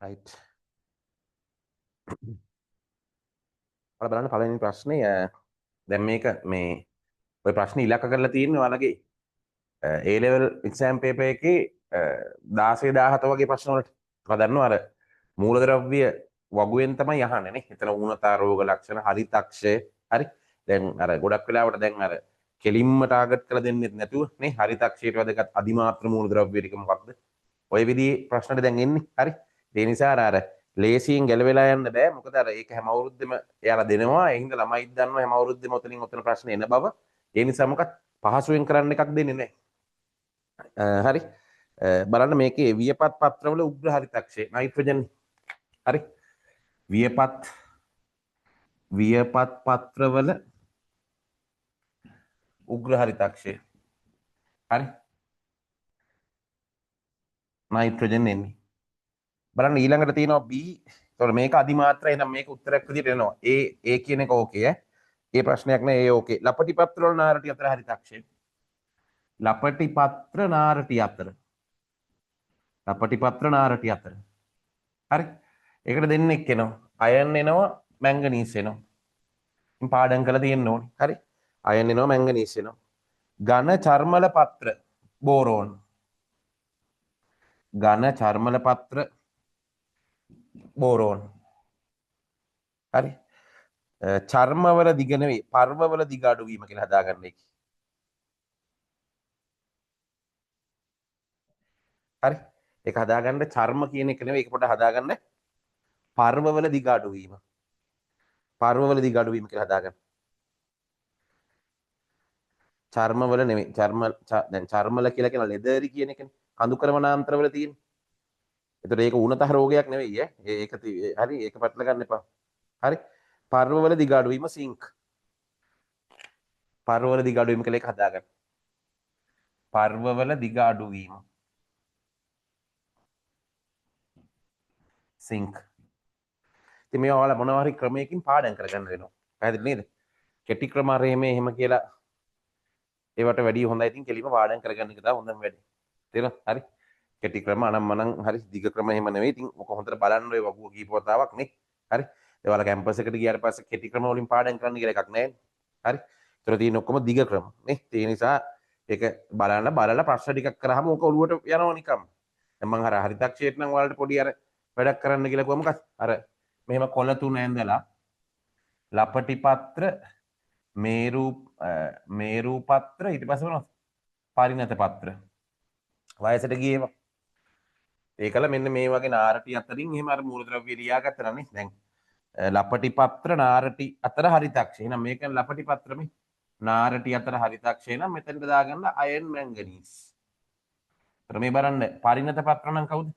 Right. ඔයාලා බලන්න පළවෙනි ප්‍රශ්නේ දැන් මේක මේ ඔය ප්‍රශ්නේ ඉලක්ක කරලා තියෙන්නේ ඔයාලගේ A level exam paper එකේ 16 17 වගේ ප්‍රශ්න වලට. ඔයා දන්නවා අර මූලද්‍රව්‍ය වගුවෙන් තමයි අහන්නේ නේ. එතන ඌනතා රෝග ලක්ෂණ හරිතක්ෂය හරි. දැන් අර ගොඩක් වෙලාවට දැන් අර කෙලින්ම ටාගට් කරලා දෙන්නෙත් නැතුව නේ හරිතක්ෂයට වැදගත් අධිමාත්‍ර මූලද්‍රව්‍ය ටික මොකක්ද? ඔය විදිහේ ප්‍රශ්නට දැන් එන්නේ. හරි. ඒ නිසා අර ලේසියෙන් ගැලවෙලා යන්න බෑ. මොකද අර ඒක හැම අවුරුද්දෙම එයාලා දෙනවා. ඒ හින්දා ළමයිත් දන්නවා හැම අවුරුද්දෙම ඔතනින් ඔතන ප්‍රශ්න එන බව. ඒ නිසා මොකක් පහසුවෙන් කරන්න එකක් දෙන්නේ නැහැ. හරි. බලන්න මේකේ වියපත් පත්‍රවල උග්‍ර හරිතක්ෂය නයිට්‍රජන්. හරි. වියපත් පත්‍රවල උග්‍ර හරිතක්ෂය. හරි. නයිට්‍රජන් එන්නේ. බලන්න ඊළඟට තියෙනවා B. එතකොට මේක අධිමාත්‍රා එහෙනම් මේක උත්තරයක් විදිහට එනවා. A කියන එක ඕකේ ඈ. ඒ ප්‍රශ්නයක් නෑ A ඕකේ. ලපටි පත්‍ර වල නාරටි අතර හරිතක්ෂය. ලපටි පත්‍ර නාරටි අතර. ලපටි පත්‍ර නාරටි අතර. හරි. ඒකට දෙන්නෙක් එනවා. අයන් එනවා, මැංගනීස් එනවා. ඉතින් පාඩම් කරලා තියෙන්න ඕනේ. හරි. අයන් එනවා, මැංගනීස් එනවා. ඝන චර්මල පත්‍ර බෝරෝන්. ඝන චර්මල පත්‍ර බෝරෝන්. හරි. චර්මවල දිග නෙවෙයි පර්වවල දිග අඩු වීම කියලා හදාගන්න එක. හරි. ඒක හදාගන්න චර්ම කියන එක නෙවෙයි ඒක පොඩ්ඩක් හදාගන්න පර්වවල දිග අඩු වීම. පර්වවල දිග අඩු වීම කියලා හදාගන්න. චර්මවල නෙවෙයි දැන් චර්මල කියලා කියන ලෙදරි කියන එකනේ. කඳු කරවනාන්තරවල තියෙන. ඒතර ඒක ඌනතහ රෝගයක් නෙවෙයි ඈ. ඒක හරි ඒක පැටල ගන්න එපා. හරි. පර්වවල දිග අඩු වීම සිංක්. පර්වවල දිග අඩු වීම කියලා එක හදාගන්න. පර්වවල දිග අඩු වීම. සිංක්. ඉතින් මේ ඔයාලා මොනවා හරි ක්‍රමයකින් පාඩම් කරගන්න වෙනවා. පැහැදිලි නේද? කෙටි ක්‍රම රේමේ එහෙම කියලා ඒවට වැඩිය හොඳයි. ඉතින් කෙලිම පාඩම් කරගන්න එක තමයි හොඳම වැඩේ. තේරෙනවද? හරි. කෙටි ක්‍රම අනම්මනම් හරි දිග ක්‍රම එහෙම නෙවෙයි. ඉතින් ඔක හොඳට බලන්න ඔය වගුව කීප වතාවක් නේ. හරි. ඒ ඔයාලා කැම්පස් එකට ගියාට පස්සේ කෙටි ක්‍රම වලින් පාඩම් කරන්න කියලා එකක් නැහැ. හරි. ඒතර තියෙන ඔක්කොම දිග ක්‍රම නේ. ඒ නිසා ඒක බලලා ප්‍රශ්න ටිකක් කරාම ඕක ඔලුවට යනවා නිකම්. දැන් මම හරිතක්ෂයට නම් ඔයාලට පොඩි අර වැඩක් කරන්න කියලා කිව්වා මොකක්ද? අර මෙහෙම කොළ තුන ඇඳලා ලපටි පත්‍ර මේරු පත්‍ර ඊට පස්සේ මොනවද? පරිණත පත්‍ර. වයසට ගියේවා. ඒකල මෙන්න මේ වගේ නාරටි අතරින් එහෙම අර මූලද්‍රව්‍ය ලියාගත්තා නේ. දැන් ලපටි පත්‍ර නාරටි අතර හරිතක්ෂය. එහෙනම් මේක ලපටි පත්‍රමේ නාරටි අතර හරිතක්ෂය නම් මෙතනට දාගන්න අයන් මැංගනීස්. ඒතර මේ බලන්න පරිණත පත්‍ර නම් කවුද?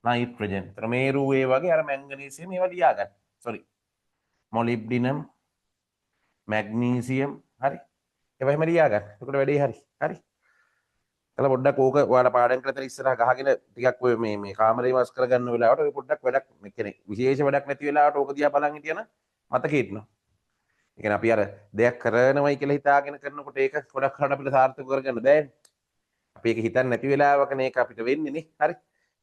නයිට්‍රජන්. ඒතර මේරු ඒ වගේ අර මැංගනීසියම් ඒවා ලියාගන්න. සෝරි. මොලිබ්ඩිනම් මැග්නීසියම් හරි. ඒවා එහෙම ලියාගන්න. එතකොට වැඩේ හරි. හරි. එතන පොඩ්ඩක් ඕක ඔයාලා පාඩම් කරලා ඉස්සරහ ගහගෙන ටිකක් ඔය මේ කාමරේ වාස් කරගන්න වෙලාවට ඔය පොඩ්ඩක් වැඩක් මේ කියන්නේ විශේෂ වැඩක් නැති වෙලාවට ඕක දිහා බලන් හිටියනම් මතකෙ ඉන්නවා. ඒ කියන්නේ අපි අර දෙයක් කරනවයි කියලා හිතාගෙන කරනකොට ඒක ගොඩක් කරලා අපිට සාර්ථක කරගන්න බෑනේ. අපි ඒක හිතන්නේ නැති වෙලාවකනේ ඒක අපිට වෙන්නේ නේ. හරි.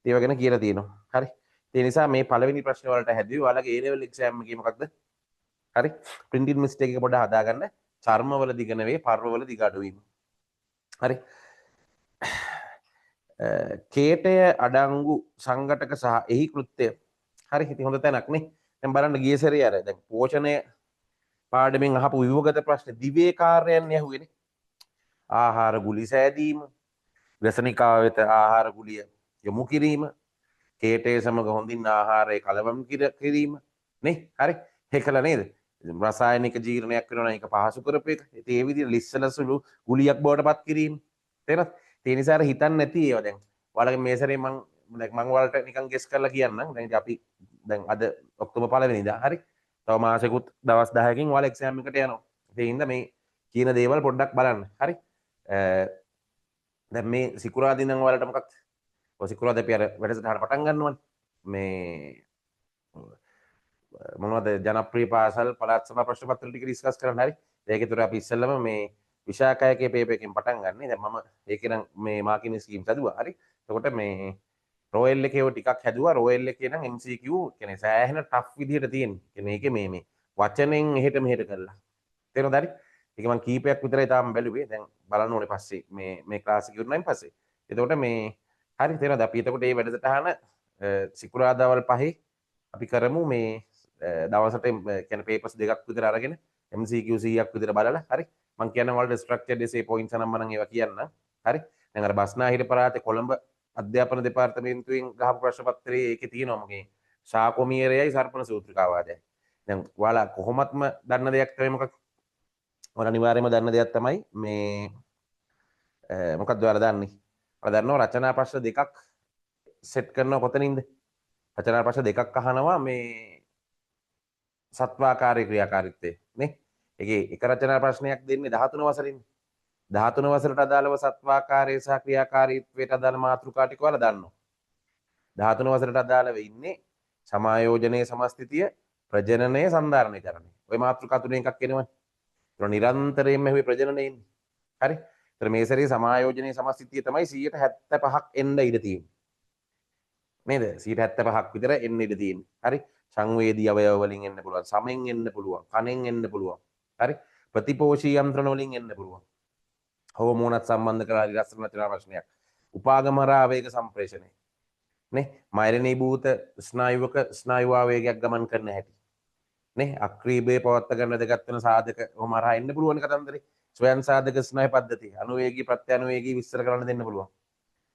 ඒව ගැන කියලා තියෙනවා. හරි. ඒ නිසා මේ පළවෙනි ප්‍රශ්න වලට හැදුවේ ඔයාලගේ A level exam එකේ මොකක්ද? හරි. printing mistake එක පොඩ්ඩක් හදාගන්න. චර්මවල දිග නෙවෙයි පර්වවල දිග අඩු වීම. හරි. කේටය අඩංගු සංඝටක සහ එහි කෘත්‍යය. හරි. ඉතින් හොඳ තැනක් නේ. දැන් බලන්න ගිය සැරේ අර දැන් පෝෂණය පාඩමෙන් අහපු විවගත ප්‍රශ්න දිවේ කාර්යයන් යහුවේනේ. ආහාර ගුලි සෑදීම, ව්‍යසනිකා වෙත ආහාර ගුලිය යොමු කිරීම, කේටය සමග හොඳින් ආහාරය කලවම් කිරීම නේ. හරි. ඒකලා නේද? රසායනික ජීර්ණයක් වෙනවා ඒක පහසු කරපු එක. ඉතින් ඒ විදිහට ලිස්සල සුළු ගුලියක් බවට පත් කිරීම. තේරෙනවද? ඒ නිසා අර හිතන්නේ නැති ඒවා දැන්. ඔයාලගේ මේ සැරේ මම ඔයාලට නිකන් ගෙස් කරලා කියන්නම්. දැන් ඉතින් අපි දැන් අද ඔක්තෝබර් 1 වෙනිදා. හරි. තව මාසෙකුත් දවස් 10කින් ඔයාලා එක්සෑම් එකට යනවා. ඒ හින්දා මේ කියන දේවල් පොඩ්ඩක් බලන්න. හරි. දැන් මේ සිකුරාදා ඉඳන් ඔයාලට මොකක්ද? ඔය සිකුරාදා අපි අර වැඩසටහන පටන් ගන්නවනේ. මේ මොනවද ජනප්‍රිය පාසල් පළාත් සභා ප්‍රශ්න පත්‍ර ටික ඩිස්කස් කරන්න. හරි. ඒකේතර අපි ඉස්සෙල්ලම මේ විශාකයකේ පේපර් එකෙන් පටන් ගන්න. දැන් මම ඒකේ නම් මේ මාකින් ස්කීම් හදුවා. හරි. එතකොට මේ රෝයල් එකේ ඔය ටිකක් හැදුවා. රෝයල් එකේ නම් MCQ කියන්නේ සෑහෙන ටෆ් විදිහට තියෙන්නේ. කියන්නේ ඒකේ මේ වචනෙන් එහෙට මෙහෙට කරලා. තේරෙනවද හරි? ඒක මම කීපයක් විතරයි තාම බැලුවේ. දැන් බලන්න ඕනේ පස්සේ මේ ක්ලාස් එක ඉවරනයින් පස්සේ. එතකොට මේ හරි තේරෙනවද? අපි එතකොට මේ වැඩසටහන සිකුරාදාවල් පහේ අපි කරමු මේ දවසට කියන්නේ පේපර්ස් දෙකක් විතර අරගෙන MCQ 100ක් විතර බලලා හරි. මම කියන්න වලට ස්ට්‍රක්චර්ඩ් එසේ පොයින්ට්ස් නම් මම ඒවා කියන්න. හරි. දැන් අර බස්නාහිර පළාතේ කොළඹ අධ්‍යාපන දෙපාර්තමේන්තුවෙන් ගහපු ප්‍රශ්න පත්‍රයේ ඒකේ තියෙනවා මගේ ශාකොමීරයයි සර්පණ සූත්‍රිකාවාදයයි. දැන් ඔයාලා කොහොමත්ම දන්න දෙයක් තමයි මොකක් ඔයාලා අනිවාර්යයෙන්ම දන්න දෙයක් තමයි මේ මොකක්ද ඔයාලා දන්නේ? ඔයාලා දන්නවා රචනා ප්‍රශ්න දෙකක් සෙට් කරනවා කොතනින්ද? රචනා ප්‍රශ්න දෙකක් අහනවා මේ සත්වාකාරී ක්‍රියාකාරීත්වය නේ. ඒකේ එක රචනා ප්‍රශ්නයක් දෙන්නේ 13 වසරින්. 13 වසරට අදාළව සත්වාකාරයේ සහ ක්‍රියාකාරීත්වයට අදාළ මාතෘකා ටික ඔයාලා දන්නවා. 13 වසරට අදාළව ඉන්නේ සමායෝජනයේ සමස්ථිතිය, ප්‍රජනනය, සන්ධාරණීකරණය. ওই මාතෘකා තුනෙන් එකක් එනවනේ. ඒක නිරන්තරයෙන්ම මේ ප්‍රජනනය ඉන්නේ. හරි. ඒතර මේ සැරේ සමායෝජනයේ සමස්ථිතිය තමයි 175ක් එන්න ඉඩ තියෙන්නේ. නේද? 175ක් විතර එන්න ඉඩ තියෙන්නේ. හරි. සංවේදී අවයව වලින් එන්න පුළුවන්, සමෙන් එන්න පුළුවන්, කනෙන් එන්න පුළුවන්. හරි. ප්‍රතිපෝෂී යන්ත්‍රණ වලින් එන්න පුළුවන්. හෝමෝනත් සම්බන්ධ කරලා රසන රචනා ප්‍රශ්නයක්. උපාගම ආවේග සම්ප්‍රේෂණය. නේ? මෛලනීභූත ස්නායුවක ස්නායු ආවේගයක් ගමන් කරන හැටි. නේ? අක්‍රීයභය පවත්වා ගන්න දෙකත් වෙන සාධක ඔහොම හරහා එන්න පුළුවන් කතන්දරේ. ස්වයන් සාධක ස්නායු පද්ධතිය, අනුවේගී ප්‍රත්‍යනුවේගී විස්තර කරන්න දෙන්න පුළුවන්.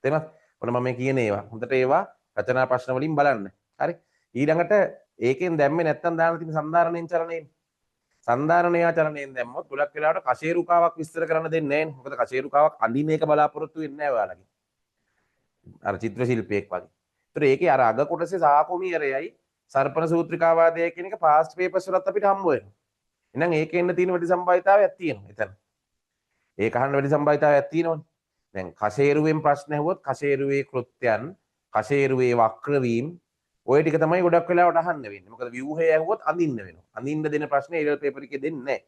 තේරෙනවද? ඔන්න මම මේ කියන ඒවා. හොඳට ඒවා රචනා ප්‍රශ්න වලින් බලන්න. හරි? ඊළඟට ඒකෙන් දැම්මේ නැත්තම් දාන්න තියෙන සන්ධාරණයෙන් චලනයෙන්. සන්ධාරණයා චලනයෙන් දැම්මොත් ගොඩක් වෙලාවට කශේරුකාවක් විස්තර කරන්න දෙන්නේ නැහැ නේ. මොකද කශේරුකාවක් අඳින එක බලාපොරොත්තු වෙන්නේ නැහැ ඔයාලගේ. අර චිත්‍ර ශිල්පියෙක් වගේ. ඒතර ඒකේ අර අග කොටසේ සාකොමීරයයි සර්පණ සූත්‍රිකාවාදය කියන එක පාස්ට් පේපර්ස් වලත් අපිට හම්බ වෙනවා. එහෙනම් ඒකේ ඉන්න තියෙන වැඩි සම්භාවිතාවයක් තියෙනවා එතන. ඒක අහන්න වැඩි සම්භාවිතාවයක් තියෙනවනේ. දැන් කශේරුවෙන් ප්‍රශ්න ඇහුවොත් කශේරුවේ කෘත්‍යයන්, කශේරුවේ වක්‍රවීම් ඔය ටික තමයි ගොඩක් වෙලාවට අහන්න වෙන්නේ. මොකද ව්‍යුහය ඇහුවොත් අඳින්න වෙනවා. අඳින්න දෙන ප්‍රශ්නේ A level paper එකේ දෙන්නේ නැහැ.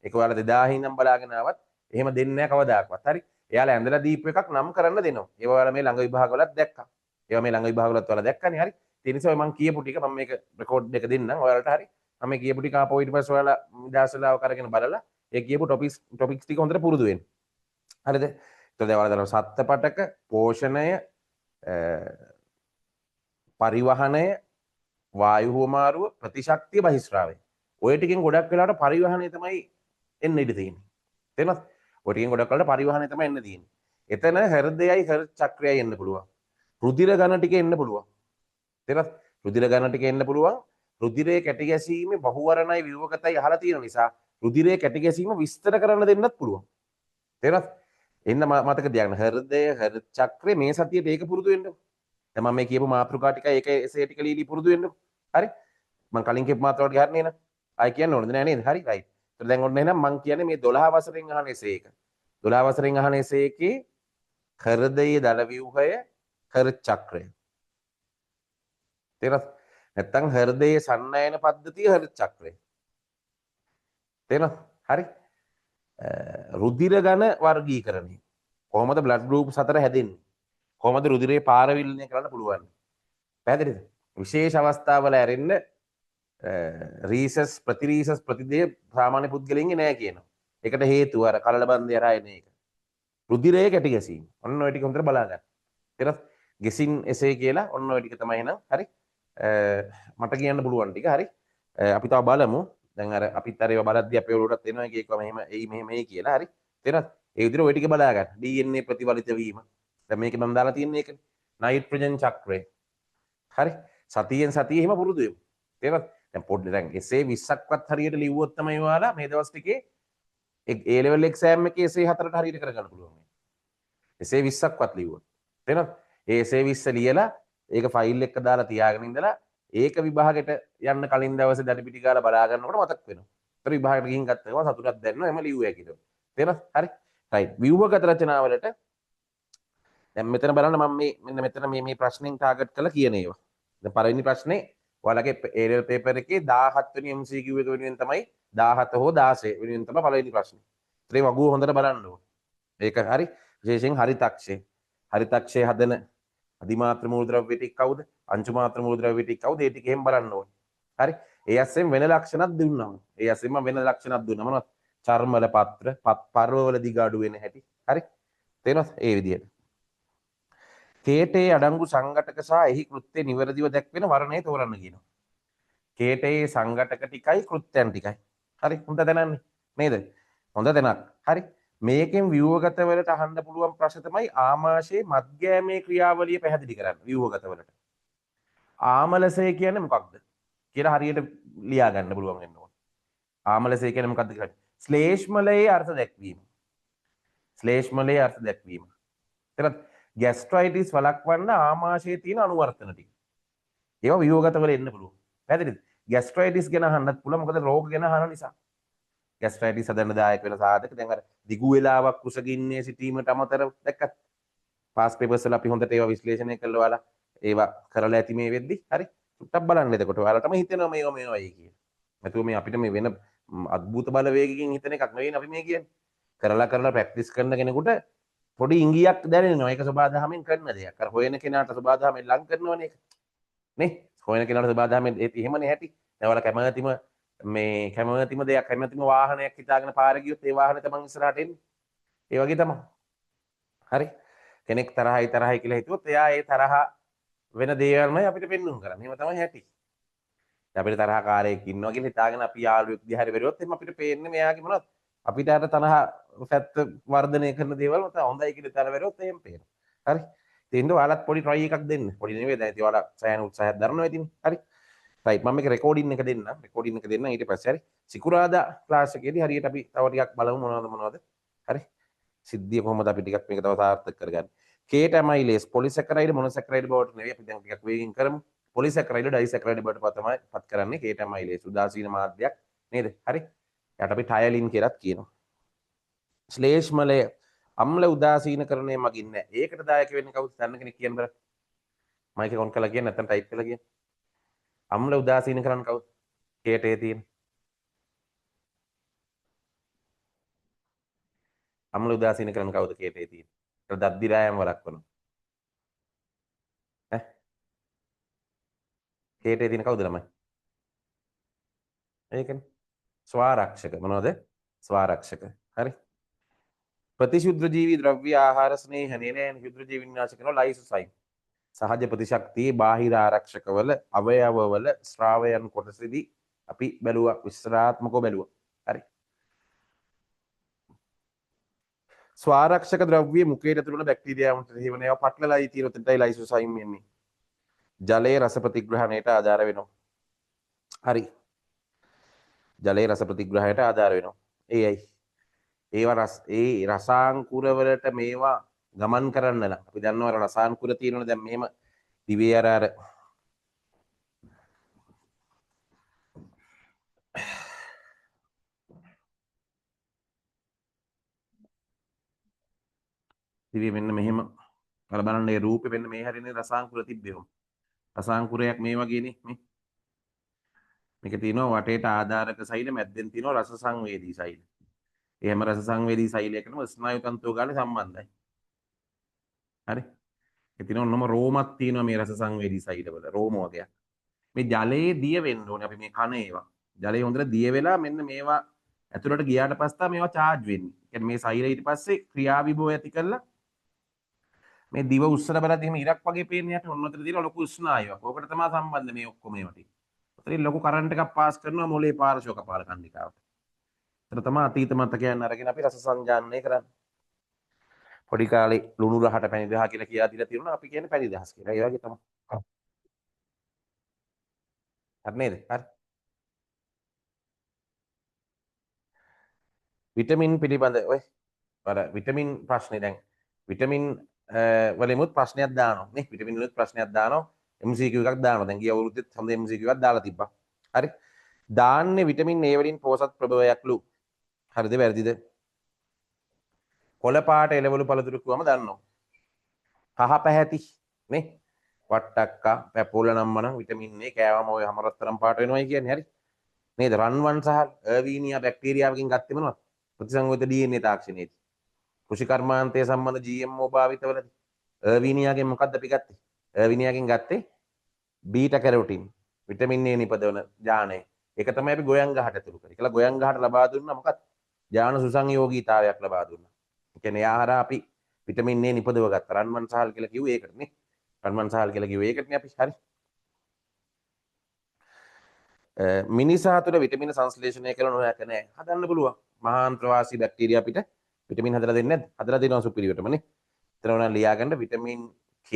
ඒක ඔයාලා 2000 ඉඳන් බලාගෙන ආවත් එහෙම දෙන්නේ නැහැ කවදාකවත්. හරි. එයාලා ඇඳලා දීපු එකක් නම් කරන්න දෙනවා. ඒවා ඔයාලා මේ ළඟ විභාගවලත් දැක්කා. ඒවා මේ ළඟ විභාගවලත් ඔයාලා දැක්කනේ. හරි. ඒ නිසා මම කියපු ටික මම මේක රෙකෝඩ් එක දෙන්නම් ඔයාලට. හරි. මම මේ කියපු ටික ආපහු ඊට පස්සේ ඔයාලා නිදාස් වෙලාව කරගෙන බලලා ඒ කියපු ටොපික්ස් ටික හොඳට පුරුදු වෙන්න. හරිද? එතකොට දැන් ඔයාලා දන්නවා සත්පටක, පෝෂණය, පරිවහනය, වායු හුවමාරුව, ප්‍රතිශක්තිය, බහිස්රාවය. ඔය ටිකෙන් ගොඩක් වෙලාවට පරිවහනය තමයි එන්න ඉඩ තියෙන්නේ. තේරෙනවද? ඔය ටිකෙන් ගොඩක් වෙලාවට පරිවහනය තමයි එන්න තියෙන්නේ. එතන හෘදයයි හෘද චක්‍රයයි එන්න පුළුවන්. රුධිර ගණ ටික එන්න පුළුවන්. තේරෙනවද? රුධිර ගණ ටික එන්න පුළුවන්. රුධිරයේ කැටි ගැසීමේ බහුවරණයි විවකතයි අහලා තියෙන නිසා රුධිරයේ කැටි ගැසීම විස්තර කරන්න දෙන්නත් පුළුවන්. තේරෙනවද? එන්න මතක තියාගන්න. හෘදය හෘද චක්‍රය මේ සතියේ මේක පුරුදු වෙන්න. දැන් මම මේ කියපු මාතෘකා ටික ඒක එසේ ටික ලීලි පුරුදු වෙන්න. හරි? මම කලින් කියපු මාතෘකාවට ගහන්නේ නේද? ආයි කියන්න ඕනද නෑ නේද? හරි රයිට්. ඒත් දැන් ඔන්න එහෙනම් මම කියන්නේ මේ 12 වසරෙන් අහන එසේ එක. 12 වසරෙන් අහන එසේ එකේ හෘදයේ දල ව්‍යුහය හෘද චක්‍රය. තේරෙනවද? නැත්තම් හෘදයේ සන්නයන පද්ධතිය හෘද චක්‍රය. තේරෙනවද? හරි? රුධිර ගණ වර්ගීකරණය. කොහොමද බ්ලඩ් ගෲප්ස් හතර හැදෙන්නේ? කොහොමද රුධිරේ පාරවිල්ලනය කරන්න පුළුවන්? පැහැදිලිද? විශේෂ අවස්ථාවල ඇරෙන්න රීසස් ප්‍රතිරීසස් ප්‍රතිදේය සාමාන්‍ය පුද්ගලයන්ගේ නෑ කියනවා. ඒකට හේතුව අර කලලබන්දය හරහා එන එක. රුධිරයේ කැටි ගැසීම. ඔන්න ඔය ටික හොඳට බලා ගන්න. තේරෙනවද? ගෙසින් එසේ කියලා ඔන්න ඔය ටික තමයි එහෙනම්. හරි? මට කියන්න පුළුවන් ටික. හරි? අපි තව බලමු. දැන් අර අපිත් අර ඒවා බලද්දී අපේ ඔළුවටත් එනවා එක එක මෙහෙම එයි මෙහෙම එයි කියලා. හරි? තේරෙනවද? ඒ විදිහට ඔය ටික බලා ගන්න. DNA ප්‍රතිවලිත වීම. දැන් මේක මම දාලා තියෙන එකනේ. නයිට්‍රජන් චක්‍රය. හරි? සතියෙන් සතිය එහෙම පුරුදු වෙමු. තේරෙනවද? දැන් පොඩ්ඩ දැන් එසේ 20ක්වත් හරියට ලිව්වොත් තමයි ඔයාලා මේ දවස් ටිකේ A level exam එකේ එසේ 4ට හරියට කරගන්න පුළුවන්. එසේ 20ක්වත් ලිව්වොත්. තේරෙනවද? ඒ එසේ 20 ලියලා ඒක ෆයිල් එක දාලා තියාගෙන ඉඳලා ඒක විභාගෙට යන්න කලින් දවසේ දැඩි පිටි ගාලා බලා ගන්නකොට මතක් වෙනවා. ඒතර විභාගෙට ගිහින් ගත්තා සතුටක් දැනෙනවා එම ලිව්වා කියලා. තේරෙනවද? හරි. රයිට්. ව්‍යුහගත රචනාවලට දැන් මෙතන බලන්න මම මේ මෙන්න මෙතන මේ ප්‍රශ්نين ටාගට් කරලා කියන ඒවා. දැන් පළවෙනි ප්‍රශ්නේ ඔයාලගේ A level paper එකේ 17 වෙනි MCQ එක වෙනුවෙන් තමයි 17 හෝ 16 වෙනුවෙන් තමයි පළවෙනි ප්‍රශ්නේ. ඒතරේ වගුව හොඳට බලන්න ඕන. ඒක හරි. විශේෂයෙන් හරිතක්ෂය. හරිතක්ෂය හදන අධිමාත්‍ර මූලද්‍රව්‍ය ටික කවුද? අංශු මාත්‍ර මූලද්‍රව්‍ය ටික කවුද? ඒ ටික එහෙම බලන්න ඕනේ. හරි. ඒ අස්සෙන් වෙන ලක්ෂණක් දුන්නා. ඒ අස්සෙන්ම වෙන ලක්ෂණක් දුන්නා. මොනවද? චර්මවල පත්‍ර, පර්වවල දිග අඩු වෙන හැටි. හරි. තේරෙනවද? ඒ විදිහට. කේටේ අඩංගු සංඝටක සහ එහි කෘත්‍ය නිවැරදිව දැක්වෙන වර්ණය තෝරන්න කියනවා. කේටේ සංඝටක ටිකයි කෘත්‍යයන් ටිකයි. හරි. හොඳ දැනන්නේ. නේද? හොඳ දැනක්. හරි. මේකෙන් ව්‍යුහගත වලට අහන්න පුළුවන් ප්‍රශ්න තමයි ආමාශයේ මධ්‍යමයේ ක්‍රියාවලිය පැහැදිලි කරන්න ව්‍යුහගත වලට. ආමලසය කියන්නේ මොකක්ද කියලා හරියට ලියා ගන්න පුළුවන් වෙන්න ඕනේ. ආමලසය කියන්නේ මොකක්ද කියලා. ශ්ලේෂ්මලයේ අර්ථ දැක්වීම. ශ්ලේෂ්මලයේ අර්ථ දැක්වීම. එතන ગેස්ට්‍රයිටිස් වළක්වන්න ආමාශයේ තියෙන අනුවර්තන ටික. ඒවා ව්‍යුහගත වල එන්න පුළුවන්. පැහැදිලිද? ગેස්ට්‍රයිටිස් ගැන අහන්නත් පුළුවන්. මොකද රෝග ගැන අහන නිසා. ગેස්ට්‍රයිටිස් හදන්න දායක වෙන සාධක දැන් අර දිගු වෙලාවක් කුසගින්නේ සිටීමට අමතරව දැක්කත් පාස් පේපර්ස් වල අපි හොඳට ඒවා විශ්ලේෂණය කරලා ඔයාලා ඒවා කරලා ඇති මේ වෙද්දි හරි චුට්ටක් බලන්න එතකොට ඔයාලටම හිතෙනවා මේවා කියලා. නැතුව මේ අපිට මේ වෙන අద్భుත බලවේගකින් හිතන එකක් නෙවෙයි අපි මේ කියන්නේ. කරලා ප්‍රැක්ටිස් කරන කෙනෙකුට පොඩි ඉංගියක් දැනෙනවා. ඒක සබාධමෙන් කරන දෙයක්. අර හොයන කෙනාට සබාධමෙන් ලං කරනවනේ ඒක. නේ? හොයන කෙනාට සබාධමෙන් ඒත් එහෙමනේ හැටි. දැන් ඔයාලා කැමතිම දෙයක් කැමතිම වාහනයක් හිතාගෙන පාර ගියොත් ඒ වාහනේ තමන් ඉස්සරහට එන්නේ. ඒ වගේ තමයි. හරි. කෙනෙක් තරහයි කියලා හිතුවොත් එයා ඒ තරහ වෙන දේවල්මයි අපිට පෙන්වන්න කරන්නේ. එහෙම තමයි හැටි. අපිට තරහකාරයෙක් ඉන්නවා කියලා හිතාගෙන අපි යාළුවෙක් දිහා බැලුවොත් එහෙනම් අපිට පේන්නේ මෙයාගේ මොනවද? අපිට අර තරහ පැත්ත වර්ධනය කරන දේවල් මත හොඳයි කියලා තරහ බැලුවොත් එහෙම පේනවා. හරි. ඉතින් ඔයාලත් පොඩි try එකක් දෙන්න. පොඩි නෙවෙයි දැන් ඉතින් ඔයාලා සෑහෙන උත්සාහයක් දරනවා ඉතින්. හරි. රයිට් මම මේක රෙකෝඩින් එක දෙන්නම්. රෙකෝඩින් එක දෙන්න ඊට පස්සේ හරි. සිකුරාදා ක්ලාස් එකේදී හරියට අපි තව ටිකක් බලමු මොනවද. හරි. සිද්ධිය කොහොමද අපි ටිකක් මේක තව සාර්ථක කරගන්නේ. කේට ඇමයිලේස් පොලිසැකරයිඩ් මොනොසැකරයිඩ් බවට නෙවෙයි අපි දැන් ටිකක් වේගින් කරමු. පොලිසැකරයිඩ් ඩයිසැකරයිඩ් බවට තමයි පත් කරන්නේ කේට ඇමයිලේස් උදාසීන මාධ්‍යයක් නේද? හරි. යට අපි ටයලින් කියලාත් කියනවා. ශ්ලේෂ්මලය අම්ල උදාසීනකරණය මගින් නෑ. ඒකට දායක වෙන්නේ කවුද? දන්න කෙනෙක් කියන්න බෑ. මයික් එක ඔන් කරලා කියන්න නැත්නම් ටයිප් කරලා කියන්න. අම්ල උදාසීන කරන්න කවුද? කේටේ තියෙන. අම්ල උදාසීන කරන්න කවුද කේටේ තියෙන? ඒක දද්දිරායම වරක්වනවා. කේටේ තියෙන කවුද ළමයි? ඒකනේ. ස්වාරක්ෂක මොනවද? ස්වාරක්ෂක. හරි. ප්‍රතිශුද්ධ ජීවි ද්‍රව්‍ය ආහාර ස්නේහ නේන ශුද්ධ ජීවි විනාශ කරන ලයිසෝසයිම්. සහජ ප්‍රතිශක්තිය බාහිර ආරක්ෂකවල අවයවවල ස්‍රාවයන් කොටසදී අපි බැලුවා විස්තරාත්මකව බැලුවා. හරි. ස්වාරක්ෂක ද්‍රව්‍ය මුඛයට ඇතුළු වන බැක්ටීරියාවන්ට හේවන ඒවා පටලලායි තියෙන උතෙන්ටයි ලයිසෝසයිම් එන්නේ. ජලයේ රස ප්‍රතිග්‍රහණයට ආධාර වෙනවා. හරි. ජලයේ රස ප්‍රතිග්‍රහණයට ආධාර වෙනවා. ඒයි. ඒවා ඒ රසාංකුර වලට මේවා ගමන් කරන්න නම් අපි දන්නවා රසාංකුර තියෙනවනේ දැන් මෙහෙම දිවේ අර දිවේ මෙන්න මෙහෙම අර බලන්න ඒ රූපේ මෙන්න මේ හැරිනේ රසාංකුර තිබ්බේම රසාංකුරයක් මේ වගේනේ මේ මේක තියෙනවා වටේට ආධාරක සෛල මැද්දෙන් තියෙනවා රස සංවේදී සෛල. ඒ හැම රස සංවේදී සෛලයකටම ස්නායු තන්තුව ගානේ සම්බන්ධයි. හරි. ඒ තියෙනවා ඔන්නම රෝමක් තියෙනවා මේ රස සංවේදී සෛලවල රෝම වගේක්. මේ ජලයේ දිය වෙන්න ඕනේ අපි මේ කන ඒවා. ජලයේ හොඳට දිය වෙලා මෙන්න මේවා ඇතුළට ගියාට පස්සේ මේවා charge වෙන්නේ. කියන්නේ මේ සෛල ඊට පස්සේ ක්‍රියා විභව ඇති කරලා මේ දිව උස්සන බලද්දි එහෙම ඉරක් වගේ පේන්නේ යට ඔන්න ඔතන තියෙන ලොකු ස්නායුවක්. ඕකට තමයි සම්බන්ධ මේ ඔක්කොම ඒවා ටික. ඔතනින් ලොකු කරන්ට් එකක් පාස් කරනවා මොලේ පාර්ශ්ව කපාල කණ්ඩිකාවට. එතන තමයි අතීත මතකයන් අරගෙන අපි රස සංජානනය කරන්නේ. පොඩි කාලේ ලුණු රහට පැණි දහ කියලා කියා දීලා තියෙනවා අපි කියන්නේ පැණි දහස් කියලා. ඒ වගේ තමයි. හරි නේද? හරි. විටමින් පිළිබඳ ඔය අර විටමින් ප්‍රශ්නේ දැන් විටමින් වලිමුත් ප්‍රශ්නයක් දානවා නේ විටමින් වලත් ප්‍රශ්නයක් දානවා MCQ එකක් දානවා දැන් ගිය අවුරුද්දෙත් හොඳ MCQ එකක් දාලා තිබ්බා හරි දාන්නේ විටමින් A වලින් පෝසත් ප්‍රභවයක්ලු හරිද වැරදිද කොළ පාට එළවලු පළතුරු කිව්වම දන්නවා කහ පැහැති නේ වට්ටක්කා පැපෝල නම්මනම් විටමින් A කෑවම ඔය හැමරත්තරම් පාට වෙනවයි කියන්නේ හරි නේද රන්වන් සහ අර්වීනියා බැක්ටීරියාවකින් ගත්තේ මොනවද ප්‍රතිසංයෝජිත DNA තාක්ෂණයේදී කෘෂි කර්මාන්තය සම්බන්ධ GMO භාවිතවලදී අර්වීනියාගෙන් මොකක්ද අපි ගත්තේ විනයකින් ගත්තේ බීටා කැරොටින් විටමින් A නිපදවන ජානය. ඒක තමයි අපි ගොයන් ගහට ඇතුළු කරේ. ඒකලා ගොයන් ගහට ලබා දුන්නා මොකක්ද? ජාන සුසංයෝගීතාවයක් ලබා දුන්නා. ඒ කියන්නේ යාහරා අපි විටමින් A නිපදව ගත්තා. රන්මන් සහල් කියලා කිව්වේ ඒකට නේ. රන්මන් සහල් කියලා කිව්වේ ඒකට නේ අපි. හරි. මිනිසා තුළ විටමින සංශ්ලේෂණය කරන නොහැක නෑ. හදන්න පුළුවන්. මහාන්ත්‍රවාසී බැක්ටීරියා අපිට විටමින් හදලා දෙන්නේ නැද්ද? හදලා දෙනවා සුපිරියටම නේ. එතන උනා ලියා ගන්න විටමින් K,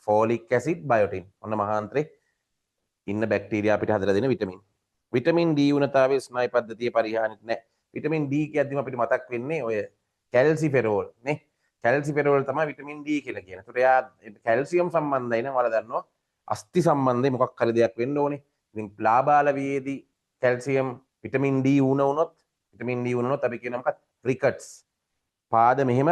ෆෝලික් ඇසිඩ්, බයොටින්. ඔන්න මහාන්ත්‍රේ ඉන්න බැක්ටීරියා අපිට හදලා දෙන විටමින්. විටමින් D උණතාවයේ ස්නායු පද්ධතිය පරිහානිත් නැහැ. විටමින් D කියද්දිම අපිට මතක් වෙන්නේ ඔය කැල්සිෆෙරෝල් නේ. කැල්සිෆෙරෝල් තමයි විටමින් D කියලා කියන්නේ. ඒකට එයා කැල්සියම් සම්බන්ධයි නම් ඔයාලා දන්නවා අස්ථි සම්බන්ධයි මොකක් හරි දෙයක් වෙන්න ඕනේ. ඉතින් ප්ලාබාලවියේදී කැල්සියම් විටමින් D වුණොත් අපි කියන මොකක්ද? රිකට්ස්. පාද මෙහෙම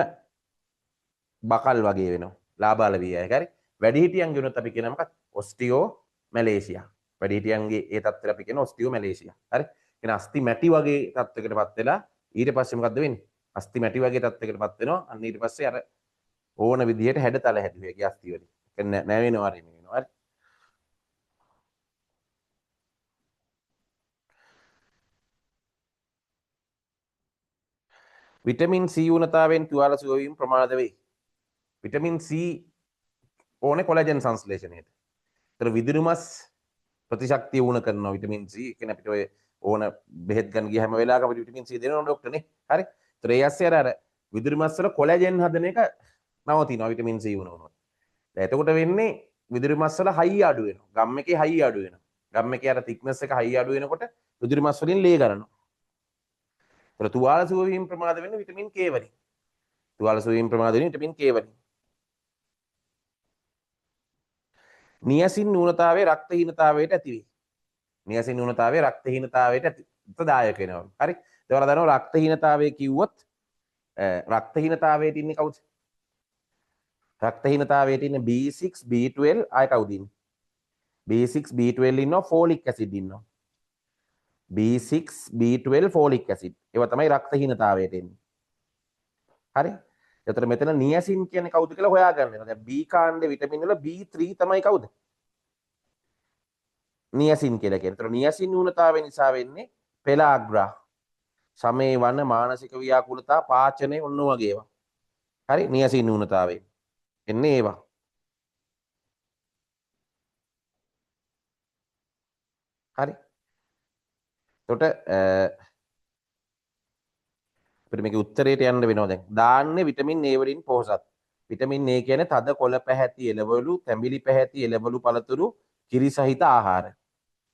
බකල් වගේ වෙනවා. ලාබාලවිය එක හරි. වැඩිහිටියන්ගේ වුණොත් අපි කියන මොකක්ද? Osteo Malaysia. වැඩිහිටියන්ගේ ඒ තත්ත්වයට අපි කියන ඔස්ටියෝ මැලේසියා. හරි. එන අස්ථි මැටි වගේ තත්ත්වයකටපත් වෙලා ඊට පස්සේ මොකද්ද වෙන්නේ? අස්ථි මැටි වගේ තත්ත්වයකටපත් වෙනවා. අන්න ඊට පස්සේ අර ඕන විදිහට හැඩතල හැදුවේ ඒකේ අස්ථි වලින්. ඒක නැවෙනවා හරි නෙවෙනවා. හරි. විටමින් C උණතාවෙන් තුවාල සුව වීම ප්‍රමාද වේ. විටමින් C ඕනේ කොලජන් සංශ්ලේෂණයට. ඒතර විදුරුමස් ප්‍රතිශක්තිය වුණ කරනවා විටමින් C. ඒ කියන්නේ අපිට ඔය ඕන බෙහෙත් ගන්න ගිය හැම වෙලාවකම අපිට විටමින් C දෙනවා ડોක්ටර් නේ. හරි. ඒතර ඒ ඇස්සේ අර විදුරුමස් වල කොලජන් හදන එක නවතිනවා විටමින් C වුණොත්. දැන් එතකොට වෙන්නේ විදුරුමස් වල හයි අඩු වෙනවා. ගම් එකේ හයි අඩු වෙනවා. ගම් එකේ අර thickness එක හයි අඩු වෙනකොට විදුරුමස් වලින් ලේ ගන්නවා. ඒතර තුවාල සුව වීම ප්‍රමාද වෙන්නේ විටමින් K වලින්. තුවාල සුව වීම ප්‍රමාද වෙන්නේ විටමින් K වලින්. නියසින් න්‍යූනතාවයේ රක්තහීනතාවයට ඇතිවේ. නියසින් න්‍යූනතාවයේ රක්තහීනතාවයට දායක වෙනවා. හරි. ඒත් ඔයාලා දන්නවා රක්තහීනතාවය කිව්වොත් රක්තහීනතාවයට ඉන්නේ කවුද? රක්තහීනතාවයට ඉන්නේ B6 B12 ආය කවුද ඉන්නේ? B6 B12 ඉන්නවා ෆෝලික් ඇසිඩ් ඉන්නවා. B6 B12 folic acid. ඒවා තමයි රක්තහීනතාවයට එන්නේ. හරි. එතකොට මෙතන නියසින් කියන්නේ කවුද කියලා හොයාගන්න වෙනවා. දැන් B කාණ්ඩේ විටමින් වල B3 තමයි කවුද? නියසින් කියලා කියන්නේ. එතකොට නියසින් න්‍යූනතාවය නිසා වෙන්නේ පෙලාග්‍රා, සමේ වන මානසික ව්‍යාකූලතා, පාචනය ඔන්න වගේ ඒවා. හරි නියසින් න්‍යූනතාවය. එන්නේ ඒවා. හරි. එතකොට අපිට මේකේ උත්තරේට යන්න වෙනවා දැන්. දාන්නේ විටමින් A වලින් පොහොසත්. විටමින් A කියන්නේ තද කොළ පැහැති එළවලු, තැඹිලි පැහැති එළවලු පළතුරු, කිරි සහිත ආහාර.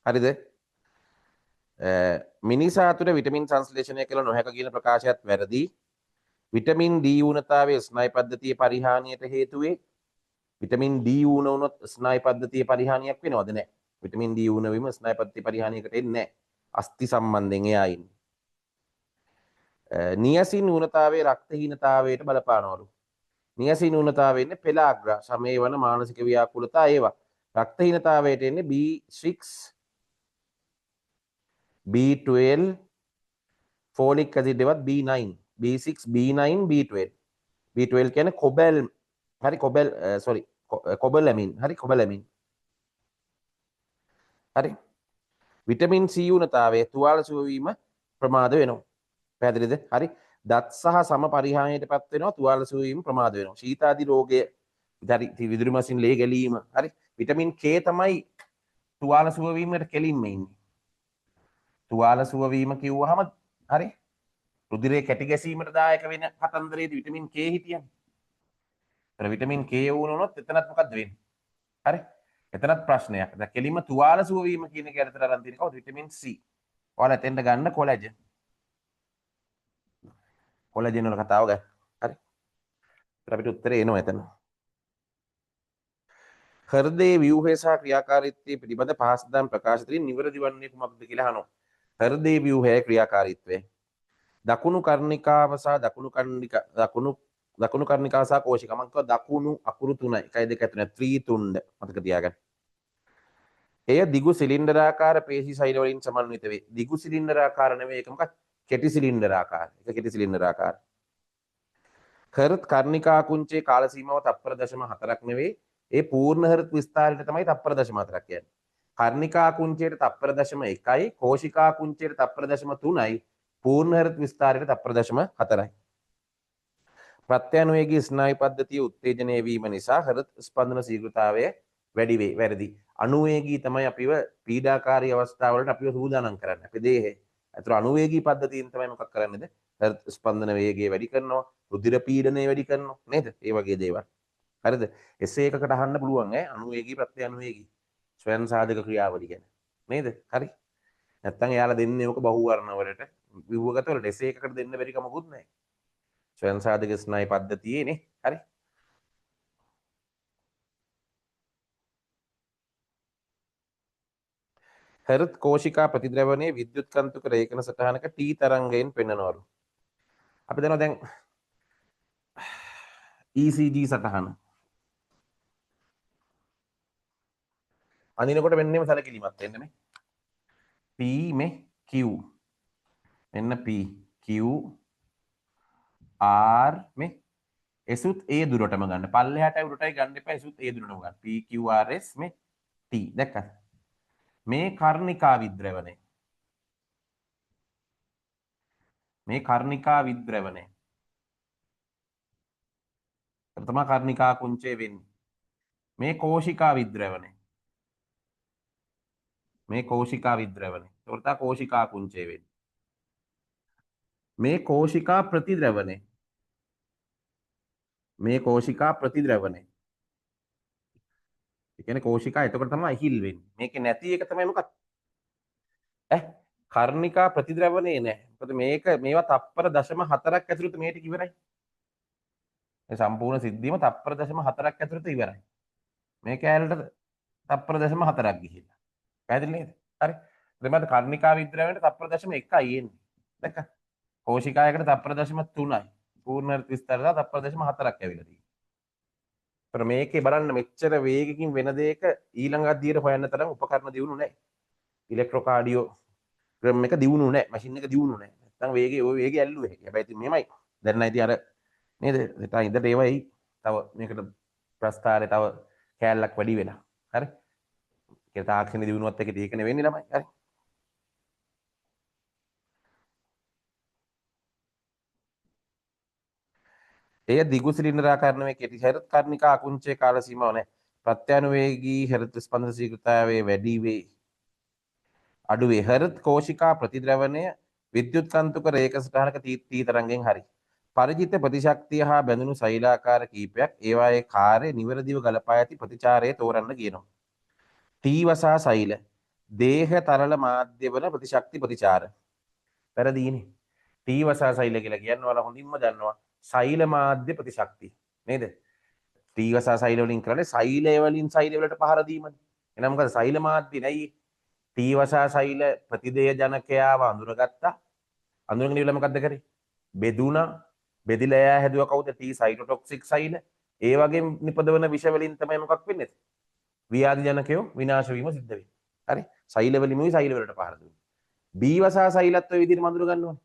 හරිද? මිනිසා තුළ විටමින් සංශ්ලේෂණය කළ නොහැක කියන ප්‍රකාශයත් වැරදි. විටමින් D ඌනතාවයේ ස්නායු පද්ධතිය පරිහානියට හේතු වේ. විටමින් D ඌන වුණොත් ස්නායු පද්ධතිය පරිහානියක් වෙනවද? නැහැ. විටමින් D ඌන වීම ස්නායු පද්ධතිය පරිහානියකට එන්නේ නැහැ. අස්ථි සම්බන්ධයෙන් එයා ඉන්නේ. නියසින් ඌනතාවයේ රක්තහීනතාවයට බලපානවලු. නියසින් ඌනතාවය එන්නේ පෙලාග්‍රා, සමේ වන මානසික ව්‍යාකූලතා ඒවා. රක්තහීනතාවයට එන්නේ B6 B12 folic acid එකවත් B9 B6 B9 B12 B12 කියන්නේ කොබල් හරි කොබල් sorry කොබලැමින් හරි කොබලැමින් හරි විටමින් C උණතාවයේ තුවාල සුව වීම ප්‍රමාද වෙනවා පැහැදිලිද හරි දත් සහ සම පරිහානියටපත් වෙනවා තුවාල සුව වීම ප්‍රමාද වෙනවා ශීතාදී රෝගය විදුලි මසින් ලේ ගැලීම හරි විටමින් K තමයි තුවාල සුව වීමට කෙලින්ම ඉන්නේ තුවාල සුව වීම කිව්වහම හරි රුධිරයේ කැටි ගැසීමට දායක වෙන කතන්දරයේදී විටමින් K හිටියනේ. ඒතර විටමින් K වුණොත් එතනත් මොකද්ද වෙන්නේ? හරි. එතනත් ප්‍රශ්නයක්. දැන් කෙලින්ම තුවාල සුව වීම කියන එක යටතට අරන් තියෙන කවුද? Vitamin C. ඔයාලා එතෙන්ට ගන්න කොලජන්. කොලජන් වල කතාව ගන්න. හරි. ඒතර අපිට උත්තරේ එනවා එතන. හෘදයේ ව්‍යුහය සහ ක්‍රියාකාරීත්වය පිළිබඳ පහසුදම් ප්‍රකාශ කිරීම නිවැරදි වන්නේ කුමක්ද කියලා අහනවා. හෘදයේ ව්‍යුහයේ ක්‍රියාකාරීත්වය දකුණු කර්ණිකාව සහ දකුණු කර්ණිකාව සහ කෝෂිකාව මම කිව්වා දකුණු අකුරු තුනයි 1 2 3 ත්‍රිතුණ්ඩ මතක තියාගන්න. එය දිගු සිලින්ඩරාකාර පේශි සෛල වලින් සමන්විත වේ. දිගු සිලින්ඩරාකාර නෙවෙයි ඒක මොකක්ද? කෙටි සිලින්ඩරාකාර. ඒක කෙටි සිලින්ඩරාකාර. කර්ණිකා කුංචේ කාල සීමාව තත්පර 0.4ක් නෙවෙයි ඒ පූර්ණ හෘත් විස්තාරයට තමයි තප්පර 0.4ක් කියන්නේ. කර්ණිකා කුංචයට තප්පර 0.1යි, කෝෂිකා කුංචයට තප්පර 0.3යි, පූර්ණ හෘත් විස්තාරයට තප්පර 0.4යි. ප්‍රත්‍යනුවේගී ස්නායු පද්ධතිය උත්තේජනය වීම නිසා හෘද ස්පන්දන ශීඝ්‍රතාවය වැඩි වේ. වැරදි. අනුවේගී තමයි අපිව පීඩාකාරී අවස්ථාවලට අපිව සූදානම් කරන්නේ. අපේ දේහේ. ඒතර අනුවේගී පද්ධතියෙන් තමයි මොකක් කරන්නේද? හෘද ස්පන්දන වේගය වැඩි කරනවා, රුධිර පීඩනය වැඩි කරනවා නේද? ඒ වගේ දේවල්. හරිද? එසේ එකකට අහන්න පුළුවන් ඈ අනුවේගී ප්‍රත්‍යනුවේගී ස්වයන් සාධක ක්‍රියාවලිය ගැන. නේද? හරි. නැත්තම් එයාලා දෙන්නේ ඔක බහුවර්ණ වලට විභවගත වලට එසේ එකකට දෙන්න බැරි කමකුත් නැහැ. ස්වයන් සාධක ස්නායු පද්ධතියේනේ. හරි. හෘද කෝෂිකා ප්‍රතිද්‍රවණයේ විද්‍යුත් කන්තුක රේඛන සටහනක T තරංගයෙන් පෙන්වනවලු. අපි දන්නවා දැන් ECG සටහන. අනිනකොට මෙන්නෙම සැලකිලිමත් වෙන්න මේ. P මේ Q. මෙන්න P Q R මේ එසුත් ඒ දුරටම ගන්න. පල්ලෙහාට උඩටයි ගන්න එපා. එසුත් ඒ දුරටම ගන්න. P Q R S මේ T. දැක්කද? මේ කර්ණිකා විද්‍රවණය. මේ කර්ණිකා විද්‍රවණය. ප්‍රථම කර්ණිකා කුංචේ වෙන්නේ. මේ කෝෂිකා විද්‍රවණය. මේ කෝෂිකා විද්‍රවණය. ඒකට තමයි කෝෂිකා කුංචේ වෙන්නේ. මේ කෝෂිකා ප්‍රතිද්‍රවණය. මේ කෝෂිකා ප්‍රතිද්‍රවණය. ඒ කියන්නේ කෝෂිකා එතකොට තමයි හිල් වෙන්නේ. මේකේ නැති එක තමයි මොකක්ද? කර්ණිකා ප්‍රතිද්‍රවණේ නැහැ. මොකද මේක මේවා තප්පර 0.4ක් ඇතුළත මේ ටික ඉවරයි. මේ සම්පූර්ණ සිද්ධියම තප්පර 0.4ක් ඇතුළත ඉවරයි. මේ කැලේට තප්පර 0.4ක් ගිහිල්ලා. පැහැදිලි නේද? හරි. ඊළඟට කර්ණිකා විද්‍රවණයට තප්පර 0.1යි එන්නේ. දැක්ක? කෝෂිකායකට තප්පර 0.3යි. පූර්ණ විස්තරය තප්පර 0.4ක් ඇවිල්ලා තියෙනවා. මේකේ බලන්න මෙච්චර වේගකින් වෙන දෙයක ඊළඟ අධ්‍යයනය හොයන්න තරම් උපකරණ දියුණු නැහැ. ඉලෙක්ට්‍රෝකාඩියෝ ග්‍රෑම් එක දියුණු නැහැ. මැෂින් එක දියුණු නැහැ. නැත්නම් වේගය ওই වේගය ඇල්ලුවේ. හැබැයි ඉතින් මෙහෙමයි. දැන් නම් ඉතින් අර නේද? හිතා ඉඳට ඒවයි තව මේකට ප්‍රස්ථාරේ තව කෑල්ලක් වැඩි වෙලා. හරි? ඒක තාක්ෂණ දියුණුවත් එක්ක ඒකනේ වෙන්නේ ළමයි. හරි? එය දිගු සිලින්ඩරාකාරණයේ කෙටි හෘද කර්ණිකා අකුංචයේ කාල සීමාව නැහැ. ප්‍රත්‍යනුවේගී හෘද ස්පන්දන ශීඝ්‍රතාවයේ වැඩි වේ. අඩු වේ. හෘද කෝෂිකා ප්‍රතිද්‍රවණය විද්‍යුත් කන්තුක රේඛ සටහනක T තරංගෙන් හරි. පරිචිත ප්‍රතිශක්තිය හා බැඳුණු සෛලාකාර කීපයක් ඒවායේ කාර්ය නිවැරදිව ගලපා ඇති ප්‍රතිචාරය තෝරන්න කියනවා. T වසා සෛල දේහ තරල මාධ්‍යවල ප්‍රතිශක්ති ප්‍රතිචාර. වැරදීනේ. T වසා සෛල කියලා කියන්නේ ඔයාලා හොඳින්ම දන්නවා. සෛල මාධ්‍ය ප්‍රතිශක්තිය. නේද? T වසා සෛල වලින් කරන්නේ සෛලය වලින් සෛල වලට පහර දීමනේ. එහෙනම් මොකද සෛල මාධ්‍ය නැයි. T වසා සෛල ප්‍රතිදේය ජනකයාව අඳුරගත්තා. අඳුරගෙන ඉවල මොකද්ද කරේ? බෙදුණා. බෙදිලා එයා හැදුවා කවුද? T සයිටෝටොක්සික් සෛල. ඒ වගේ නිපදවන විෂ වලින් තමයි මොකක් වෙන්නේ? ව්‍යාධි ජනකයෝ විනාශ වීම සිද්ධ වෙන්නේ. හරි? සෛල වලින්මයි සෛල වලට පහර දුන්නේ. B වසා සෛලත් ඔය විදිහට අඳුර ගන්න ඕනේ.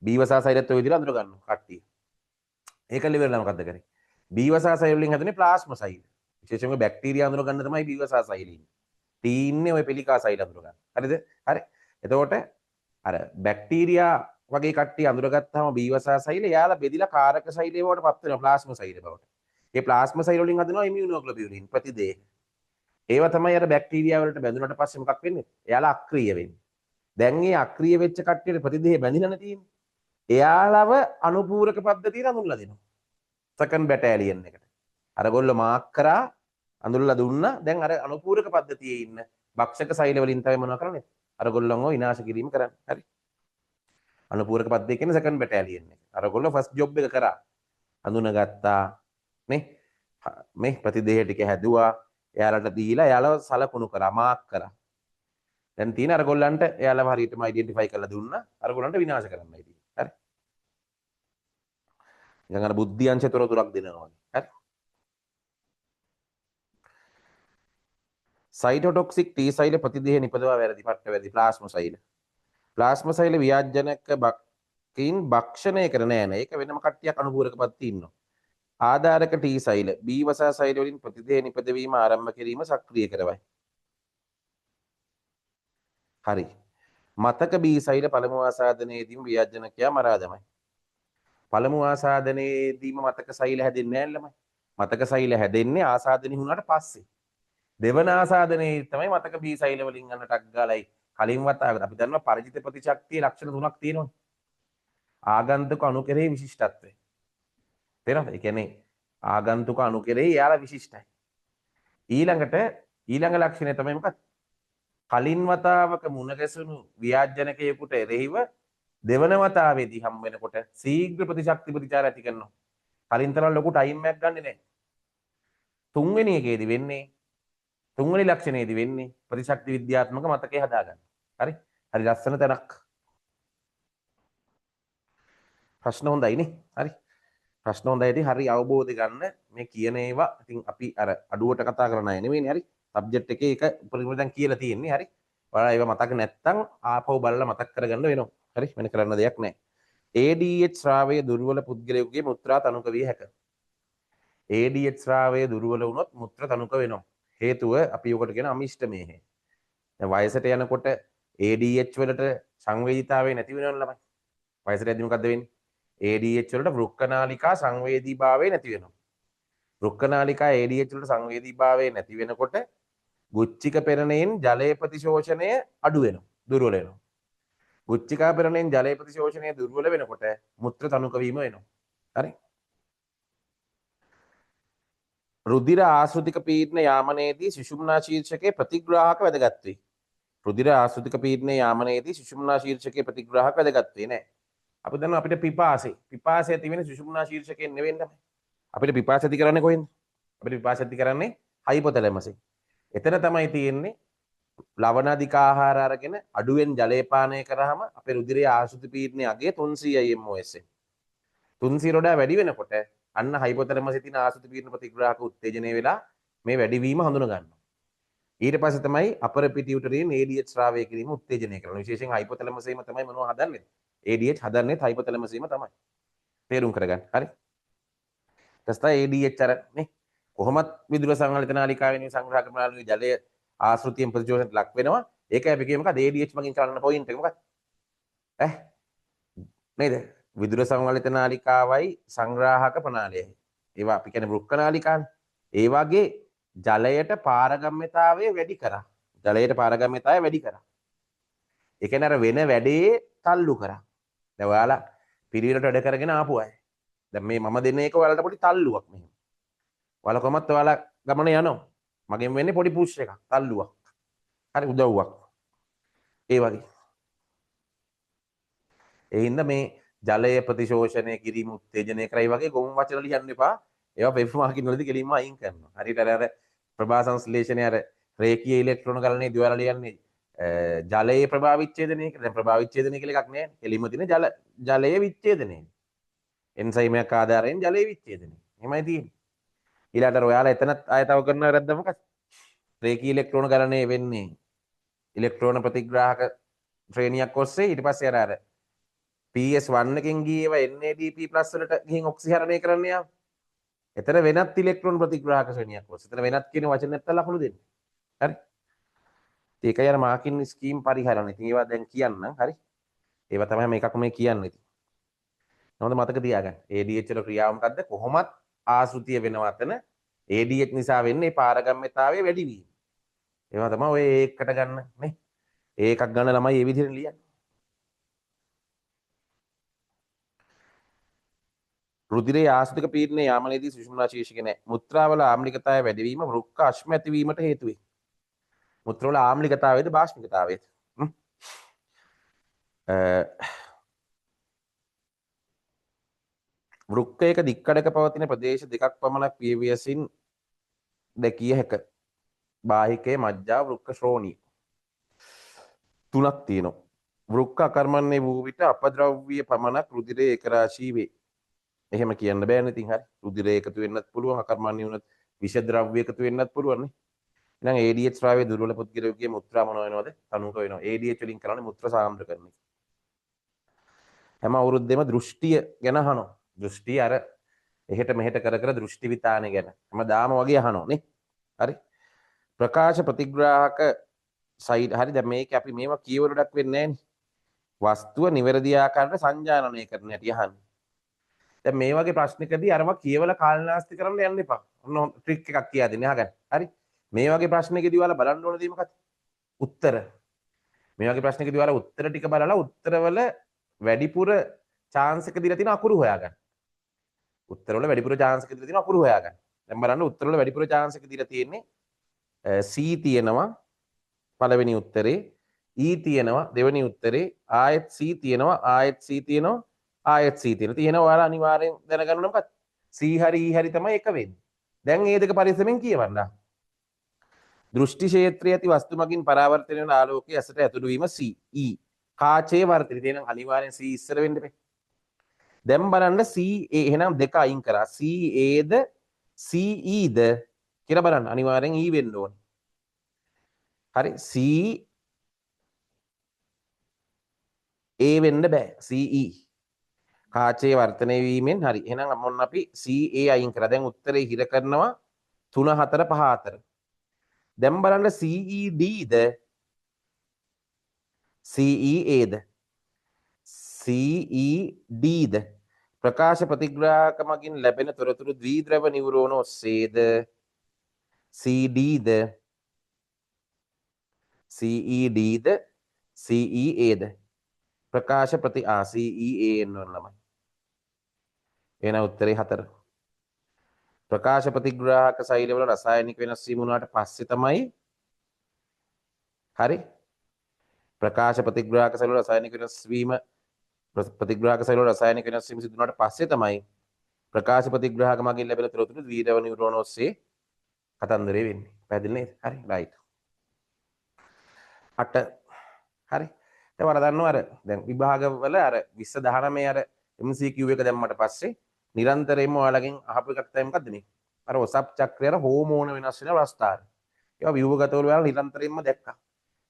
B වසා සෛලත් ඔය විදිහට අඳුර ගන්නවා කට්ටිය. ඒකල ඉවරලා මොකද්ද කරේ? B වසා සෛල වලින් හැදුනේ ප්ලාස්මා සෛල. විශේෂයෙන්ම බැක්ටීරියා අඳුර ගන්න තමයි B වසා සෛල ඉන්නේ. T ඉන්නේ ඔය පිළිකා සෛල අඳුර ගන්න. හරිද? හරි. එතකොට අර බැක්ටීරියා වගේ කට්ටිය අඳුරගත්තාම B වසා සෛල යාලා බෙදිලා කාරක සෛලය බවට පත් වෙනවා ප්ලාස්මා සෛල බවට. ඒ ප්ලාස්මා සෛල වලින් හදනවා ඉමුනෝග්ලොබියුලින් ප්‍රතිදේහ. ඒවා තමයි අර බැක්ටීරියා වලට බැඳුනට පස්සේ මොකක් වෙන්නේ? එයාලා අක්‍රිය වෙන්නේ. දැන් මේ අක්‍රිය වෙච්ච කට්ටියට ප්‍රතිදේහ බැඳිලානේ තියෙන්නේ. එයාලව අනුපූරක පද්ධතියට අඳුන්ලා දෙනවා. සෙකන්ඩ් බැටාලියන් එකට. අරගොල්ලෝ මාක් කරා අඳුල්ලා දුන්නා. දැන් අර අනුපූරක පද්ධතියේ ඉන්න භක්ෂක සෛල වලින් තමයි මොනවා කරන්නේ? අරගොල්ලන්ව විනාශ කිරීම කරන්නේ. හරි. අනුපූරක පද්ධතිය කියන්නේ සෙකන්ඩ් බැටාලියන් එක. අරගොල්ලෝ ෆස්ට් ජොබ් එක කරා. අඳුනගත්තා නේ. මේ ප්‍රතිදේහ ටික හැදුවා. එයාලට දීලා එයාලව සලකුණු කරා මාක් කරා. දැන් තියෙන අරගොල්ලන්ට එයාලව හරියටම අයිඩෙන්ටිෆයි කරලා දුන්නා. අරගොල්ලන්ට විනාශ කරන්නයි තියෙන්නේ. හරි. නිකන් අර බුද්ධි අංශ තොරතුරක් දෙනවා වගේ. හරි. සයිටෝටොක්සික් T සෛල ප්‍රතිදේහ නිපදවා වැරදි පට්ට වැරදි ප්ලාස්මා සෛල. ප්ලාස්මා සෛල ව්‍යාජනක බක්කින් භක්ෂණය කර නෑ නේ. ඒක වෙනම කට්ටියක් අනුපූරක පද්ධතිය ඉන්නවා. ආධාරක T සෛල B වසා සෛල වලින් ප්‍රතිදේහ නිපදවීම ආරම්භ කිරීම සක්‍රිය කරවයි. හරි. මතක B සෛල පළමු ආසාදනයේදීම ව්‍යාජනකයා මරා දමයි. පළමු ආසාදනයේදීම මතක සෛල හැදෙන්නේ නැහැ ළමයි. මතක සෛල හැදෙන්නේ ආසාදනය වුණාට පස්සේ. දෙවන ආසාදනයේ තමයි මතක B සෛල වලින් අන්න ටක් ගාලයි කලින් වතාවකට අපි දන්නවා පරිචිත ප්‍රතිශක්තියේ ලක්ෂණ තුනක් තියෙනවා. ආගන්තුක අණු කෙරෙහි විශිෂ්ටත්වය. තේරෙනවද? ඒ කියන්නේ ආගන්තුක අණු කෙරෙහි යාලා විශිෂ්ටයි. ඊළඟට ඊළඟ ලක්ෂණය තමයි මොකක්ද? කලින් වතාවක මුණ ගැසුණු ව්‍යාජනකයෙකුට එරෙහිව දෙවන වතාවේදී හම් වෙනකොට ශීඝ්‍ර ප්‍රතිශක්ති ප්‍රතිචාර ඇති කරනවා. කලින් තරම් ලොකු ටයිම් එකක් ගන්නෙ නැහැ. තුන්වෙනි එකේදී වෙන්නේ තුන්වෙනි ලක්ෂණයේදී වෙන්නේ ප්‍රතිශක්ති විද්‍යාත්මක මතකය හදාගන්න. හරි? හරි ලස්සන තැනක්. ප්‍රශ්න හොඳයිනේ. හරි. ප්‍රශ්න හොඳයි. හරි අවබෝධ ගන්න මේ කියන ඒවා ඉතින් අපි අර අඩුවට කතා කරන අය නෙවෙයිනේ. හරි. සබ්ජෙක්ට් එකේ එක උපරිම දැන් කියලා තියෙන්නේ. හරි. ඔයාලා ඒවා මතක නැත්තම් ආපහු බලලා මතක් කරගන්න වෙනවා. හරි. වෙන කරන්න දෙයක් නැහැ. ADH ශ්‍රාවය දුර්වල පුද්ගලයෙකුගේ මුත්‍රා තනුක විය හැකිය. ADH ශ්‍රාවය දුර්වල වුණොත් මුත්‍ර තනුක වෙනවා. හේතුව අපි ඔකට කියන අමිෂ්ඨමේහය. දැන් වයසට යනකොට ADH වලට සංවේදීතාවය නැති වෙනවනේ ළමයි. වයසට යද්දි මොකද්ද වෙන්නේ? ADH වලට වෘක්කනාලිකා සංවේදීභාවය නැති වෙනවා. වෘක්කනාලිකා ADH වලට සංවේදීභාවය නැති වෙනකොට ගුච්චික පෙරණයෙන් ජලය ප්‍රතිශෝෂණය අඩු වෙනවා. දුර්වල වෙනවා. ගුච්චිකා පෙරණයෙන් ජලය ප්‍රතිශෝෂණය දුර්වල වෙනකොට මුත්‍ර තනුක වීම වෙනවා. හරි? රුධිර ආශ්‍රිතික පීඩන යාමනයේදී සුෂුම්නා ශීර්ෂකයේ ප්‍රතිග්‍රාහක වැදගත් වේ. රුධිර ආශ්‍රිතික පීඩන යාමනයේදී සුෂුම්නා ශීර්ෂකයේ ප්‍රතිග්‍රාහක වැදගත් වේ නෑ. අපි දන්නවා අපිට පිපාසය ඇති වෙන්නේ සුෂුම්නා ශීර්ෂකයෙන් නෙවෙයි නේද? අපිට පිපාසය ඇති කරන්නේ කොහෙන්ද? අපිට පිපාසය ඇති කරන්නේ හයිපොතැලමසෙන්. එතන තමයි තියෙන්නේ ලවණාධික ආහාර අරගෙන අඩුවෙන් ජලය පානය කරාම අපේ රුධිරයේ ආශ්‍රිත පීඩනයේ අගය 300 mmOS. 300 වඩා වැඩි වෙනකොට අන්න හයිපොතැලමසේ තියෙන ආශ්‍රිත පීඩන ප්‍රතිග්‍රාහක උත්තේජනය වෙලා මේ වැඩිවීම හඳුන ගන්නවා. ඊට පස්සේ තමයි අපර පිටියුටරියෙන් ADH ස්‍රාවය කිරීම උත්තේජනය කරනවා. විශේෂයෙන් හයිපොතැලමසේම තමයි මොනවා හදන්නේ? ADH හදන්නේ හයිපොතැලමසේම තමයි. තේරුම් කරගන්න. හරි? ඊට ADH අර නේ කොහොමත් විදුල සංවලිත නාලිකාවේ සංග්‍රහ කරන ජලය ආශ්‍රිතයෙන් ප්‍රතිචෝදනයට ලක් වෙනවා. ඒකයි අපි කියමු මොකද ADH මගින් කරන්න පොයින්ට් එක මොකක්ද? නේද? විදුල සංවලිත නාලිකාවයි සංග්‍රාහක ප්‍රණාලයයි. ඒවා අපි කියන්නේ වෘක්ක නාලිකානේ. ඒ වගේ ජලයට පාරගම්‍යතාවය වැඩි කරා. ජලයට පාරගම්‍යතාවය වැඩි කරා. ඒ කියන්නේ අර වෙන වැඩේ තල්ලු කරා. දැන් ඔයාලා පිළිවෙලට වැඩ කරගෙන ආපු අය. දැන් මේ මම දෙන එක ඔයාලට පොඩි තල්ලුවක් මෙහෙම. ඔයාලා කොහොමත් ඔයාලා ගමන යනවා. මගෙන් වෙන්නේ පොඩි පුෂ් එකක්, තල්ලුවක්. හරි උදව්වක්. ඒ වගේ. ඒ හින්දා මේ ජලය ප්‍රතිශෝෂණය කිරීම උත්තේජනය කරයි වගේ ගොම් වචන ලියන්න එපා. ඒවා වෙබ් මාර්කින් වලදී කෙලින්ම අයින් කරනවා. හරියට අර ප්‍රභා සංශ්ලේෂණය අර රේඛීය ඉලෙක්ට්‍රෝන ගලනේ දිවලා ලියන්නේ ජලයේ ප්‍රභා විච්ඡේදනය කියලා. දැන් ප්‍රභා විච්ඡේදනය කියලා එකක් නැහැ. කෙලින්ම තියෙන ජලයේ විච්ඡේදනය. එන්සයිමයක් ආධාරයෙන් ජලයේ විච්ඡේදනය. එහෙමයි තියෙන්නේ. ඊළඟට ඔයාලා එතනත් ආයතව කරන වැරද්ද මොකක්ද? රේඛීය ඉලෙක්ට්‍රෝන ගලණය වෙන්නේ ඉලෙක්ට්‍රෝන ප්‍රතිග්‍රාහක ශ්‍රේණියක් ඔස්සේ ඊට පස්සේ අර PS1 එකෙන් ගියේව NADP+ වලට ගිහින් ඔක්සිහරණය කරන්න යාව. එතන වෙනත් ඉලෙක්ට්‍රෝන ප්‍රතිග්‍රාහක ශ්‍රේණියක් ඔස්සේ. එතන වෙනත් කියන වචන නැත්තම් ලකුණු දෙන්න. හරි. ඒකයි අර මාකින් ස්කීම් පරිහරණය. ඉතින් ඒවා දැන් කියන්නම්. හරි. ඒවා තමයි මේකක් මේ කියන්නේ. හොඳ මතක තියාගන්න. ADH වල ක්‍රියාව මොකද්ද? කොහොමත් ආශ්‍රිතිය වෙනවා අතන ADH නිසා වෙන්නේ පාරගම්‍යතාවය වැඩි වීම. ඒවා තමයි ඔය ඒකට ගන්න නේ. ඒකක් ගන්න ළමයි මේ විදිහට ලියන්නේ. රුධිරයේ ආශ්‍රිත පීඩනයේ යාමනයේදී සුෂුම්නා ශීර්ෂක නැහැ. මුත්‍රාවල ආම්ලිකතාවය වැඩිවීම වෘක්ක අශ්ම ඇතිවීමට හේතු වේ. මුත්‍රවල ආම්ලිකතාවයද බාෂ්මිකතාවයද? වෘක්කයක දික්කඩක පවතින ප්‍රදේශ දෙකක් පමණක් පියවියසින් දැකිය හැක. බාහිකයේ මජ්ජා වෘක්ක ශ්‍රෝණිය. තුනක් තියෙනවා. වෘක්ක අකර්මණ්‍ය වූ විට අපද්‍රව්‍ය පමණක් රුධිරයේ එක රාශී වේ. එහෙම කියන්න බෑනේ ඉතින් හරි. රුධිරය එකතු වෙන්නත් පුළුවන්, අකර්මණ්‍ය වුණත් විෂ ද්‍රව්‍ය එකතු වෙන්නත් පුළුවන් නේ. එහෙනම් ADH ස්‍රාවයේ දුර්වල පුද්ගලයෙකුගේ මුත්‍රා මොන වෙනවද? තනුක වෙනවා. ADH වලින් කරන්නේ මුත්‍ර සාන්ද්‍රකරණය. හැම අවුරුද්දෙම දෘෂ්ටිය ගැන අහනවා. දෘෂ්ටිය අර එහෙට මෙහෙට කර කර දෘෂ්ටි විතානේ ගැන හැමදාම වගේ අහනවා නේ. හරි. ප්‍රකාශ ප්‍රතිග්‍රාහක සයිඩ් හරි දැන් මේක අපි මේවා කියවල ඩක් වෙන්නේ නැහනේ. වස්තුව නිවැරදි ආකාරයට සංජානනය කරන්න හැටි අහන්නේ. දැන් මේ වගේ ප්‍රශ්නකදී අරවා කියවලා කාලනාස්ති කරන්න යන්න එපා. ඔන්න ට්‍රික් එකක් කියා දෙන්නේ අහගන්න. හරි. මේ වගේ ප්‍රශ්නකදී ඔයාලා බලන්න ඕන දේ මොකක්ද? උත්තර. මේ වගේ ප්‍රශ්නකදී ඔයාලා උත්තර ටික බලලා උත්තරවල වැඩිපුර chance එක දීලා තියෙන අකුරු හොයාගන්න. උත්තරවල වැඩිපුර chance එක දීලා තියෙන අකුරු හොයාගන්න. දැන් බලන්න උත්තරවල වැඩිපුර chance එක දීලා තියෙන්නේ C තියෙනවා පළවෙනි උත්තරේ, E තියෙනවා දෙවෙනි උත්තරේ, ආයෙත් C තියෙනවා, ආයෙත් C තියෙනවා, ආයෙත් C තියෙනවා. ඔයාලා අනිවාර්යෙන් දැනගන්න ඕන මොකක්ද? C හරි E හරි තමයි එක වෙන්නේ. දැන් මේ දෙක පරිස්සමෙන් කියවන්න. දෘෂ්ටි ක්ෂේත්‍රයේ ඇති වස්තු මගින් පරාවර්තනය වන ආලෝකයේ ඇසට ඇතුළු වීම C. E. කාචේ වර්තනය. එහෙනම් අනිවාර්යෙන් C ඉස්සර වෙන්න බෑ. දැන් බලන්න C A එහෙනම් දෙක අයින් කරා. C A the C E ද කියලා බලන්න. අනිවාර්යෙන් E වෙන්න ඕනේ. හරි. C A වෙන්න බෑ. C E. කාචේ වර්තනය වීමෙන් හරි. එහෙනම් මොන්න අපි C A අයින් කරා. දැන් උත්තරේ හිර කරනවා 3 4 5 4. දැන් බලන්න CED ද CEA ද CED ද ප්‍රකාශ ප්‍රතිග්‍රාහක මගින් ලැබෙන තොරතුරු ද්විද්‍රව නියුරෝන ඔස්සේද CD ද CED ද CEA ද ප්‍රකාශ CEA එන්න ළමයි. එන උත්තරේ 4. ප්‍රකාශ ප්‍රතිග්‍රාහක සෛලවල රසායනික වෙනස් වීම වුණාට පස්සේ තමයි හරි ප්‍රකාශ ප්‍රතිග්‍රාහක සෛලවල රසායනික වෙනස් වීම ප්‍රතිග්‍රාහක සෛලවල රසායනික වෙනස් වීම සිදු වුණාට පස්සේ තමයි ප්‍රකාශ ප්‍රතිග්‍රාහක මගින් ලැබෙන තොරතුරු ද්විදව නියුරෝන ඔස්සේ කතන්දරේ වෙන්නේ. පැහැදිලි නේද? හරි රයිට්. 8 හරි. දැන් ඔයාලා දන්නවා අර දැන් විභාගවල අර 20 19 අර MCQ එක දැම්මට පස්සේ නිරන්තරයෙන්ම ඔයාලගෙන් අහපු එකක් තමයි මොකද්ද මේ? අර ඔසප් චක්‍රයේ අර හෝමෝන වෙනස් වෙන අවස්ථාව. ඒවා ව්‍යුහගතවල ඔයාලා නිරන්තරයෙන්ම දැක්කා.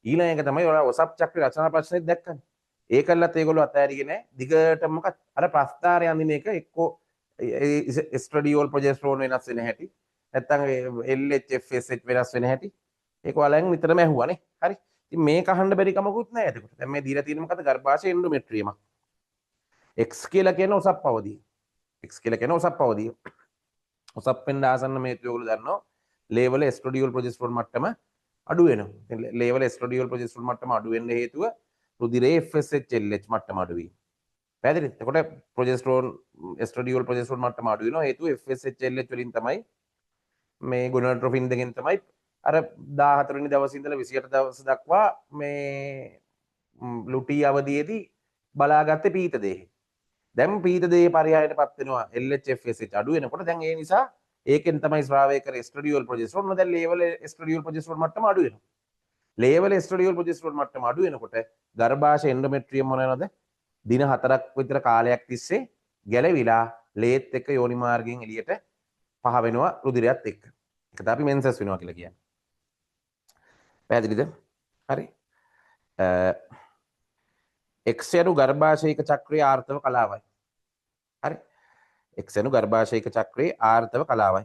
ඊළඟ එක තමයි ඔයාලා ඔසප් චක්‍රයේ රචනා ප්‍රශ්නෙත් දැක්කනේ. ඒකල්ලත් ඒගොල්ලෝ අතෑරියේ නැහැ. දිගට මොකක්ද? අර ප්‍රස්ථාරය අඳින එක එක්කෝ එස්ට්‍රඩියෝල් ප්‍රොජෙස්ටරෝන් වෙනස් වෙන හැටි. නැත්තම් LH FSH වෙනස් වෙන හැටි. ඒක ඔයාලෙන් නිතරම ඇහුවානේ. හරි. ඉතින් මේක අහන්න බැරි කමකුත් නැහැ එතකොට. දැන් මේ දීලා තියෙන මොකද්ද? ගර්භාෂය එන්ඩෝමෙට්‍රියම. X කියලා කියන ඔසප් අවධිය. X කියලා කියන ඔසප් අවධිය. ඔසප් වෙන්න ආසන්න මේතු ඔයගොල්ලෝ දන්නවා. ලේවල එස්ට්‍රඩියෝල් ප්‍රොජෙස්ටරෝන් මට්ටම අඩු වෙනවා. ලේවල එස්ට්‍රඩියෝල් ප්‍රොජෙස්ටරෝන් මට්ටම අඩු වෙන්න හේතුව රුධිරයේ FSH LH මට්ටම අඩු වීම. පැහැදිලිද? එතකොට ප්‍රොජෙස්ටරෝන් එස්ට්‍රඩියෝල් ප්‍රොජෙස්ටරෝන් මට්ටම අඩු වෙනවා. හේතුව FSH LH වලින් තමයි මේ ගොනඩ්‍රොෆින් දෙකෙන් තමයි අර 14 වෙනි දවසේ ඉඳලා 28 දවස් දක්වා මේ ලුටි අවධියේදී බලාගත්තේ පීත දේහය. දැන් පීත දේහය පරිහායයටපත් වෙනවා LH FSH අඩු වෙනකොට දැන් ඒ නිසා ඒකෙන් තමයි ස්‍රාවය කර එස්ට්‍රඩියෝල් ප්‍රොජෙස්ටරෝන් දැන් ලේවල එස්ට්‍රඩියෝල් ප්‍රොජෙස්ටරෝන් මට්ටම අඩු වෙනවා. ලේවල එස්ට්‍රඩියෝල් ප්‍රොජෙස්ටරෝන් මට්ටම අඩු වෙනකොට ගර්භාෂය එන්ඩෝමෙට්‍රියම් මොන වෙනවද? දින 4ක් විතර කාලයක් තිස්සේ ගැලවිලා ලේත් එක්ක යෝනි මාර්ගයෙන් එළියට පහ වෙනවා රුධිරයත් එක්ක. ඒක තමයි අපි මෙන්සස් වෙනවා කියලා කියන්නේ. පැහැදිලිද? හරි. X යනු ගර්භාෂයක චක්‍රයේ ආර්තව කලාවයි. හරි. X යනු ගර්භාෂයක චක්‍රයේ ආර්තව කලාවයි.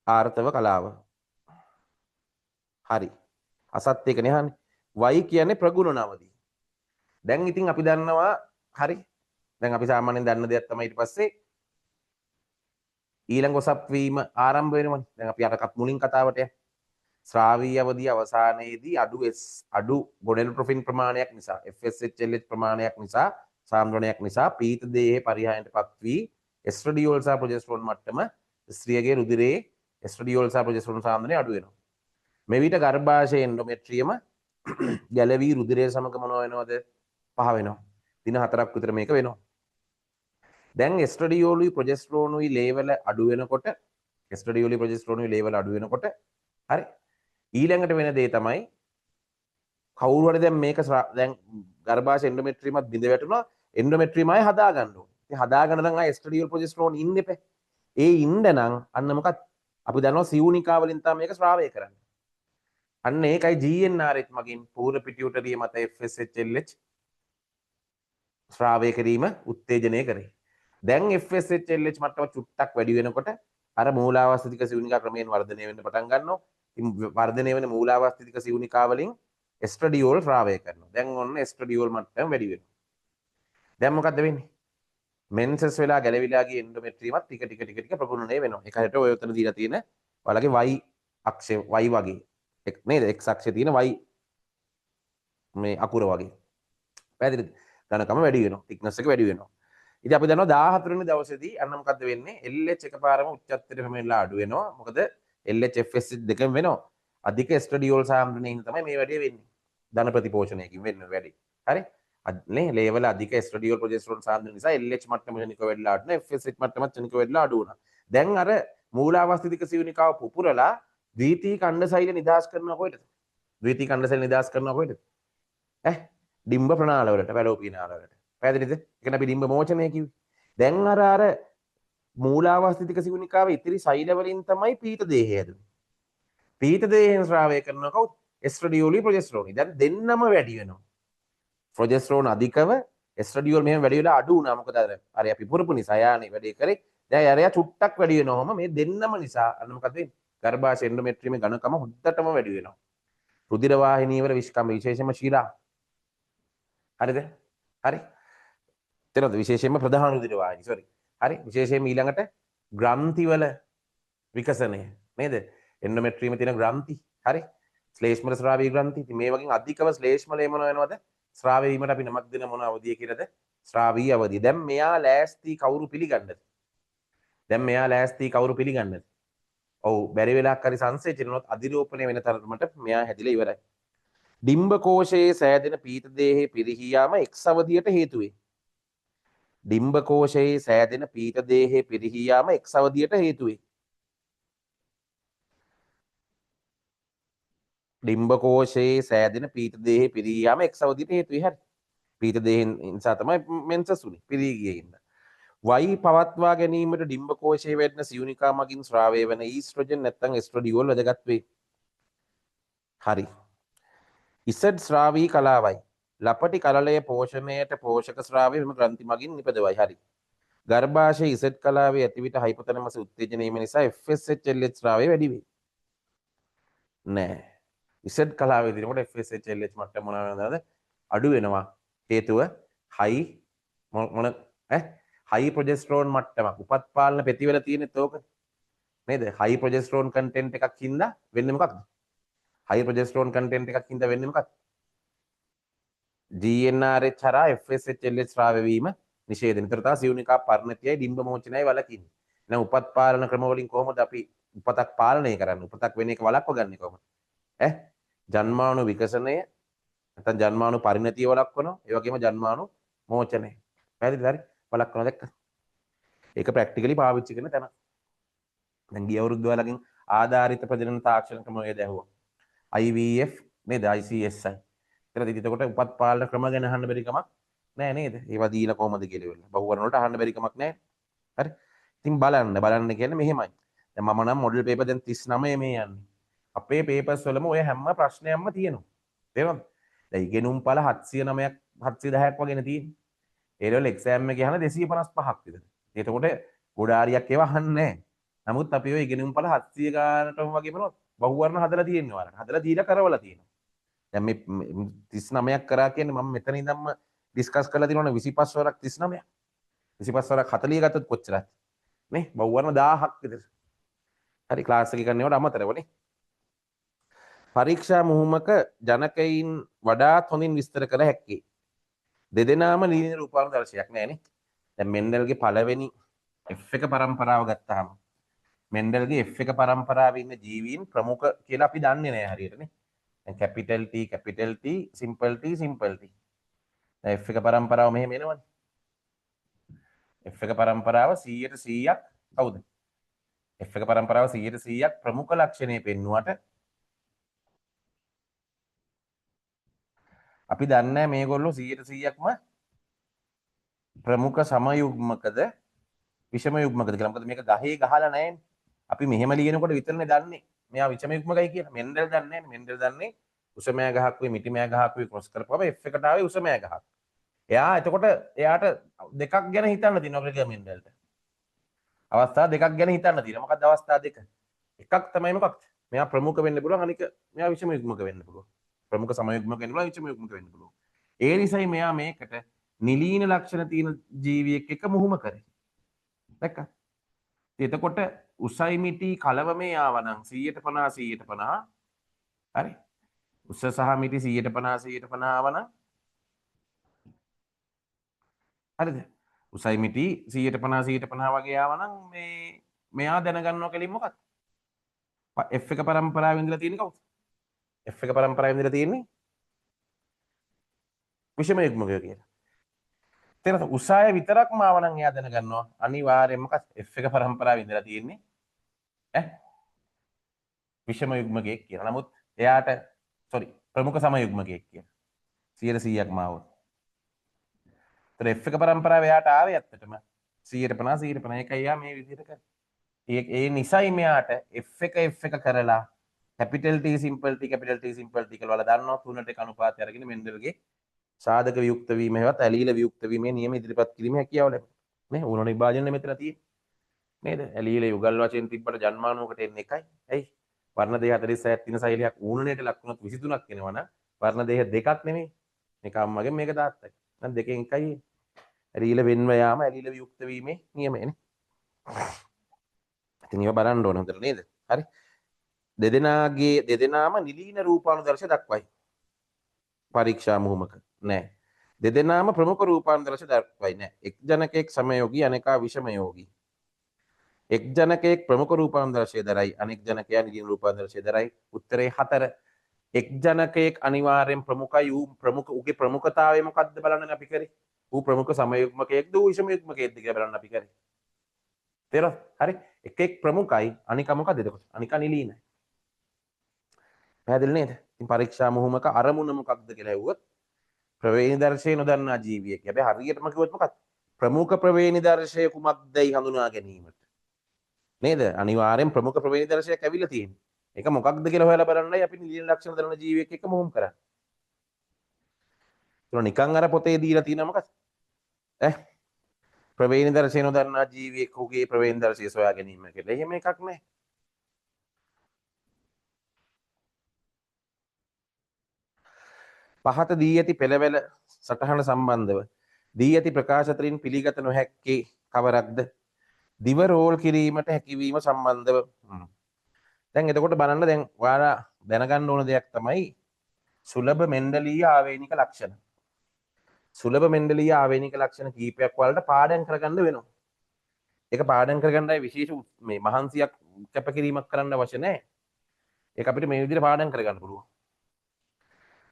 ආර්තව කලාව. හරි. අසත්‍ය එකනේ අහන්නේ. Y කියන්නේ ප්‍රගුණ අවධිය. දැන් ඉතින් අපි දන්නවා හරි. දැන් අපි සාමාන්‍යයෙන් දන්න දෙයක් තමයි ඊට පස්සේ ඊළඟ ඔසප් වීම ආරම්භ වෙනවනේ. දැන් අපි අරකට මුලින් කතාවට යමු. ස්‍රාවීය අවධිය අවසානයේදී අඩු ගොඩෙල්ට්‍රොෆින් ප්‍රමාණයක් නිසා FSH LH ප්‍රමාණයක් නිසා සාන්ද්‍රණයක් නිසා පීත දේහයේ පරිහානියටපත් වී එස්ට්‍රඩියෝල් සහ ප්‍රොජෙස්ටරෝන් මට්ටම ස්ත්‍රියගේ රුධිරයේ එස්ට්‍රඩියෝල් සහ ප්‍රොජෙස්ටරෝන් සාන්ද්‍රණය අඩු වෙනවා. මේ විට ගර්භාෂයේ එන්ඩෝමෙට්‍රියම ගැලවී රුධිරය සමග මොනවා වෙනවද? පහ වෙනවා. දින 4ක් විතර මේක වෙනවා. දැන් එස්ට්‍රඩියෝලුයි ප්‍රොජෙස්ටරෝනුයි ලේවල අඩු වෙනකොට එස්ට්‍රඩියෝලුයි ප්‍රොජෙස්ටරෝනුයි ලේවල අඩු වෙනකොට හරි ඊළඟට වෙන දේ තමයි කවුරු හරි දැන් මේක දැන් ගර්භාෂ එන්ඩෝමෙට්‍රියමත් බිඳ වැටුණා එන්ඩෝමෙට්‍රියම ආයේ හදා ගන්න ඕනේ. ඉතින් හදාගන්න නම් ආයේ එස්ට්‍රඩියෝල් ප්‍රොජෙස්ටරෝන් ඉන්න එපේ. ඒ ඉන්න නම් අන්න මොකක්ද? අපි දන්නවා සිවුනිකා වලින් තමයි මේක ස්‍රාවය කරන්නේ. අන්න ඒකයි GNRH මගින් පූර්ව පිටියුටරිය මත FSH LH ස්‍රාවය කිරීම උත්තේජනය කරේ. දැන් FSH LH මට්ටම චුට්ටක් වැඩි වෙනකොට අර මූලාවස්ථිතික සිවුනිකා ක්‍රමයෙන් වර්ධනය වෙන්න පටන් ගන්නවා. ඉතින් වර්ධනය වෙන මූලාවස්ථිතික සිවුනිකා වලින් එස්ට්‍රඩියෝල් ස්‍රාවය කරනවා. දැන් ඔන්න එස්ට්‍රඩියෝල් මට්ටම වැඩි වෙනවා. දැන් මොකද්ද වෙන්නේ? මෙන්සස් වෙලා ගැලවිලා ගිය එන්ඩෝමෙට්‍රියමත් ටික ප්‍රගුණණය වෙනවා. ඒක හරියට ඔය උතන දීලා තියෙන ඔයාලගේ y අක්ෂය y වගේ නේද? x අක්ෂයේ තියෙන y මේ අකුර වගේ. පැහැදිලිද? ඝනකම වැඩි වෙනවා. thickness එක වැඩි වෙනවා. ඉතින් අපි දන්නවා 14 වෙනි දවසේදී අන්න මොකද්ද වෙන්නේ? LH එකපාරම උච්චත්වයට පැමිණලා අඩු වෙනවා. මොකද LH FSH දෙකම වෙනවා. අධික එස්ට්‍රඩියෝල් සාන්ද්‍රණයේ ඉන්න තමයි මේ වැඩේ වෙන්නේ. ධන ප්‍රතිපෝෂණයකින් වෙන්නේ වැඩි. හරි? නේ ලේවල අධික එස්ට්‍රඩියෝල් ප්‍රොජෙස්ටරෝන් සාන්ද්‍රණය නිසා LH මට්ටම ශනික වැඩිලා අඩු වෙනවා. FSH මට්ටමත් ශනික වැඩිලා අඩු වුණා. දැන් අර මූලාවස්ථිතික සිවුනිකාව පුපුරලා ද්විතීයි කණ්ඩසෛල නිදහස් කරනවා කොහෙටද? ද්විතීයි කණ්ඩසෛල නිදහස් කරනවා කොහෙටද? ඩිම්බ ප්‍රනාල වලට, වැලෝපීන නාල වලට. පැහැදිලිද? ඒකන අපි ඩිම්බ මෝචනය කිව්වේ. දැන් අර මූලාවස්ථිතික සිවුනිකාවේ ඉතිරි සෛල වලින් තමයි පීත දේහය හැදුනේ. පීත දේහයෙන් ස්‍රාවය කරනවා කවුද? එස්ට්‍රඩියෝලි ප්‍රොජෙස්ටරෝනි. දැන් දෙන්නම වැඩි වෙනවා. ප්‍රොජෙස්ටරෝන් අධිකව එස්ට්‍රඩියෝල් මෙහෙම වැඩි වෙලා අඩු වුණා. මොකද අර අපි පුරපු නිසා යානේ වැඩේ කරේ. දැන් අරයා චුට්ටක් වැඩි වෙනවම මේ දෙන්නම නිසා අන්න මොකද වෙන්නේ? ගර්භාෂ එන්ඩෝමෙට්‍රියමේ ඝනකම හොද්දටම වැඩි වෙනවා. රුධිර වාහිනී වල විෂ්කම්භ විශේෂයෙන්ම ශිරා. හරිද? හරි. තේරෙනවද? විශේෂයෙන්ම ප්‍රධාන රුධිර වාහිනී. සෝරි. හරි. විශේෂයෙන්ම ඊළඟට ග්‍රන්ථි වල විකසනය නේද? එන්ඩෝමෙට්‍රියමේ තියෙන ග්‍රන්ථි. හරි. ශ්ලේෂ්මල ස්‍රාවී ග්‍රන්ථි. ඉතින් මේ වගේ අධිකව ශ්ලේෂ්මලේ මොන වෙනවද? ස්‍රාවය වීමට අපි නමක් දෙන මොන අවධිය කියලාද? ස්‍රාවී අවධිය. දැන් මෙයා ලෑස්ති කවුරු පිළිගන්නද? දැන් මෙයා ලෑස්ති කවුරු පිළිගන්නද? ඔව් බැරි වෙලාවක් හරි සංසේචනනොත් අධිරෝපණය වෙන තරමට මෙයා හැදිලා ඉවරයි. ඩිම්බ කෝෂයේ සෑදෙන පීත දේහේ පිරිහී යාම එක්ස් අවධියට හේතු වේ. ඩිම්බ කෝෂයේ සෑදෙන පීත දේහේ පිරිහී යාම එක්ස් අවධියට හේතු වේ. ඩිම්බ කෝෂයේ සෑදෙන පීත දේහේ පිරිහී යාම එක්ස් අවධියට හේතු වේ. හරි. පීත දේහෙන් නිසා තමයි මෙන්සස් උනේ. පිරිහී ගියේ ඉන්න. වයි පවත්වා ගැනීමට ඩිම්බ කෝෂයේ වැඩෙන සියුනිකා මගින් ස්‍රාවය වන ඊස්ට්‍රෝජන් නැත්නම් එස්ට්‍රඩියෝල් වැදගත් වේ. හරි. ඉසඩ් ස්‍රාවී කලාවයි. ලපටි කලලය පෝෂණයට පෝෂක ස්‍රාවය මෙම ග්‍රන්ථි මගින් නිපදවයි. හරි. ගර්භාෂයේ ඉසඩ් කලාවේ ඇතිවිට හයිපොතැලමස් උත්තේජනය වීම නිසා FSH LH ස්‍රාවය වැඩි වේ. නෑ. ඉසඩ් කලාවේ දිනකොට FSH LH මට්ටම මොනවා වෙනවද? අඩු වෙනවා. හේතුව හයි මොන හයි ප්‍රොජෙස්ටරෝන් මට්ටමක් උපත් පාලන පෙතිවල තියෙනෙත් ඕක නේද? හයි ප්‍රොජෙස්ටරෝන් කන්ටෙන්ට් එකක් හින්දා වෙන්නේ මොකක්ද? හයි ප්‍රොජෙස්ටරෝන් කන්ටෙන්ට් එකක් හින්දා වෙන්නේ මොකක්ද? GnRH හරහා FSH LH ස්‍රාවය වීම නිෂේධන. ඒතර තමයි සිවුනිකා පරිණතියයි ඩිම්බ මෝචනයයි වළකින්නේ. එහෙනම් උපත් පාලන ක්‍රම වලින් කොහොමද අපි උපතක් පාලනය කරන්නේ? උපතක් වෙන එක වළක්ව ගන්නේ කොහොමද? ජන්මාණු විකසනය නැත්නම් ජන්මාණු පරිණතිය වළක්වනවා. ඒ වගේම ජන්මාණු මෝචනය. පැහැදිලිද? හරි. වළක්වනවා දැක්කද? ඒක ප්‍රැක්ටිකලි පාවිච්චි කරන තැන. දැන් ගිය අවුරුද්ද වලකින් ආධාරිත ප්‍රජනන තාක්ෂණ ක්‍රම වේද ඇහුවා. IVF නේද? ICSI. එතනදී එතකොට උපත් පාලන ක්‍රම ගැන අහන්න බැරි කමක් නෑ නේද? ඒවා දීලා කොහමද කියලා වෙන්නේ. බහුවර්ණ වලට අහන්න බැරි කමක් නෑ. හරි. ඉතින් බලන්න කියන්නේ මෙහෙමයි. දැන් මම නම් මොඩල් පේපර් දැන් 39 මේ යන්නේ. අපේ පේපර්ස් වලම ඔය හැම ප්‍රශ්නයක්ම තියෙනවා. තේරුණාද? දැන් ඉගෙනුම් පළ 709ක් 710ක් වගේනේ තියෙන්නේ. ඒ ලෙවල් එක්සෑම් එකේ අහන 255ක් විතර. එතකොට ගොඩාරියක් ඒවා අහන්නේ නැහැ. නමුත් අපි ඔය ඉගෙනුම් පළ 700 ගානටම වගේ මොනවද බහුවර්ණ හදලා තියෙනවා අර. හදලා දීලා කරවලා තියෙනවා. දැන් මේ 39ක් කරා කියන්නේ මම මෙතන ඉඳන්ම ඩිස්කස් කරලා තියෙනවනේ 25 වරක් 39ක්. 25 වරක් 40 ගත්තොත් කොච්චරද? නේ බහුවර්ණ 1000ක් විතර. හරි ක්ලාස් එක කරනකොට අමතරවනේ. පරීක්ෂා මුහුමක ජනකයින් වඩාත් හොඳින් විස්තර කළ හැක්කේ. දෙදෙනාම ලීනියර් රූපාන්තරශයක් නෑනේ. දැන් මෙන්ඩල්ගේ පළවෙනි F1 පරම්පරාව ගත්තාම මෙන්ඩල්ගේ F1 පරම්පරාවේ ඉන්න ජීවීන් ප්‍රමුඛ කියලා අපි දන්නේ නෑ හරියටනේ. දැන් capital T capital T simple T simple T. දැන් F1 පරම්පරාව මෙහෙම එනවනේ. F1 පරම්පරාව 100%ක් කවුද? F1 පරම්පරාව 100%ක් ප්‍රමුඛ ලක්ෂණය පෙන්නුවට අපි දන්නේ මේගොල්ලෝ 100%ක්ම ප්‍රමුඛ සමයුග්මකද විෂම යුග්මකද කියලා. මොකද මේක ගහේ ගහලා නැහැනේ. අපි මෙහෙම ලියනකොට විතරනේ දන්නේ. මෙයා විෂම යුග්මකයි කියලා. මෙන්ඩල් දන්නේ නැහැ. මෙන්ඩල් දන්නේ උසමෑ ගහක් වේ මිටිමෑ ගහක් වේ ක්‍රොස් කරපුවම F එකට ආවේ උසමෑ ගහක්. එයා එතකොට එයාට දෙකක් ගැන හිතන්න තියෙනවා ග්‍රෙගර් මෙන්ඩල්ට. අවස්ථා දෙකක් ගැන හිතන්න තියෙනවා. මොකක්ද අවස්ථා දෙක? එකක් තමයි මොකක්ද? මෙයා ප්‍රමුඛ වෙන්න පුළුවන්. අනික මෙයා විෂම යුග්මක වෙන්න පුළුවන්. ප්‍රමුඛ සමයුග්මක වෙන්න පුළුවන්, විෂම යුග්මක වෙන්න පුළුවන්. ඒ නිසායි මෙයා මේකට නිලීන ලක්ෂණ තියෙන ජීවියෙක් එක මුහුම කරේ. දැක්කා? එතකොට උසයි මිටි කලවමේ ආවනම් 150 150 හරි. උස සහ මිටි 150 150 ආවනම් හරිද? උසයි මිටි 150 150 වගේ ආවනම් මෙයා දැනගන්නවා කලින් මොකක්ද? F එක පරම්පරාවෙ ඉඳලා තියෙන්නේ කවුද? F එක පරම්පරාවෙ ඉඳලා තියෙන්නේ විෂම යුග්මකය කියලා. තේරෙනවද? උසාය විතරක්ම ආවනම් එයා දැනගන්නවා අනිවාර්යයෙන්ම මොකක්ද? F එක පරම්පරාවෙ ඉඳලා තියෙන්නේ විෂම යුග්මකයෙක් කියලා. නමුත් එයාට ප්‍රමුඛ සම යුග්මකයෙක් කියලා. 100%ක්ම ආවොත්. ඒතර F එක පරම්පරාව එයාට ආවේ ඇත්තටම 150 150 එකයි යා මේ විදිහට කරේ. ඒ නිසයි මෙයාට F එක කරලා capital T simple T capital T simple T කියලා වල දන්නවා 3ට 1 අනුපාතය අරගෙන මෙන්ඩල්ගේ සාධක වියුක්ත වීම හැවත් ඇලීල වියුක්ත වීමේ නියම ඉදිරිපත් කිරීමේ හැකියාව ලැබෙනවා. නේ උණන විභාජනය මෙතන තියෙන්නේ. නේද? ඇලීල යුගල් වශයෙන් තිබ්බට ජන්මානුවකට එන්නේ එකයි. ඇයි? වර්ණ දේහ 46ක් තියෙන සෛලයක් ඌණණයට ලක් වුණොත් 23ක් එනවනම් වර්ණ දේහ දෙකක් නෙමෙයි. මේක අම්මගෙන් මේක තාත්තගෙන්. නම් දෙකෙන් එකයි. ඇලීල වෙන්ව යාම ඇලීල වියුක්ත වීමේ නියමයනේ. ඉතින් ඒව බලන්න ඕන හොඳට නේද? හරි. දෙදෙනාම නිලීන රූපානුදර්ශ දක්වයි. පරීක්ෂා මුහුමක නෑ. දෙදෙනාම ප්‍රමුඛ රූපානුදර්ශ දක්වයි නෑ. එක් ජනකයෙක් සමයෝගී අනෙකා විෂමයෝගී. එක් ජනකයෙක් ප්‍රමුඛ රූපානුදර්ශය දරයි අනෙක් ජනකයා නිලීන රූපානුදර්ශය දරයි. උත්තරේ 4. එක් ජනකයෙක් අනිවාර්යෙන් ප්‍රමුඛයි. ඌ ප්‍රමුඛ උගේ ප්‍රමුඛතාවය මොකක්ද බලන්න අපි කරේ. ඌ ප්‍රමුඛ සමයුග්මකයෙක්ද ඌ විෂම යුග්මකයෙක්ද කියලා බලන්න අපි කරේ. තේරෙනවද? හරි. එකෙක් ප්‍රමුඛයි අනික මොකද එතකොට? අනික නිලීනයි. පැහැදිලි නේද? ඉතින් පරීක්ෂා මුහුමක අරමුණ මොකක්ද කියලා ඇහුවොත් ප්‍රවේණි දර්ශය නොදන්නා ජීවියෙක්. හැබැයි හරියටම කිව්වොත් මොකක්ද? ප්‍රමුඛ ප්‍රවේණි දර්ශය කුමක්දයි හඳුනා ගැනීමට. නේද? අනිවාර්යෙන් ප්‍රමුඛ ප්‍රවේණි දර්ශයක් ඇවිල්ලා තියෙන්නේ. ඒක මොකක්ද කියලා හොයලා බලන්නයි අපි නිලීන ලක්ෂණ දරන ජීවියෙක් එක්ක මුහුම් කරන්නේ. ඒක නිකන් අර පොතේ දීලා තියෙනවා මොකක්ද? ප්‍රවේණි දර්ශය නොදන්නා ජීවියෙක් උගේ ප්‍රවේණි දර්ශය සොයා ගැනීම කියලා. එහෙම එකක් නැහැ. පහත දී ඇති පෙළවැල සටහන සම්බන්ධව දී ඇති ප්‍රකාශ අතරින් පිළිගත නොහැක්කේ කවරක්ද? දිව රෝල් කිරීමට හැකියවීම සම්බන්ධව. දැන් එතකොට බලන්න දැන් ඔයාලා දැනගන්න ඕන දෙයක් තමයි සුලභ මෙන්ඩලීය ආවේනික ලක්ෂණ. සුලභ මෙන්ඩලීය ආවේනික ලක්ෂණ කීපයක් වලට පාඩම් කරගන්න වෙනවා. ඒක පාඩම් කරගන්නයි විශේෂ මේ මහන්සියක් කැපකිරීමක් කරන්න අවශ්‍ය නැහැ. ඒක අපිට මේ විදිහට පාඩම් කරගන්න පුළුවන්.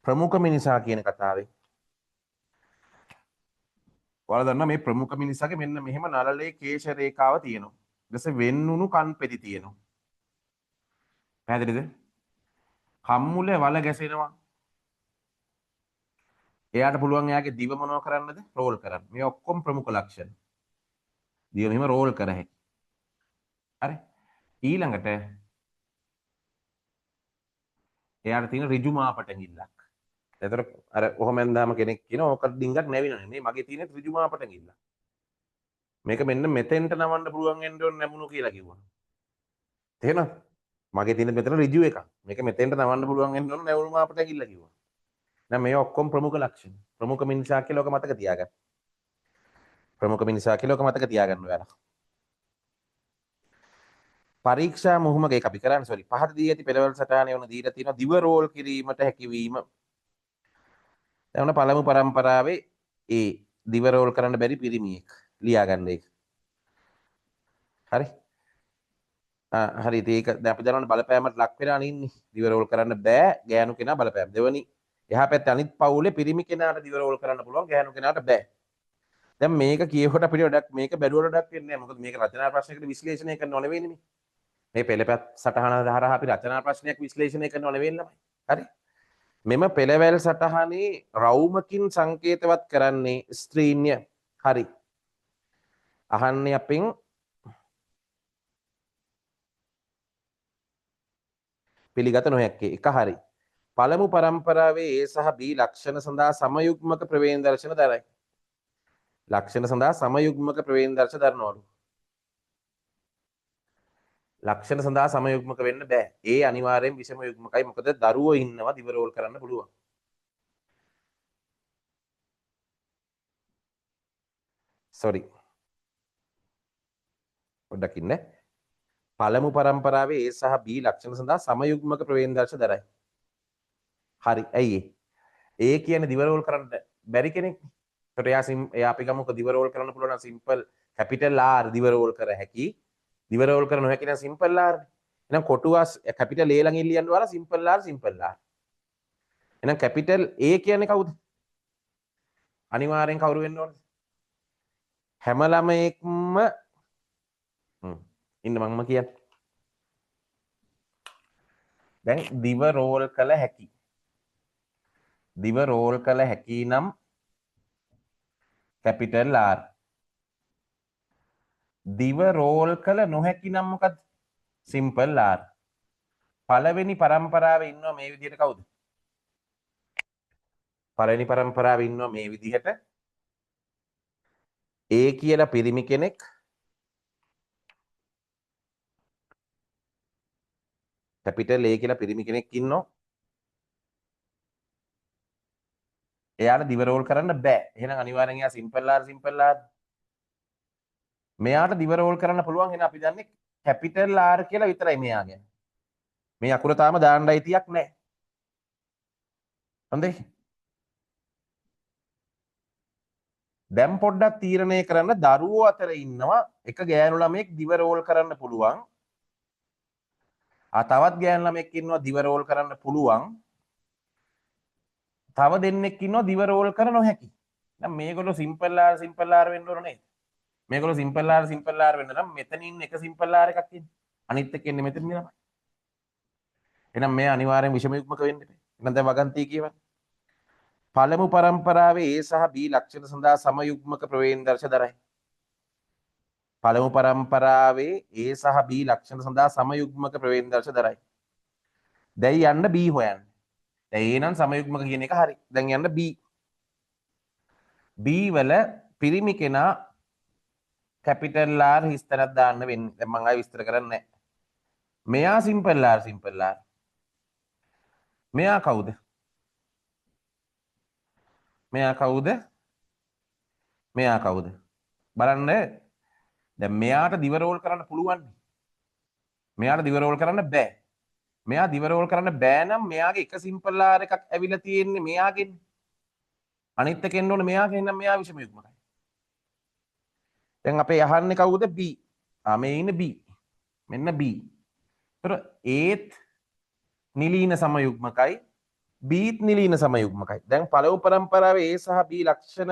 ප්‍රමුඛ මිනිසා කියන කතාවේ ඔයාලා දන්නා මේ ප්‍රමුඛ මිනිසාගේ මෙන්න මෙහෙම නළලේ කේශ රේඛාව තියෙනවා. ඊට පස්සේ වෙන්නුණු කන් පෙති තියෙනවා. පැහැදිලිද? කම්මුලේ වල ගැසෙනවා. එයාට පුළුවන් එයාගේ දිව මොනව කරන්නද? රෝල් කරන්න. මේ ඔක්කොම ප්‍රමුඛ ලක්ෂණ. දිව මෙහෙම රෝල් කර හැකි. හරි. ඊළඟට එයාට තියෙන ඍජු මාපටඟිල්ලක්. එතකොට අර කොහොම ඇන්දාම කෙනෙක් කියනවා ඕක ඩිංගක් නැවිනනේ. මේ මගේ තියෙන ඍජු මාපටඟිල්ල. මේක මෙන්න මෙතෙන්ට නවන්න පුළුවන් වෙන්න ඕනේ නැමුණු කියලා කිව්වා. තේරෙනවද? මගේ තියෙන මෙතන ඍජු එකක්. මේක මෙතෙන්ට නවන්න පුළුවන් වෙන්න ඕනේ නැමුණු මාපටඟිල්ල කිව්වා. දැන් මේ ඔක්කොම ප්‍රමුඛ ලක්ෂණ. ප්‍රමුඛ මිනිසා කියලා ඔක මතක තියාගන්න. ප්‍රමුඛ මිනිසා කියලා ඔක මතක තියාගන්න ඔයාලා. පරීක්ෂා මුහුමක ඒක අපි කරන්නේ සෝරි. පහත දී ඇති පෙරවල් සටහනේ වුණ දීලා තියෙනවා දිව රෝල් කිරීමට හැකියවීම. දැන් පළමු පරම්පරාවේ ඒ දිව රෝල් කරන්න බැරි පිරිමියෙක් ලියා ගන්න ඒක. හරි. හරි ඒක දැන් අපි දන්නවනේ බලපෑමට ලක් වෙලා අනින්නේ. දිව රෝල් කරන්න බෑ ගෑනු කෙනා බලපෑම. දෙවනි එහා පැත්තේ අනිත් පවුලේ පිරිමි කෙනාට දිව රෝල් කරන්න පුළුවන් ගෑනු කෙනාට බෑ. දැන් මේක කියවට අපිට වැඩක් මේක බැලුවට වැඩක් වෙන්නේ නැහැ. මොකද මේක රචනා ප්‍රශ්නයකට විශ්ලේෂණය කරනව නෙවෙයිනේ මේ. මේ පෙළපත් සටහන හරහා අපි රචනා ප්‍රශ්නයක් විශ්ලේෂණය කරනව නෙවෙයි ළමයි. හරි. මෙම පෙළවැල් සටහනේ රවුමකින් සංකේතවත් කරන්නේ ස්ත්‍රීන්ය. හරි. අහන්නේ අපෙන් පිළිගත නොහැක්කේ. එක හරි. පළමු පරම්පරාවේ A සහ B ලක්ෂණ සඳහා සමයුග්මක ප්‍රවේණ දර්ශන දරයි. ලක්ෂණ සඳහා සමයුග්මක ප්‍රවේණදර්ශ දරනවලු. ලක්ෂණ සඳහා සමයුග්මක වෙන්න බෑ. ඒ අනිවාර්යෙන් විෂම යුග්මකයි. මොකද දරුවෝ ඉන්නවා දිව රෝල් කරන්න පුළුවන්. සෝරි. පොඩ්ඩක් ඉන්න. පළමු පරම්පරාවේ A සහ B ලක්ෂණ සඳහා සමයුග්මක ප්‍රවේණදර්ශ දරයි. හරි. ඇයි ඒ? A කියන්නේ දිව රෝල් කරන්න බැරි කෙනෙක්. ඒකට එයා අපි ගමුකෝ දිව රෝල් කරන්න පුළුවන් සිම්පල් කැපිටල් R දිව රෝල් කර හැකි. දිව රෝල් කර නොහැකි නම් සිම්පල් R. එහෙනම් කොටුවස් කැපිටල් A ළඟ ඉල්ලියන්න වල සිම්පල් R සිම්පල් R. එහෙනම් කැපිටල් A කියන්නේ කවුද? අනිවාර්යෙන් කවුරු වෙන්න ඕනද? හැම ළමයෙක්ම ඉන්න මංම කියන්න. දැන් දිව රෝල් කළ හැකි. දිව රෝල් කළ හැකි නම් කැපිටල් R. දිව රෝල් කළ නොහැකි නම් මොකක්ද? Simple R. පළවෙනි පරම්පරාවේ ඉන්නවා මේ විදිහට කවුද? පළවෙනි පරම්පරාවේ ඉන්නවා මේ විදිහට A කියලා පිරිමි කෙනෙක් කැපිටල් A කියලා පිරිමි කෙනෙක් ඉන්නවා. එයාට දිව රෝල් කරන්න බෑ. එහෙනම් අනිවාර්යෙන් එයා සිම්පල් R සිම්පල් R. මෙයාට දිව රෝල් කරන්න පුළුවන්. එහෙනම් අපි දන්නේ කැපිටල් R කියලා විතරයි මෙයාගේ. මේ අකුර තාම දාන්න අයිතියක් නැහැ. හොඳයි. දැන් පොඩ්ඩක් තීරණය කරන්න දරුවෝ අතර ඉන්නවා එක ගෑනු ළමයෙක් දිව රෝල් කරන්න පුළුවන්. තවත් ගෑනු ළමයෙක් ඉන්නවා දිව රෝල් කරන්න පුළුවන්. තව දෙන්නෙක් ඉන්නවා දිව රෝල් කර නොහැකි. දැන් මේගොල්ලෝ සිම්පල් R වෙන්න ඕන නේද? මේගොල්ලෝ සිම්පල් R වෙන්න නම් මෙතනින් එක සිම්පල් R එකක් ඉන්නේ. අනිත් එක එන්නේ මෙතන නේ. එහෙනම් මේ අනිවාර්යෙන් විෂම යුග්මක වෙන්න බෑ. එහෙනම් දැන් වගන්තිය කියවන්න. පළමු පරම්පරාවේ A සහ B ලක්ෂණ සඳහා සමයුග්මක ප්‍රවේණදර්ශ දරයි. පළමු පරම්පරාවේ A සහ B ලක්ෂණ සඳහා සමයුග්මක ප්‍රවේණදර්ශ දරයි. දැන් යන්න B හොයන්න. දැන් A නම් සමයුග්මක කියන එක හරි. දැන් යන්න B. B වල පිරිමි කෙනා කැපිටල් R හිස්තරක් දාන්න වෙන්නේ. දැන් මම ආයෙ විස්තර කරන්නේ නැහැ. මෙයා සිම්පල් R සිම්පල් R. මෙයා කවුද? මෙයා කවුද? මෙයා කවුද? බලන්න. දැන් මෙයාට දිව රෝල් කරන්න පුළුවන්. මෙයාට දිව රෝල් කරන්න බෑ. මෙයා දිව රෝල් කරන්න බෑ නම් මෙයාගේ එක සිම්පල් R එකක් ඇවිල්ලා තියෙන්නේ මෙයාගෙන්. අනිත් එක එන්න ඕනේ මෙයාගෙන් නම් මෙයා විෂම යුග්මකයි. දැන් අපේ අහන්නේ කවුද? B. මේ ඉන්නේ B. මෙන්න B. ඒතර ඒත් නිලීන සමයුග්මකයි Bත් නිලීන සමයුග්මකයි. දැන් පළමු පරම්පරාවේ A සහ B ලක්ෂණ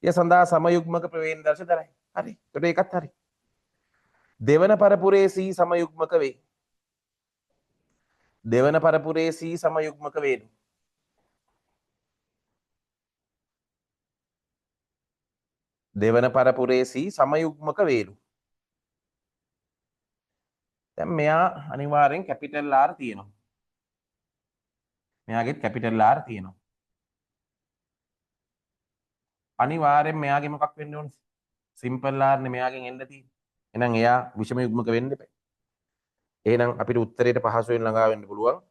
ය සඳහා සමයුග්මක ප්‍රවේණදර්ශ දරයි. හරි. ඒකට ඒකත් හරි. දෙවන පරපුරේ C සමයුග්මක වේ. දෙවන පරපුරේ C සමයුග්මක වේලු. දෙවන පරපුරේ C සමයුග්මක වේලු. දැන් මෙයා අනිවාර්යෙන් කැපිටල් R තියෙනවා. මෙයාගෙත් කැපිටල් R තියෙනවා. අනිවාර්යෙන් මෙයාගේ මොකක් වෙන්න ඕනේ? සිම්පල් R නේ මෙයාගෙන් එන්න තියෙන්නේ. එහෙනම් එයා විෂම යුග්මක වෙන්න එපා. එහෙනම් අපිට උත්තරයට පහසුවෙන් ළඟා වෙන්න පුළුවන්.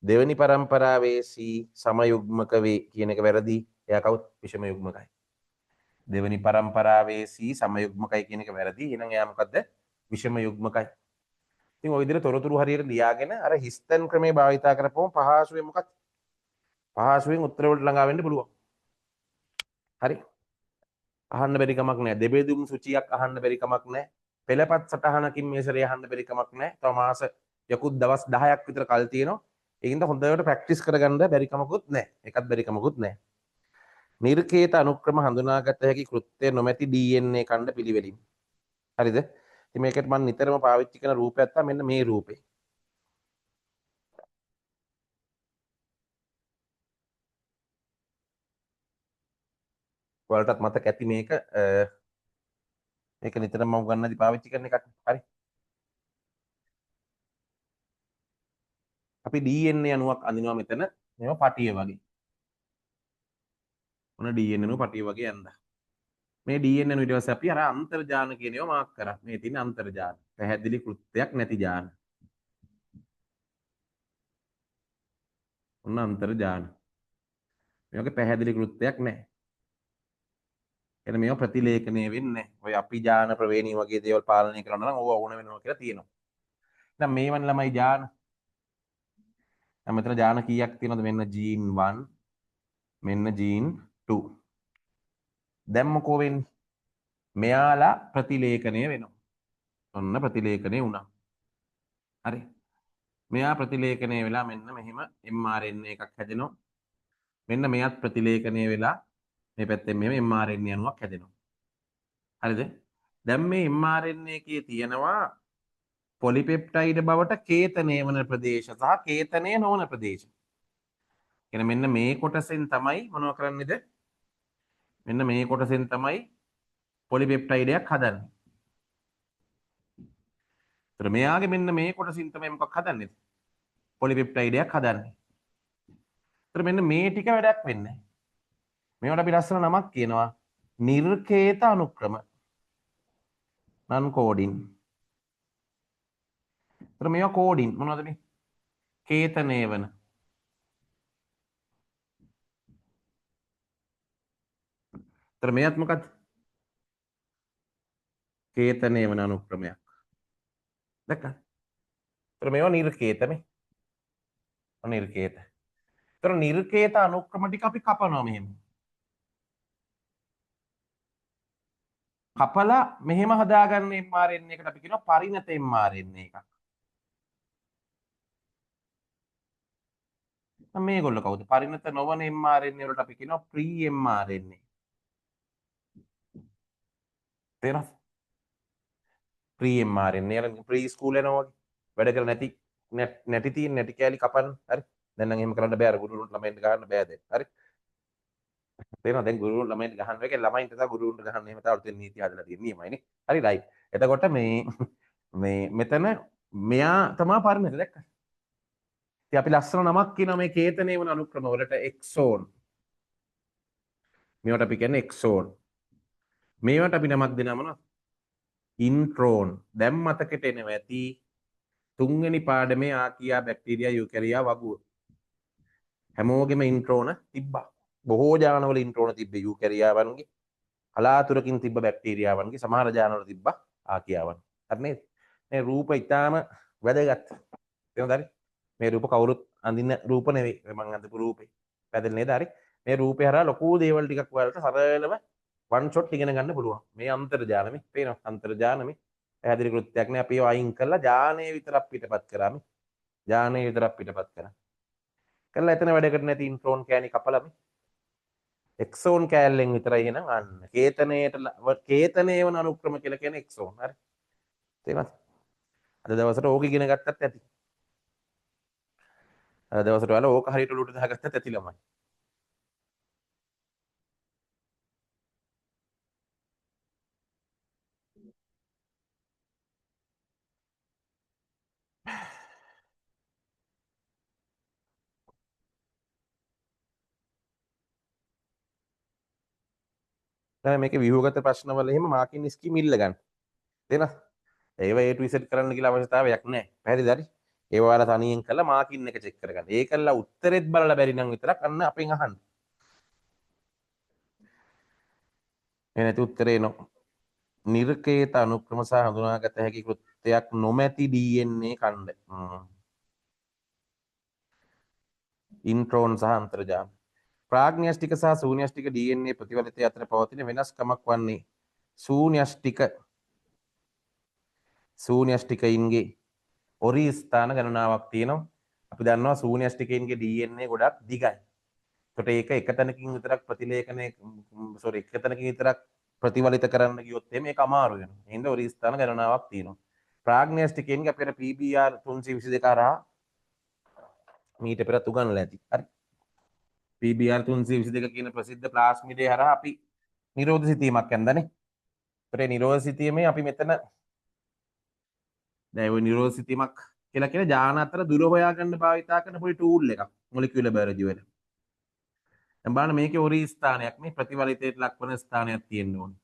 දෙවෙනි පරම්පරාවේ C සමයුග්මක වේ කියන එක වැරදි. එයා කවුද? විෂම යුග්මකයි. දෙවෙනි පරම්පරාවේ C සමයුග්මකයි කියන එක වැරදි. එහෙනම් එයා මොකද්ද? විෂම යුග්මකයි. ඉතින් ওই විදිහට තොරතුරු හරියට ලියාගෙන අර හිස්තන් ක්‍රමේ භාවිතා කරපුවම පහසුවෙන් මොකක්ද? පහසුවෙන් උත්තර වලට ළඟා වෙන්න පුළුවන්. හරි. අහන්න බැරි කමක් නැහැ. දෙබෙදුම් සුචියක් අහන්න බැරි කමක් නැහැ. පෙළපත් සටහනකින් මේ සැරේ අහන්න බැරි කමක් නැහැ. තව මාස යකුත් දවස් 10ක් විතර කල් තියෙනවා. ඒකින්ද හොඳට ප්‍රැක්ටිස් කරගන්න බැරි කමකුත් නැහැ. එකත් බැරි කමකුත් නැහැ. නිර්කේත අනුක්‍රම හඳුනාගත හැකි කෘත්‍ය නොමැති DNA ඛණ්ඩ පිළිවෙලින්. හරිද? ඉතින් මේකට මම නිතරම පාවිච්චි කරන රූපයක් තමයි මෙන්න මේ රූපේ. ඔයාලටත් මතක ඇති මේක මේක නිතරම මම ගන්නදී පාවිච්චි කරන එකක්. හරි. අපි DNA අණුවක් අඳිනවා මෙතන. මේවා පටිය වගේ. මොන DNA අණුව පටිය වගේ යන්දා. මේ DNA ඊට පස්සේ අපි අර අන්තර්ජාන කියන ඒවා මාක් කරා. මේ තියෙන අන්තර්ජාන. පැහැදිලි කෘත්‍යයක් නැති ජාන. ඔන්න අන්තර්ජාන. මේ වගේ පැහැදිලි කෘත්‍යයක් නැහැ. එන මේවා ප්‍රතිලේඛනය වෙන්නේ නැහැ. ඔය අපි ජාන ප්‍රවේණී වගේ දේවල් පාලනය කරනවා නම් ඕවා ඕන වෙනවා කියලා තියෙනවා. දැන් මේවන් ළමයි ජාන. දැන් මෙතන ජාන කීයක් තියෙනවද? මෙන්න ජීන් 1 මෙන්න ජීන් 2. දැන් මොකෝ වෙන්නේ? මෙයාලා ප්‍රතිලේඛනය වෙනවා. ඔන්න ප්‍රතිලේඛනය වුණා. හරි. මෙයා ප්‍රතිලේඛනය වෙලා මෙන්න මෙහෙම mRNA එකක් හැදෙනවා. මෙන්න මෙයත් ප්‍රතිලේඛනය වෙලා මේ පැත්තෙන් මෙහෙම mRNA අණුවක් හැදෙනවා. හරිද? දැන් මේ mRNA එකේ තියෙනවා පොලිපෙප්ටයිඩ් බවට කේතනය වන ප්‍රදේශ සහ කේතනය නොවන ප්‍රදේශ. එහෙනම් මෙන්න මේ කොටසෙන් තමයි මොනව කරන්නේද? මෙන්න මේ කොටසෙන් තමයි පොලිපෙප්ටයිඩයක් හදන්නේ. ඒතර මෙයාගේ මෙන්න මේ කොටසින් තමයි මොකක් හදන්නේ? පොලිපෙප්ටයිඩයක් හදන්නේ. ඒතර මෙන්න මේ ටික වැඩක් වෙන්නේ නැහැ. මේවට අපි ලස්සන නමක් කියනවා නිර්කේත අනුක්‍රම. non coding. ඒතර මේවා කෝඩින් මොනවද මේ? කේතනය වෙන. ඒතර මේවත් මොකක්ද? කේතනය වෙන අනුක්‍රමයක්. දැක්කද? ඒතර මේවා නිර්කේත මේ. නිර්කේත. ඒතර නිර්කේත අනුක්‍රම ටික අපි කපනවා මෙහෙම. කපලා මෙහෙම හදාගන්න mRNA එකට අපි කියනවා පරිණත mRNA එකක්. මේගොල්ලෝ කවුද? පරිණත නොවන mRNA වලට අපි කියනවා pre-mRNA. තේරෙනවද? pre-mRNA වල pre school යනවා වගේ. වැඩ කරලා නැති තියෙන නැටි කෑලි කපන්න. හරි. දැන් නම් එහෙම කරන්න බෑ. අර ගුරුවරුන්ට ළමයින්ට ගහන්න බෑ දැන්. හරි. තේරෙනවද? දැන් ගුරුවරුන්ට ළමයින්ට ගහන්න බෑ. ළමයින්ට තමයි ගුරුවරුන්ට ගහන්න. එහෙම තමයි අලුතෙන් නීති හදලා තියෙන නියමයිනේ. හරි රයිට්. එතකොට මේ මෙතන මෙයා තමයි පරිණත දැක්කද? ඉතින් අපි ලස්සන නමක් කියනවා මේ කේතනයේ වන අනුක්‍රම වලට එක්සෝන්. මේවට අපි කියන්නේ එක්සෝන්. මේවට අපි නමක් දෙනවා මොනවද? ඉන්ට්‍රෝන්. දැන් මතකෙට එනවා ඇති තුන්වෙනි පාඩමේ ආකියා බැක්ටීරියා යුකැරියා වගුව. හැමෝගෙම ඉන්ට්‍රෝන තිබ්බා. බොහෝ ජානවල ඉන්ට්‍රෝන තිබ්බේ යුකැරියාවන්ගේ. කලාතුරකින් තිබ්බ බැක්ටීරියාවන්ගේ. සමහර ජානවල තිබ්බා ආකියාවන්. හරි නේද? මේ රූප ඊටාම වැදගත්. තේරුණාද හරි? මේ රූප කවුරුත් අඳින්න රූප නෙවෙයි. මම අඳපු රූපේ. පැහැදිලි නේද? හරි. මේ රූපේ හරහා ලොකු දේවල් ටිකක් වලට සරලව වන් ෂොට් ඉගෙන ගන්න පුළුවන්. මේ අන්තර්ජාලමේ පේනවා. අන්තර්ජාලමේ පැහැදිලි කෘත්‍යයක් නේ. අපි ඒව අයින් කරලා ජානයේ විතරක් පිටපත් කරා මේ. ජානයේ විතරක් පිටපත් කරා. කළා එතන වැඩකට නැති ඉන්ට්‍රෝන් කෑලි කපලා මේ. එක්සෝන් කෑල්ලෙන් විතරයි එහෙනම් අන්න. කේතනයේ වන අනුක්‍රම කියලා කියන්නේ එක්සෝන්. හරි. තේරෙනවද? අද දවසට ඕක ඉගෙන ගත්තත් ඇති. අද දවසට ඔයාලා ඕක හරියට ඔලුවට දාගත්තත් ඇති ළමයි. දැන් මේකේ ව්‍යුහගත ප්‍රශ්නවල එහෙම මාකින් ස්කීම් ඉල්ල ගන්න. තේරෙනවද? ඒව A to Z කරන්න කියලා අවශ්‍යතාවයක් නැහැ. පැහැදිලිද හරි? ඒව ඔයාලා තනියෙන් කරලා මාකින් එක චෙක් කරගන්න. ඒකල්ලා උත්තරෙත් බලලා බැරි නම් විතරක් අන්න අපෙන් අහන්න. මේ නැති උත්තරේ නෝ. නිර්කේත අනුක්‍රම සහ හඳුනාගත හැකි කෘත්‍යයක් නොමැති DNA ඛණ්ඩ. ඉන්ට්‍රෝන් සහ අන්තර්ජාල. ප්‍රාග්න්‍යෂ්ටික සහ ශූන්‍යෂ්ටික DNA ප්‍රතිවලිතය අතර පවතින වෙනස්කමක් වන්නේ ශූන්‍යෂ්ටිකයින්ගේ ඔරි ස්ථාන ගණනාවක් තියෙනවා. අපි දන්නවා ශූන්‍යෂ්ටිකයින්ගේ DNA ගොඩක් දිගයි. ඒකට ඒක එක තැනකින් විතරක් එක තැනකින් විතරක් ප්‍රතිවලිත කරන්න ගියොත් මේක අමාරු වෙනවා. එහෙනම් ඔරි ස්ථාන ගණනාවක් තියෙනවා. ප්‍රාග්න්‍යෂ්ටිකයින්ගේ අපිට PBR 322 හරහා මීට පෙර උගන්වලා ඇති. හරි. PBR 322 කියන ප්‍රසිද්ධ ප්ලාස්මිඩය හරහා අපි නිරෝධ සිතීමක් යන්දනේ. ඒකට නිරෝධ සිතීමේ අපි මෙතන දැන් ওই නිරෝධ සිතීමක් කියලා කියන ජාන අතර දුර හොයාගන්න භාවිතා කරන පොඩි ටූල් එකක් මොලිකියුලර් බයොලොජි වල. දැන් බලන්න මේකේ ඔරි ස්ථානයක් මේ ප්‍රතිවලිතයට ලක් වෙන ස්ථානයක් තියෙන්න ඕනේ.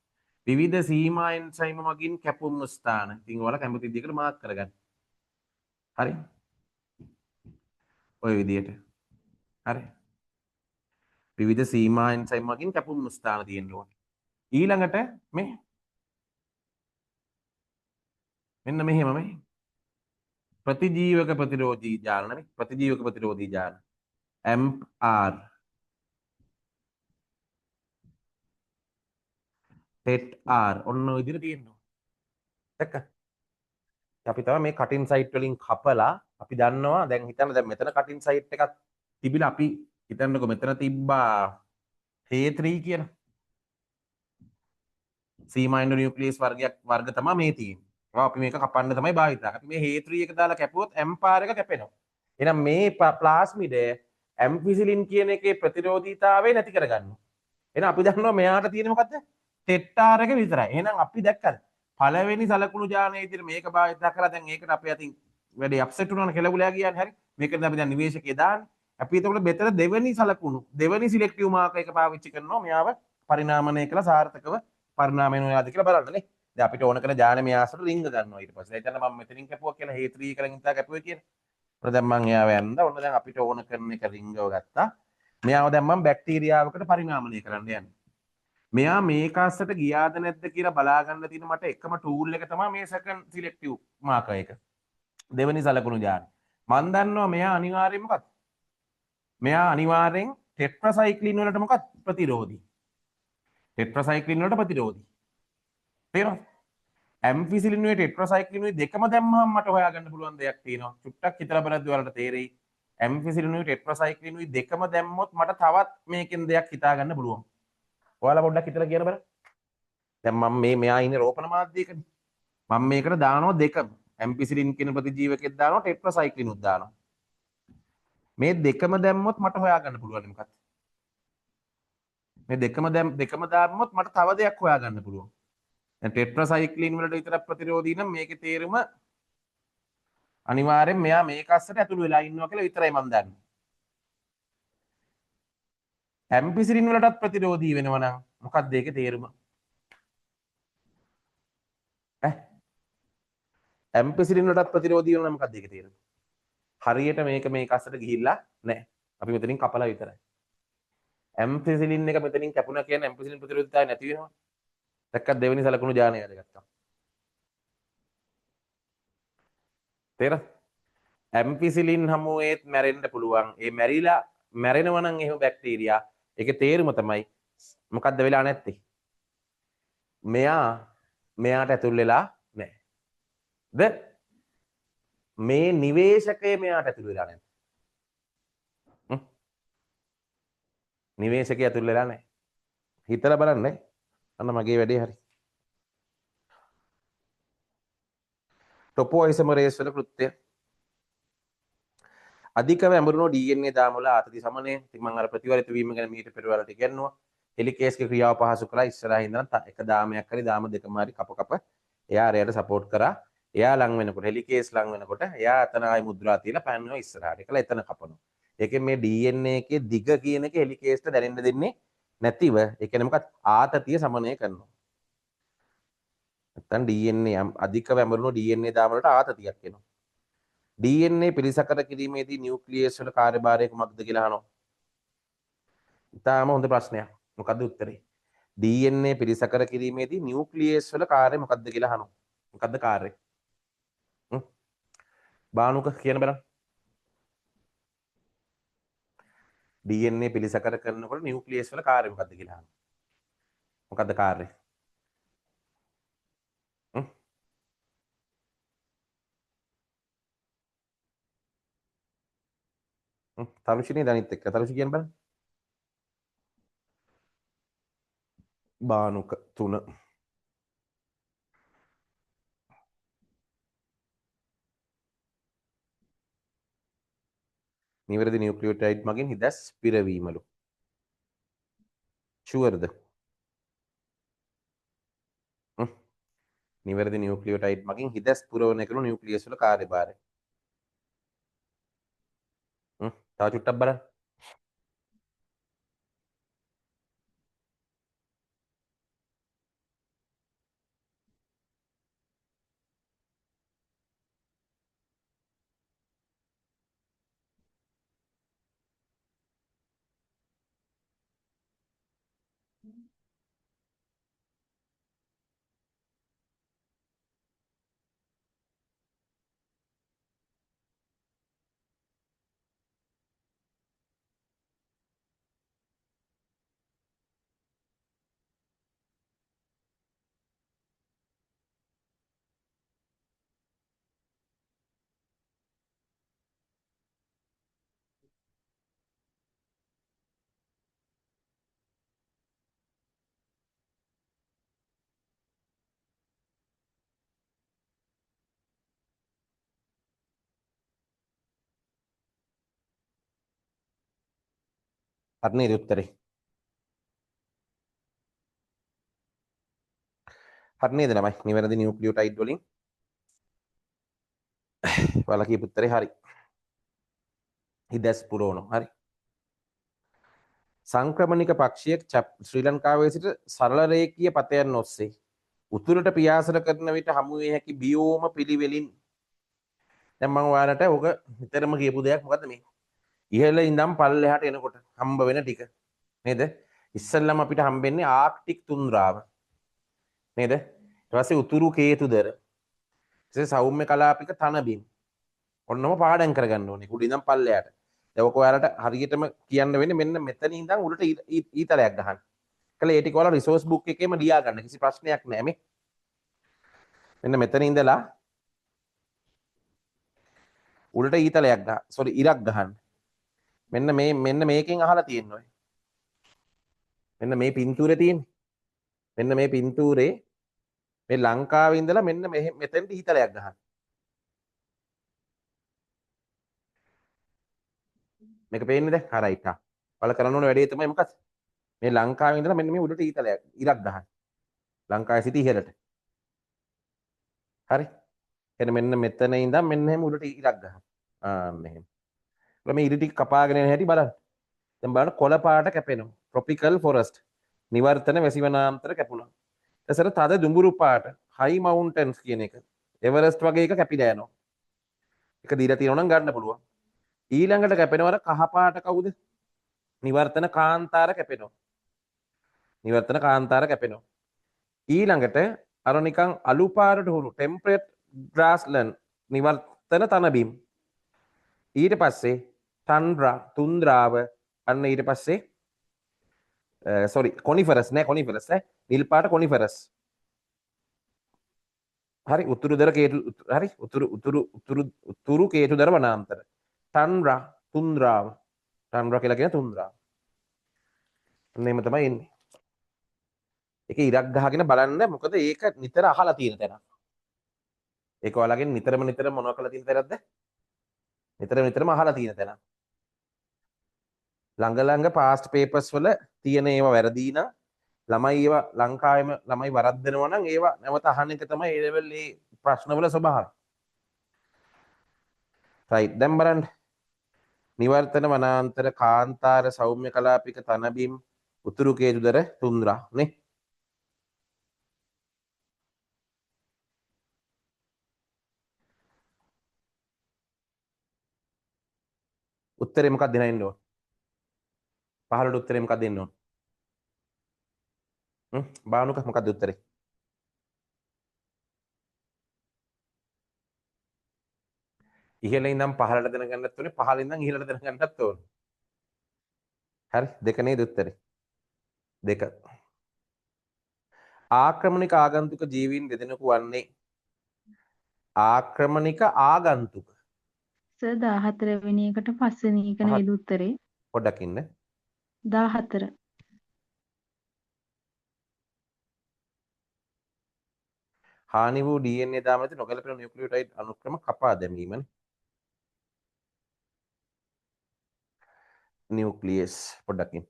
විවිධ සීමා එන්සයිම මගින් කැපුම් ස්ථාන. ඉතින් ඔයාලා කැමති විදිහකට මාක් කරගන්න. හරි? ඔය විදිහට. හරි? විවිධ සීමා එන්සයිම මගින් කැපුම් ස්ථාන තියෙන්න ඕනේ. ඊළඟට මේ මෙන්න මෙහෙම මේ ප්‍රතිජීවක ප්‍රතිරෝධී ජාල නෙමෙයි ප්‍රතිජීවක ප්‍රතිරෝධී ජාල MR TET-R ඔන්න ඔය විදිහට තියෙනවා. දැක්ක? අපි තමයි මේ කටින් සයිට් වලින් කපලා අපි දන්නවා දැන් හිතන්න දැන් මෙතන කටින් සයිට් එකක් තිබිලා අපි හිතන්නකො මෙතන තිබ්බා K3 කියන C මයින්ඩ් නියුක්ලියස් වර්ග තමයි මේ තියෙන්නේ. අපි මේක කපන්න තමයි භාවිතා. අපි මේ H3 එක දාලා කැපුවොත් M-පාර එක කැපෙනවා. එහෙනම් මේ ප්ලාස්මිඩය ඇම්ෆිසිලින් කියන එකේ ප්‍රතිරෝධීතාවය නැති කරගන්නවා. එහෙනම් අපි දන්නවා මෙයාට තියෙන්නේ මොකද්ද? ටෙට්ටාර් එක විතරයි. එහෙනම් අපි දැක්කද? පළවෙනි සලකුණු ජානයේ විදිහට මේක භාවිතා කරලා දැන් ඒකට අපි අතින් වැඩි අප්සෙට් වුණානේ කෙලගුලයා කියන්නේ හරි. මේකට අපි දැන් නිවේශකයේ දාන්නේ. අපි එතකොට මෙතන දෙවෙනි සලකුණු දෙවෙනි සිලෙක්ටිව් මාකර් එක පාවිච්චි කරනවා මෙයාව පරිණාමණය කළා සාර්ථකව පරිණාමය වෙනවාද කියලා බලන්න නේ. දැන් අපිට ඕන කරන ජාන මෙයාසට රිංග ගන්නවා ඊට පස්සේ. දැන් මම මෙතනින් කැපුවා කියලා හේත්‍රී කරගෙන ඉඳලා කැපුවේ කියලා. ඔන්න දැන් මම එයාව ඇන්දා. ඔන්න දැන් අපිට ඕන කරන එක රිංගව ගත්තා. මෙයාව දැන් මම බැක්ටීරියාවකට පරිණාමණය කරන්න යන්නේ. මෙයා මේක අස්සට ගියාද නැද්ද කියලා බලා ගන්න තියෙන මට එකම ටූල් එක තමයි මේ සෙකන්ඩ් සිලෙක්ටිව් මාකර් එක. දෙවෙනි සලකුණු ජාන. මම දන්නවා මෙයා අනිවාර්යයෙන් මොකක්ද? මෙයා අනිවාර්යෙන් ටෙට්‍රාසයික්ලින් වලට මොකක්ද ප්‍රතිරෝධී. ටෙට්‍රාසයික්ලින් වලට ප්‍රතිරෝධී. තේරෙනවද? ඇම්ෆිසිලිනුවේ ටෙට්‍රාසයික්ලිනුවේ දෙකම දැම්මම මට හොයාගන්න පුළුවන් දෙයක් තියෙනවා. චුට්ටක් හිතලා බලද්දි ඔයාලට තේරෙයි. ඇම්ෆිසිලිනුවේ ටෙට්‍රාසයික්ලිනුවේ දෙකම දැම්මොත් මට තවත් මේකෙන් දෙයක් හිතා ගන්න පුළුවන්. ඔයාලා පොඩ්ඩක් හිතලා කියන්න බලන්න. දැන් මම මෙයා ඉන්නේ රෝපණ මාධ්‍යයකනේ. මම මේකට දානවා දෙකම. ඇම්පිසිලින් කියන ප්‍රතිජීවකෙත් දානවා ටෙට්‍රාසයික්ලිනුත් දානවා. මේ දෙකම දැම්මොත් මට හොයාගන්න පුළුවන් මොකක්ද? මේ දෙකම දාන්නොත් මට තව දෙයක් හොයාගන්න පුළුවන්. දැන් ටෙට්‍රාසයික්ලින් වලට විතර ප්‍රතිරෝධී නම් මේකේ තේරුම අනිවාර්යෙන් මෙයා මේක අස්සට ඇතුළු වෙලා ඉන්නවා කියලා විතරයි මම දන්නේ. ඇම්පිසිලින් වලටත් ප්‍රතිරෝධී වෙනවා නම් මොකක්ද ඒකේ තේරුම? ඇම්පිසිලින් වලටත් ප්‍රතිරෝධී වෙනවා නම් මොකක්ද ඒකේ තේරුම? හරියට මේක අස්සට ගිහිල්ලා නැහැ. අපි මෙතනින් කපලා විතරයි. ඇම්පිසිලින් එක මෙතනින් කැපුණා කියන්නේ ඇම්පිසිලින් ප්‍රතිරෝධීතාවය නැති වෙනවා. දැක්කත් දෙවෙනි සලකුණු ජානය වැඩගත්තා. තේරෙනවද? ඇම්පිසිලින් හමුවේත් මැරෙන්න පුළුවන්. ඒ මැරිලා මැරෙනවා නම් එහෙම බැක්ටීරියා. ඒකේ තේරුම තමයි මොකද්ද වෙලා නැත්තේ? මෙයාට ඇතුල් වෙලා නැහැ. මේ නිවේශකය මෙයාට ඇතුල් වෙලා නැහැ. නිවේශකය ඇතුල් වෙලා නැහැ. හිතලා බලන්න. අන්න මගේ වැඩේ හරි. ටොපෝයිසමරේස් වල කෘත්‍යය අධිකව ඇඹරුණු DNA දාම වල ආතති සමනය. ඉතින් මම අර ප්‍රතිවර්තිත වීම ගැන මීට පෙර වලට ඉගෙනුවා. හෙලිකේස්ගේ ක්‍රියාව පහසු කළා. ඉස්සරහින් ඉඳන් එක දාමයක් හරි දාම දෙකම හරි කප එයා රයට සපෝට් කරා. එයා ලං වෙනකොට හෙලිකේස් ලං වෙනකොට එයා අතන ආයි මුද්‍රා තියලා පැන්නවා ඉස්සරහට. ඒකලා එතන කපනවා. ඒකෙන් මේ DNA එකේ දිග කියන එක හෙලිකේස්ට දැනෙන්න දෙන්නේ නැතිව ඒ කියන්නේ මොකක්ද ආතතිය සමනය කරනවා. නැත්තම් DNA අධිකව ඇඹරුණු DNA දාම වලට ආතතියක් එනවා. DNA පිළිසකර කිරීමේදී නියුක්ලියස් වල කාර්යභාරය කුමක්ද කියලා අහනවා. ඉතාලම හොඳ ප්‍රශ්නයක්. මොකද්ද උත්තරේ? DNA පිළිසකර කිරීමේදී නියුක්ලියස් වල කාර්යය මොකක්ද කියලා අහනවා. මොකද්ද කාර්යය? බානුක කියන බලන්න. DNA පිළිසකර කරනකොට නියුක්ලියස් වල කාර්යය මොකක්ද කියලා අහනවා. මොකද්ද කාර්යය? තරුෂිනේ දනිත් එක්ක තරුෂි කියන බලන්න. බානුක 3 නිවැරදි නියුක්ලියෝටයිඩ් මගින් හිදස් පිරවීමලු. ෂුවර්ද? නිවැරදි නියුක්ලියෝටයිඩ් මගින් හිදස් පුරවන එකලු නියුක්ලියස් වල කාර්යභාරය. තව චුට්ටක් බලන්න. හරි නේද උත්තරේ? හරි නේද ළමයි? නිවැරදි නියුක්ලියෝටයිඩ් වලින් ඔයාලා කියපු උත්තරේ හරි. හිදැස් පුරවනවා. හරි. සංක්‍රමණික පක්ෂියෙක් ශ්‍රී ලංකාවේ සිට සරල රේඛීය පතයන් ඔස්සේ උතුරට පියාසර කරන විට හමු විය හැකි බියෝම පිළිවෙලින් දැන් මම ඔයාලට ඕක නිතරම කියපු දෙයක් මොකද්ද මේ? ඉහළ ඉඳන් පල්ලෙහාට එනකොට හම්බ වෙන ටික නේද? ඉස්සෙල්ලම අපිට හම්බෙන්නේ ආක්ටික් තුන්ද්‍රාව නේද? ඊට පස්සේ උතුරු කේතුදර. ඊට පස්සේ සෞම්‍ය කලාපික තනබිම්. ඔන්නම පාඩම් කරගන්න ඕනේ උඩ ඉඳන් පල්ලෙහාට. දැන් ඔක ඔයාලට හරියටම කියන්න වෙන්නේ මෙන්න මෙතන ඉඳන් උඩට ඊතලයක් ගහන්න. කළ ඒ ටික ඔයාලා රිසෝස් බුක් එකේම ලියා ගන්න. කිසි ප්‍රශ්නයක් නැහැ මේ. මෙන්න මෙතන ඉඳලා උඩට ඊතලයක් ගහ. සෝරි ඉරක් ගහන්න. මෙන්න මේකෙන් අහලා තියෙනවා. මෙන්න මේ පින්තූරේ තියෙන්නේ. මෙන්න මේ පින්තූරේ මේ ලංකාවේ ඉඳලා මෙන්න මෙතෙන්ට ඊතලයක් ගහන්න. මේක පේන්නේ දැන්? හරයිට්. ඔයාලා කරන්න ඕන වැඩේ තමයි මොකක්ද? මේ ලංකාවේ ඉඳලා මෙන්න මේ උඩට ඊතලයක් ඉරක් ගහන්න. ලංකාවේ සිට ඉහළට. හරි? එහෙනම් මෙන්න මෙතන ඉඳන් මෙන්න එහෙම උඩට ඉරක් ගහන්න. ආන්න එහෙම. මේ ඉරි ටික කපාගෙන යන හැටි බලන්න. දැන් බලන්න කොළ පාට කැපෙනවා. tropical forest. නිවර්තන වැසිවනාන්තර කැපුණා. ඊටසර තද දුඹුරු පාට high mountains කියන එක. එවරස්ට් වගේ එක කැපිලා යනවා. එක දීලා තියෙනවා නම් ගන්න පුළුවන්. ඊළඟට කැපෙනවර කහ පාට කවුද? නිවර්තන කාන්තාර කැපෙනවා. නිවර්තන කාන්තාර කැපෙනවා. ඊළඟට අර නිකන් අලු පාටට හුරු temperate grassland නිවර්තන තනබිම්. ඊට පස්සේ තුන්ද්‍රාව අන්න ඊට පස්සේ සෝරි කොනිෆරස් නෑ කොනිෆරස් ඈ නිල් පාට කොනිෆරස්. හරි උතුරුදර කේතු හරි උතුරු කේතුදර වනාන්තර. තුන්ද්‍රාව කියලා කියන තුන්ද්‍රාව. අන්න එහෙම තමයි එන්නේ. ඒක ඉරක් ගහගෙන බලන්න මොකද ඒක නිතර අහලා තියෙන තැනක්. ඒක ඔයාලගෙන් නිතරම මොනව කරලා තියෙන තැනක්ද? නිතරම අහලා තියෙන තැනක්. ළඟ පාස්ට් පේපර්ස් වල තියෙන ඒවා වැරදි නම් ළමයි ඒවා ලංකාවෙම ළමයි වරද්දනවා නම් ඒවා නැවත අහන්න එක තමයි ඒ ලෙවල් ඒ ප්‍රශ්නවල ස්වභාවය. රයිට් දැන් බලන්න නිවර්තන වනාන්තර කාන්තාර සෞම්‍ය කලාපික තනබිම් උතුරු කේතුදර තුන්ද්‍රා නේ. උත්තරේ මොකක්ද දෙන්න ඕන? පහළට උත්තරේ මොකක්ද දෙන්න ඕන? බානුක මොකක්ද උත්තරේ? ඉහළ ඉඳන් පහළට දැනගන්නත් ඕනේ පහළ ඉඳන් ඉහළට දැනගන්නත් ඕනේ. හරි දෙක නේද උත්තරේ? දෙක. ආක්‍රමණික ආගන්තුක ජීවීන් දෙදෙනෙකු වන්නේ ආක්‍රමණික ආගන්තුක. සර් 14 වෙනි එකට පස්වෙනි එක නේද උත්තරේ? පොඩ්ඩක් ඉන්න. 14. හානි වූ DNA දාමති නොගැලපෙන නියුක්ලියෝටයිඩ් අනුක්‍රම කපා දැමීමනේ. නියුක්ලියස් පොඩ්ඩක් ඉන්න.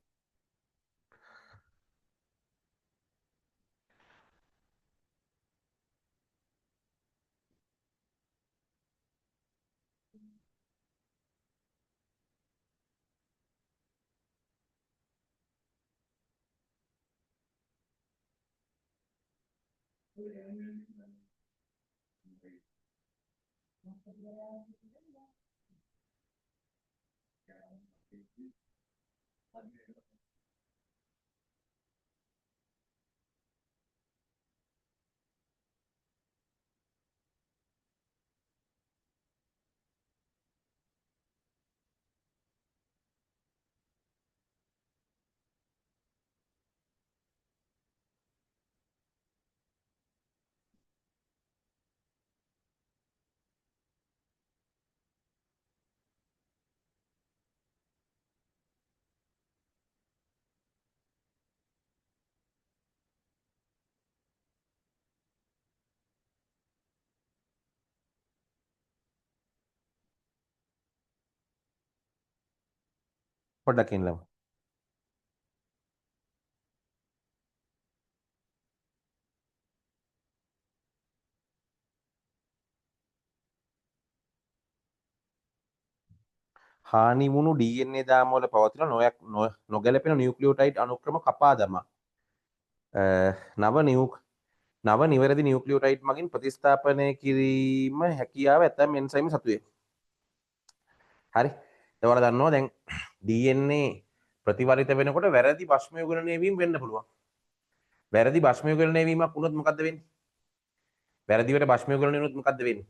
පොඩ්ඩක් ඉන්නලම. හානි වුණු DNA දාම වල පවතින නොගැලපෙන නියුක්ලියෝටයිඩ් අනුක්‍රම කපා දමා නව නිවැරදි නියුක්ලියෝටයිඩ් මගින් ප්‍රතිස්ථාපනය කිරීම හැකියාව ඇතැම් එන්සයිම් සතුවේ. හරි. එතකොට දන්නවා දැන් DNA ප්‍රතිවරිත වෙනකොට වැරදි භස්මයෝගණනය වීම වෙන්න පුළුවන්. වැරදි භස්මයෝගණනය වීමක් වුණොත් මොකද්ද වෙන්නේ? වැරදිවට භස්මයෝගණනය වුණොත් මොකද්ද වෙන්නේ?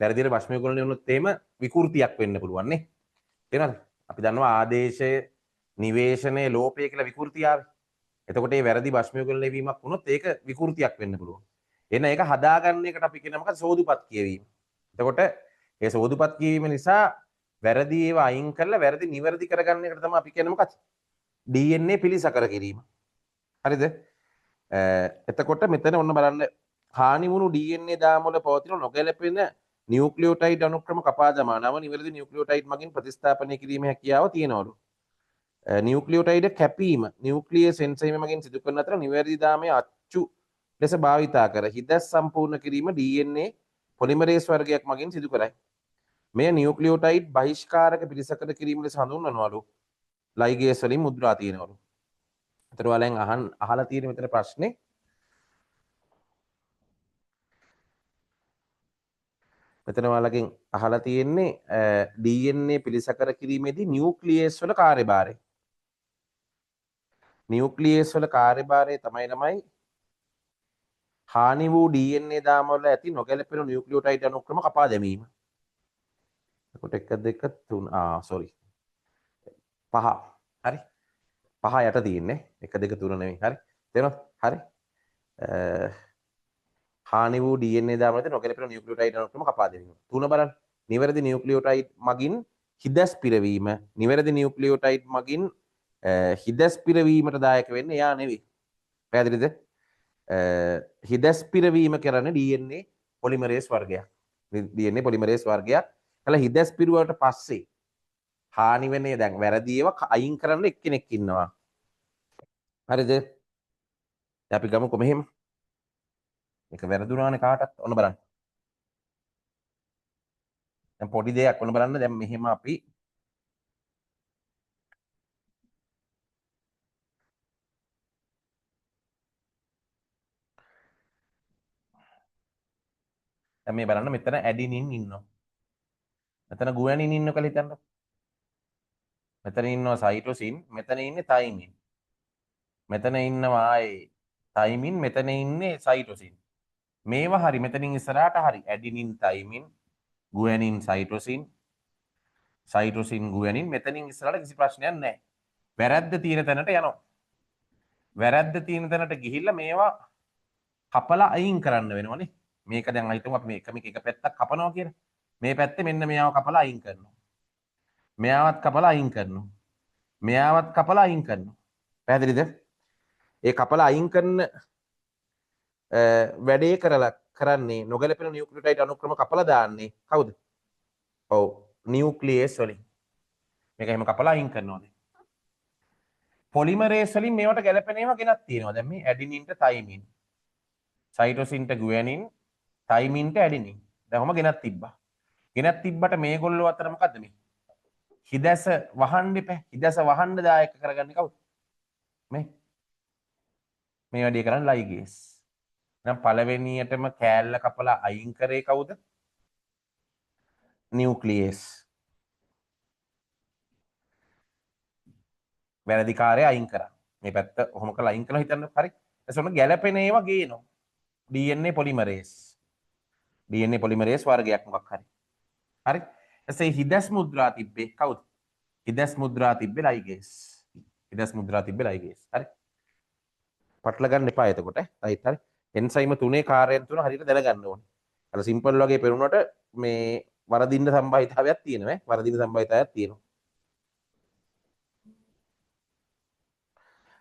වැරදියට භස්මයෝගණනය වුණොත් එහෙම විකෘතියක් වෙන්න පුළුවන් නේ. තේරෙනවද? අපි දන්නවා ආදේශය, නිවේශනය, ලෝපය කියලා විකෘති ආවේ. එතකොට මේ වැරදි භස්මයෝගණනය වීමක් වුණොත් ඒක විකෘතියක් වෙන්න පුළුවන්. එන ඒක හදාගන්න එකට අපි කියන මොකද? සෝදුපත් කියවීම. එතකොට ඒ සෝදුපත් කියවීම නිසා වැරදි ඒවා අයින් කරලා වැරදි නිවැරදි කරගන්න එකට තමයි අපි කියන්නේ මොකක්ද? DNA පිළිසකර කිරීම. හරිද? එතකොට මෙතන ඔන්න බලන්න හානි වුණු DNA දාම වල පවතින නොගැලපෙන නියුක්ලියෝටයිඩ් අනුක්‍රම කපා දමා නව නිවැරදි නියුක්ලියෝටයිඩ් මගින් ප්‍රතිස්ථාපනය කිරීමේ හැකියාව තියෙනවලු. නියුක්ලියෝටයිඩ් කැපීම නියුක්ලියස් එන්සයිම මගින් සිදු කරන අතර නිවැරදි දාමයේ අච්චු ලෙස භාවිතා කර හිදස් සම්පූර්ණ කිරීම DNA පොලිමරේස් වර්ගයක් මගින් සිදු කරයි. මේ නියුක්ලියෝටයිඩ් බහිෂ්කාරක පිළිසකර කිරීම ලෙස හඳුන්වනවලු. ලයිගේස් වලින් මුද්‍රා තියෙනවලු. අතට ඔයාලෙන් අහලා තියෙන මෙතන ප්‍රශ්නේ මෙතන ඔයාලගෙන් අහලා තියෙන්නේ DNA පිළිසකර කිරීමේදී නියුක්ලියස් වල කාර්යභාරය. නියුක්ලියස් වල කාර්යභාරය තමයි හානි වූ DNA දාම වල ඇති නොගැලපෙන නියුක්ලියෝටයිඩ් අනුක්‍රම කපා දැමීම. එතකොට 1 2 3 sorry 5 හරි 5 යට තියෙන්නේ 1 2 3 නෙවෙයි හරි තේරෙනවද හරි හානි වූ DNA දාම වල ඇති නොගැලපෙන නියුක්ලියෝටයිඩ් අනුක්‍රම කපා දැමීම. 3 බලන්න නිවැරදි නියුක්ලියෝටයිඩ් මගින් හිදස් පිරවීම නිවැරදි නියුක්ලියෝටයිඩ් මගින් හිදස් පිරවීමට දායක වෙන්නේ එයා නෙවෙයි. පැහැදිලිද? හිදස් පිරවීම කරන්නේ DNA පොලිමරේස් වර්ගයක්. DNA පොලිමරේස් වර්ගයක්. කල හිදස් පිරුවට පස්සේ හානි වෙන්නේ දැන් වැරදි ඒවා අයින් කරන්න එක්කෙනෙක් ඉන්නවා. හරිද? අපි ගමුකො මෙහෙම. මේක වැරදුනානේ කාටත් ඔන්න බලන්න. දැන් පොඩි දෙයක් ඔන්න බලන්න දැන් මෙහෙම අපි දැන් මේ බලන්න මෙතන ඇඩිනින් ඉන්නවා. මෙතන ගුවැනින් ඉන්න කියලා හිතන්න. මෙතන ඉන්නවා සයිටෝසින්, මෙතන ඉන්නේ තයිමින්. මෙතන ඉන්නවා ආයේ තයිමින්, මෙතන ඉන්නේ සයිටෝසින්. මේවා හරි මෙතනින් ඉස්සරහට හරි ඇඩිනින් තයිමින් ගුවැනින් සයිටෝසින් සයිටෝසින් ගුවැනින් මෙතනින් ඉස්සරහට කිසි ප්‍රශ්නයක් නැහැ. වැරද්ද තියෙන තැනට යනවා. වැරද්ද තියෙන තැනට ගිහිල්ලා මේවා කපලා අයින් කරන්න වෙනවනේ. මේක දැන් හිතමු අපි මේක එක පැත්තක් කපනවා කියලා. මේ පැත්තේ මෙන්න මෙයාව කපලා අයින් කරනවා. මෙයාවත් කපලා අයින් කරනවා. මෙයාවත් කපලා අයින් කරනවා. පැහැදිලිද? ඒ කපලා අයින් කරන වැඩේ කරන්නේ නොගැලපෙන නියුක්ලියෝටයිඩ් අනුක්‍රම කපලා දාන්නේ කවුද? ඔව් නියුක්ලියස් වලින්. මේක එහෙම කපලා අයින් කරනවානේ. පොලිමරේස් වලින් මේවට ගැලපෙන ඒවා ගෙනත් තියෙනවා. දැන් මේ ඇඩිනින්ට තයිමින්, සයිටෝසින්ට ගුවැනින්, තයිමින්ට ඇඩිනින්. දැන් ඔහම ගෙනත් තිබ්බා. ගෙනත් තිබ්බට මේගොල්ලෝ අතර මොකද්ද මේ? හිදැස වහන්න එපා. හිදැස වහන්න දායක කරගන්නේ කවුද? මේ වැඩේ කරන්නේ ලයිගේස්. එහෙනම් පළවෙනියටම කෑල්ල කපලා අයින් කරේ කවුද? නියුක්ලියස්. වැරදිකාරය අයින් කරා. මේ පැත්ත ඔහොම කරලා අයින් කරලා හිතන්න හරි. එතකොට ගැළපෙන ඒවා ගේනවා. DNA polymerase. DNA පොලිමරේස් වර්ගයක් මොකක් හරි. හරි. එසේ හිදස් මුද්‍රා තිබ්බේ කවුද? හිදස් මුද්‍රා තිබ්බේ ලයිගේස්. හිදස් මුද්‍රා තිබ්බේ ලයිගේස්. හරි. පටල ගන්න එපා එතකොට. රයිට් හරි. එන්සයිම තුනේ කාර්යයන් තුන හරියට දැනගන්න ඕනේ. අර සිම්පල් වගේ පෙරුණට මේ වරදින්න සම්භාවිතාවයක් තියෙනවා. වරදින්න සම්භාවිතාවයක් තියෙනවා.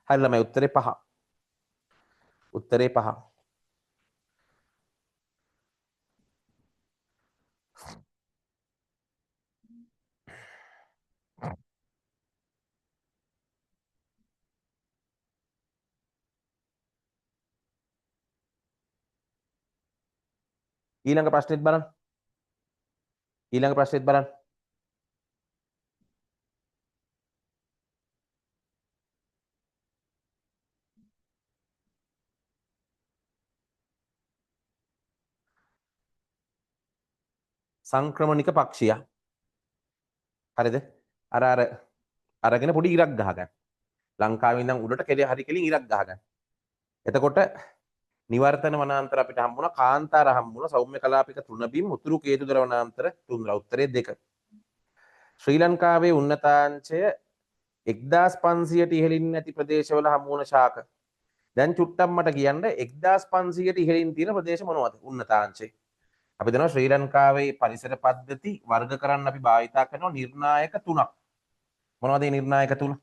හරි ළමයි උත්තරේ 5. උත්තරේ 5. ඊළඟ ප්‍රශ්නෙත් බලන්න. ඊළඟ ප්‍රශ්නෙත් බලන්න. සංක්‍රමණික පක්ෂියා. හරිද? අර අරගෙන පොඩි ඉරක් ගහගන්න. ලංකාවේ ඉඳන් උඩට කෙලිය හරි කෙලින් ඉරක් ගහගන්න. එතකොට නිවර්තන වනාන්තර අපිට හම්බුණා, කාන්තාර හම්බුණා, සෞම්‍ය කලාපික 3 බිම්, උතුරු කේතුදර වනාන්තර 3. උත්තරේ 2. ශ්‍රී ලංකාවේ උන්නතාංශය 1500ට ඉහළින් නැති ප්‍රදේශවල හම්බුවන ශාක. දැන් චුට්ටක් මට කියන්න 1500ට ඉහළින් තියෙන ප්‍රදේශ මොනවද? උන්නතාංශේ. අපි දන්නවා ශ්‍රී ලංකාවේ පරිසර පද්ධති වර්ග කරන්න අපි භාවිතා කරන නිර්ණායක 3ක්. මොනවද මේ නිර්ණායක 3?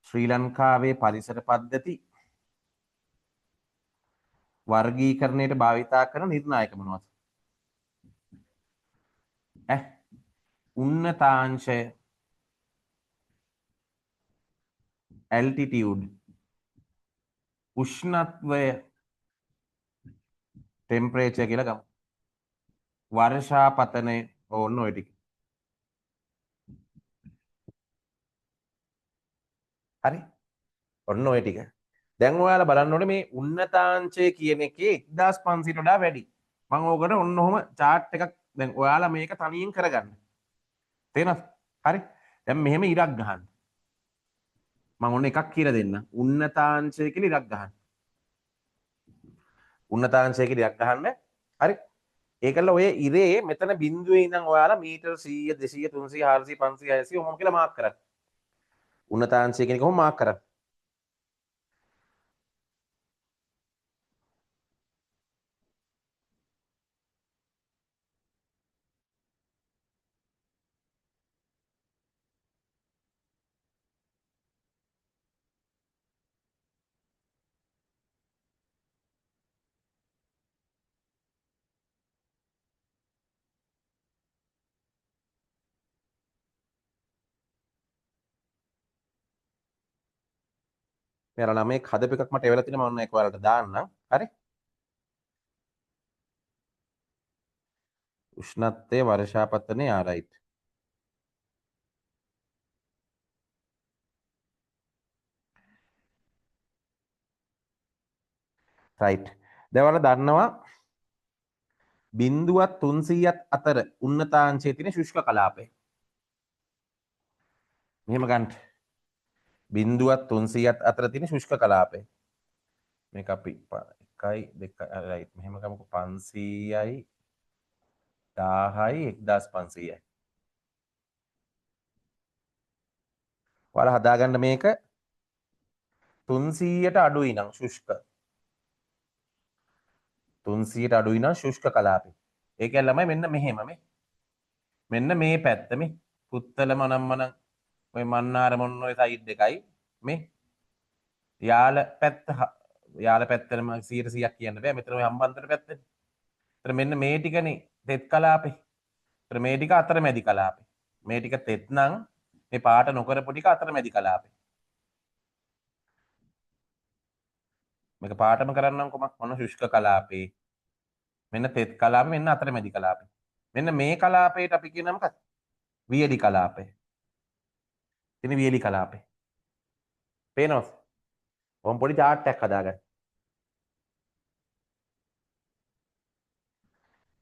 ශ්‍රී ලංකාවේ පරිසර පද්ධති වර්ගීකරණයට භාවිතා කරන නිර්ණායක මොනවද? උන්නතාංශය, altitude, උෂ්ණත්වය, temperature කියලා ගමු. වර්ෂාපතනය, ඕන්න ඔය ටික. හරි? ඔන්න ඔය ටික. දැන් ඔයාලා බලන්න ඕනේ මේ උන්නතාංශය කියන එකේ 1500ට වඩා වැඩි. මම ඕකට ඔන්න ඔහම chart එකක් දැන් ඔයාලා මේක තනියෙන් කරගන්න. තේරෙනවද? හරි? දැන් මෙහෙම ඉරක් ගහන්න. මම ඔන්න එකක් කියලා දෙන්න. උන්නතාංශය කියලා ඉරක් ගහන්න. උන්නතාංශය කියලා ඉරක් ගහන්න. හරි? ඒකල ඔය ඉරේ මෙතන බිඳුවේ ඉඳන් ඔයාලා මීටර් 100 200 300 400 500 600 ඔහොම කියලා මාක් කරන්න. උන්නතාංශය කියන එක කොහොම මාක් කරන්නේ? මෙයාලා ළමයි හදපු එකක් මට එවලා තියෙනවා මම ඔන්න ඒක ඔයාලට දාන්නම්. හරි? උෂ්ණත්වය, වර්ෂාපතනය, ආරයිට්. රයිට්. දැන් ඔයාලා දන්නවා 0වත් 300ත් අතර උන්නතාංශයේ තියෙන ශුෂ්ක කලාපය. මෙහෙම ගන්න. 0වත් 300ත් අතර තියෙන ශුෂ්ක කලාපය. මේක අපි 1යි 2යි රයිට්. මෙහෙම ගමුකෝ 500යි 1000යි 1500යි. ඔයාලා හදාගන්න මේක 300ට අඩුයි නම් ශුෂ්ක. 300ට අඩුයි නම් ශුෂ්ක කලාපේ. ඒ කියන්නේ ළමයි මෙන්න මෙහෙම මේ. මෙන්න මේ පැත්ත මේ. පුත්තල මනම්මන ඔය මන්නාර මොන්න ඔය සයිඩ් එකයි මේ. යාල පැත්තටම 100%ක් කියන්න බෑ. මෙතන ඔය හම්බන්තොට පැත්තනේ. ඒතර මෙන්න මේ ටිකනේ තෙත් කලාපේ. ඒතර මේ ටික අතරමැදි කලාපේ. මේ ටික තෙත් නම් මේ පාට නොකරපු ටික අතරමැදි කලාපේ. මේක පාටම කරන්නම් කොමක් මොන ශුෂ්ක කලාපේ. මෙන්න තෙත් කලාපේ මෙන්න අතරමැදි කලාපේ. මෙන්න මේ කලාපයට අපි කියන මොකක්ද? වියලි කලාපය. ඉතින් වියලි කලාපේ. පේනවද? ඔම් පොඩි chart එකක් හදාගන්න.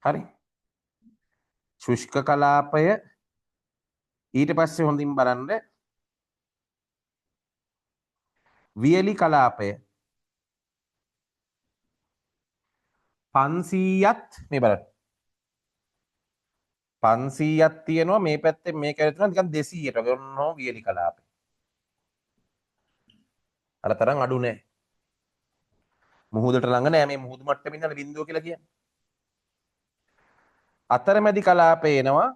හරි? ශුෂ්ක කලාපය ඊට පස්සේ හොඳින් බලන්න වියලි කලාපය 500ත් මේ බලන්න 500ක් තියෙනවා මේ පැත්තේ මේක ඇතුළේ නිකන් 200ට වගේ ඔන්නෝ වියලි කලාපේ. අර තරම් අඩු නෑ. මුහුදට ළඟ නෑ මේ මුහුදු මට්ටමේ ඉඳලා බිඳුව කියලා කියන්නේ. අතරමැදි කලාපේ එනවා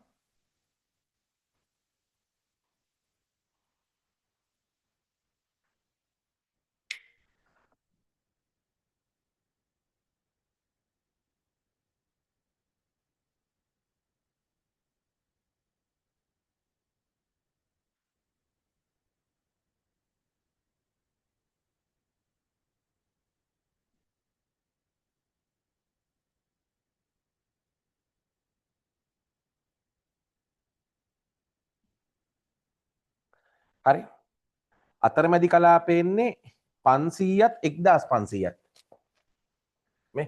හරි අතරමැදි කලාපේ එන්නේ 500ත් 1500ත් මේ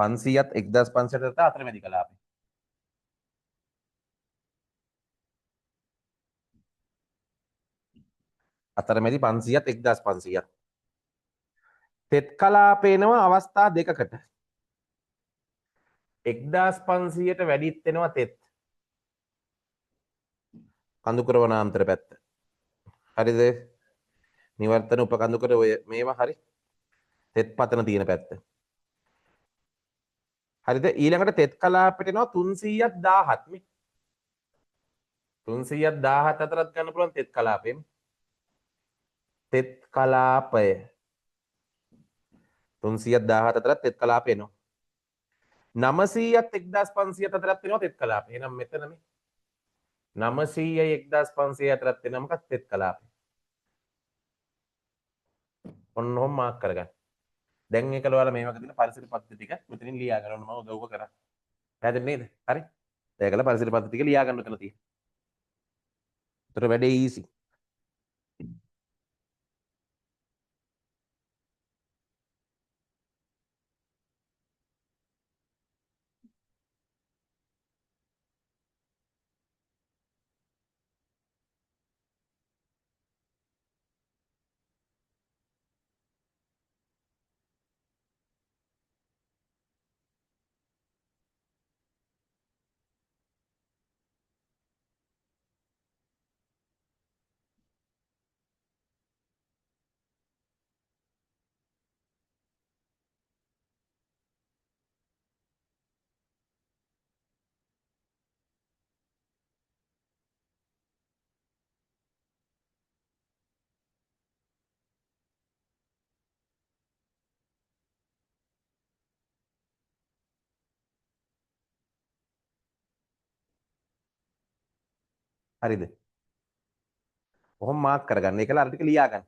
500ත් 1500ට අතරමැදි කලාපේ. අතරමැදි 500ත් 1500ත්. තෙත් කලාපේනවා අවස්ථා දෙකකට. 1500ට වැඩිත් වෙනවා තෙත්. කඳුකර වනාන්තර පැත්ත. හරිද? නිවර්තන උපකඳුකර ඔය මේවා හරි. තෙත් පතන තියෙන පැත්ත. හරිද? ඊළඟට තෙත් කලාපෙට එනවා 300ත් 1000ත් මේ. 300ත් 1000ත් අතරත් ගන්න පුළුවන් තෙත් කලාපෙම. තෙත් කලාපය 300ත් 1000ත් අතරත් තෙත් කලාපය එනවා. 900ත් 1500ත් අතරත් වෙනවා තෙත් කලාපය. එහෙනම් මෙතන මේ 900යි 1500 අතරත් වෙනවා මොකක්ද තෙත් කලාපය. ඔන්න ඔහොම මාක් කරගන්න. දැන් ඒකල ඔයාලා මේ වගේ දින පරිසර පද්ධති ටික මෙතනින් ලියා ගන්න ඕන මම උදව්ව කරා. පැහැදිලි නේද? හරි. ඒකල පරිසර පද්ධති ටික ලියා ගන්න උතන තියෙනවා. උතර වැඩේ ඊසි. හරිද? ඔහොම මාක් කරගන්න. ඒකල අර ටික ලියා ගන්න.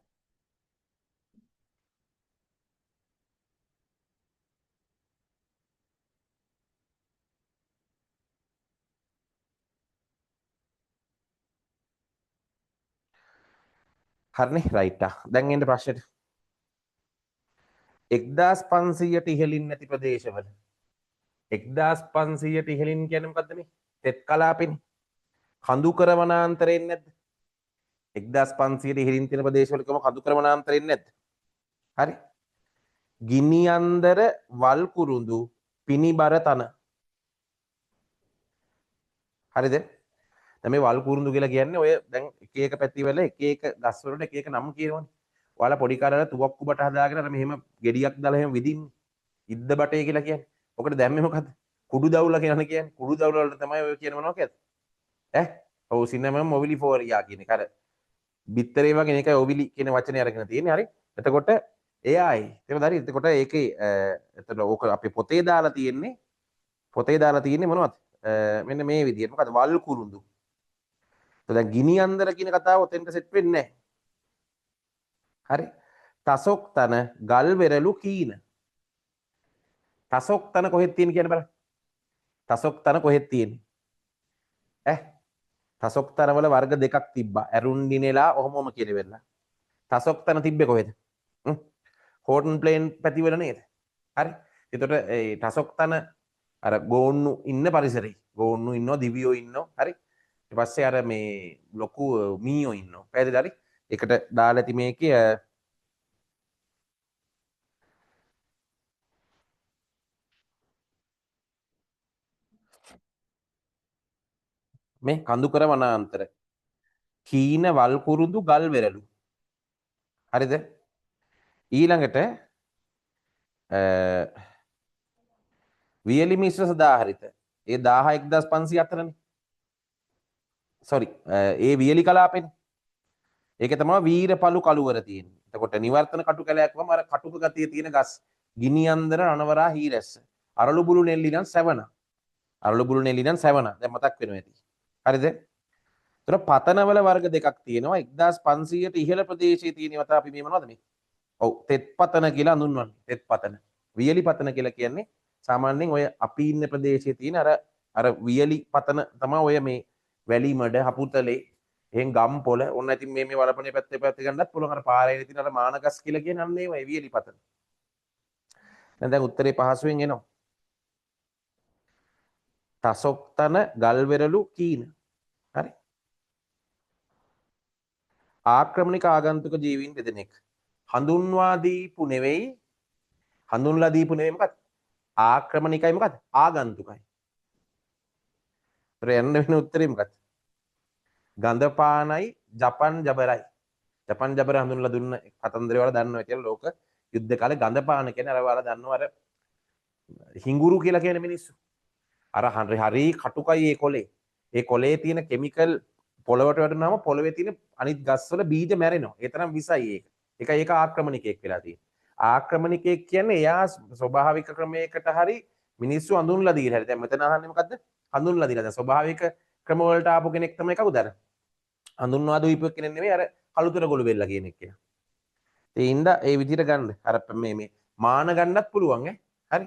හරිනේ රයිට්. දැන් එන්න ප්‍රශ්නෙට. 1500ට ඉහළින් නැති ප්‍රදේශවල 1500ට ඉහළින් කියන්නේ මොකද්ද මේ? තෙත් කලාපෙනේ. කඳුකර වනාන්තරයෙන් නැද්ද? 1500ට ඉහළින් තියෙන ප්‍රදේශවල කොහොම කඳුකර වනාන්තරයෙන් නැද්ද? හරි. ගිනි අන්දර වල් කුරුඳු පිනිබර තන. හරිද? දැන් මේ වල් කුරුඳු කියලා කියන්නේ ඔය දැන් එක එක පැතිවල එක එක ගස් වලට එක එක නම් කියනවනේ. ඔයාලා පොඩි කාලේ තුවක්කු බට හදාගෙන අර මෙහෙම ගෙඩියක් දාලා එහෙම විදින්නේ. ඉද්ද බටේ කියලා කියන්නේ. ඔකට දැම්මේ මොකද්ද? කුඩු දවුල කියන්නේ කියන්නේ. කුඩු දවුල වලට තමයි ඔය කියන මොනවා කියද? ඈ? ඔව් සිනමම් මොවිලිෆෝරියා කියන එක. අර බිත්තරේ වගේ එකයි ඔවිලි කියන වචනේ අරගෙන තියෙන්නේ. හරි. එතකොට එයයි. තේරුණාද? හරි. එතකොට ඒකේ එතකොට ඕක අපේ පොතේ දාලා තියෙන්නේ මොනවද? මෙන්න මේ විදිහට. මොකද වල් කුරුඳු. දැන් ගිනි අන්දර කියන කතාව ඔතෙන්ට සෙට් වෙන්නේ නැහැ. හරි. තසොක් තන ගල් වෙරළු කීන. තසොක් තන කොහෙද තියෙන්නේ කියන්න බලන්න. තසොක් තන කොහෙද තියෙන්නේ? තසොක් තන වල වර්ග දෙකක් තිබ්බා. ඇරුන්ඩිනෙලා ඔහොමම කියලා වෙලා. තසොක් තන තිබ්බේ කොහෙද? හෝටන් ප්ලේන් පැතිවල නේද? හරි. එතකොට ඒ තසොක් තන අර ගෝන්නු ඉන්න පරිසරේ. ගෝන්නු ඉන්නවා, දිවියෝ ඉන්නවා. හරි. ඊට පස්සේ අර මේ ලොකු මීයෝ ඉන්නවා. පැහැදිලිද? හරි. ඒකට දාලා ඇති මේකේ මේ කඳුකර වනාන්තර කීන වල් කුරුඳු ගල් වෙරළු. හරිද? ඊළඟට වියලි මිශ්‍ර සදාහරිත. ඒ 1000 1500 අතරනේ. සෝරි. ඒ වියලි කලාපෙනේ. ඒකේ තමයි වීරපලු කළුවර තියෙන්නේ. එතකොට නිවර්තන කටු කැලයක් වම අර කටුක ගතිය තියෙන ගස්. ගිනි අන්දර රණවරා හීරැස්ස. අරලු බුළු නෙල්ලි නම් සැවන. අරලු බුළු නෙල්ලි නම් සැවන. දැන් මතක් වෙනවා ඇති. හරිද? ඒතර පතනවල වර්ග දෙකක් තියෙනවා. 1500ට ඉහළ ප්‍රදේශයේ තියෙනවට අපි මේ මොනවද මේ? ඔව් තෙත් පතන කියලා හඳුන්වන්නේ. තෙත් පතන. වියලි පතන කියලා කියන්නේ සාමාන්‍යයෙන් ඔය අපි ඉන්න ප්‍රදේශයේ තියෙන අර වියලි පතන තමයි ඔය මේ වැලි මඩ හපුතලේ එහෙන් ගම් පොළ ඔන්න ඉතින් මේ වලපනේ පැත්තේ පැත්තේ ගන්නත් පුළුවන් අර පාරේ තියෙන අර මානගස් කියලා කියන්නේ අන්න ඒවා වියලි පතන. දැන් උත්තරේ පහසුවෙන් එනවා. තසොක්තන ගල්වෙරළු කීන. හරි. ආක්‍රමණික ආගන්තුක ජීවීන් දෙදෙනෙක් හඳුන්වා දීපු නෙවෙයි හඳුන්ලා දීපු නෙවෙයි මොකක්ද? ආක්‍රමණිකයි මොකක්ද? ආගන්තුකයි. ඒතර යන්න වෙන උත්තරේ මොකක්ද? ගඳපානයි ජපන් ජබරයි. ජපන් ජබර හඳුන්ලා දුන්න කතන්දරේ වල දන්නවා කියලා ලෝක යුද්ධ කාලේ ගඳපාන කියන්නේ අර වල දන්නවා අර හිඟුරු කියලා කියන මිනිස්සු. අර හරි කටුකයි ඒ කොලේ. ඒ කොලේ තියෙන කෙමිකල් පොළවට වැටුනම පොළවේ තියෙන අනිත් ගස්වල බීජ මැරෙනවා. ඒ තරම් විසයි ඒක. ඒකයි ඒක ආක්‍රමණිකයෙක් වෙලා තියෙන්නේ. ආක්‍රමණිකයෙක් කියන්නේ එයා ස්වභාවික ක්‍රමයකට හරි මිනිස්සු හඳුන්ලා දීලා හරි. දැන් මෙතන අහන්නේ මොකද්ද? හඳුන්ලා දීලා. දැන් ස්වභාවික ක්‍රම වලට ආපු කෙනෙක් තමයි කවුද අර? හඳුන්වා දීපු කෙනෙක් නෙමෙයි අර කළුතර ගොළු බෙල්ල කියන එක. ඒ හින්දා ඒ විදිහට ගන්න. අර මේ මාන ගන්නත් පුළුවන් ඈ. හරි.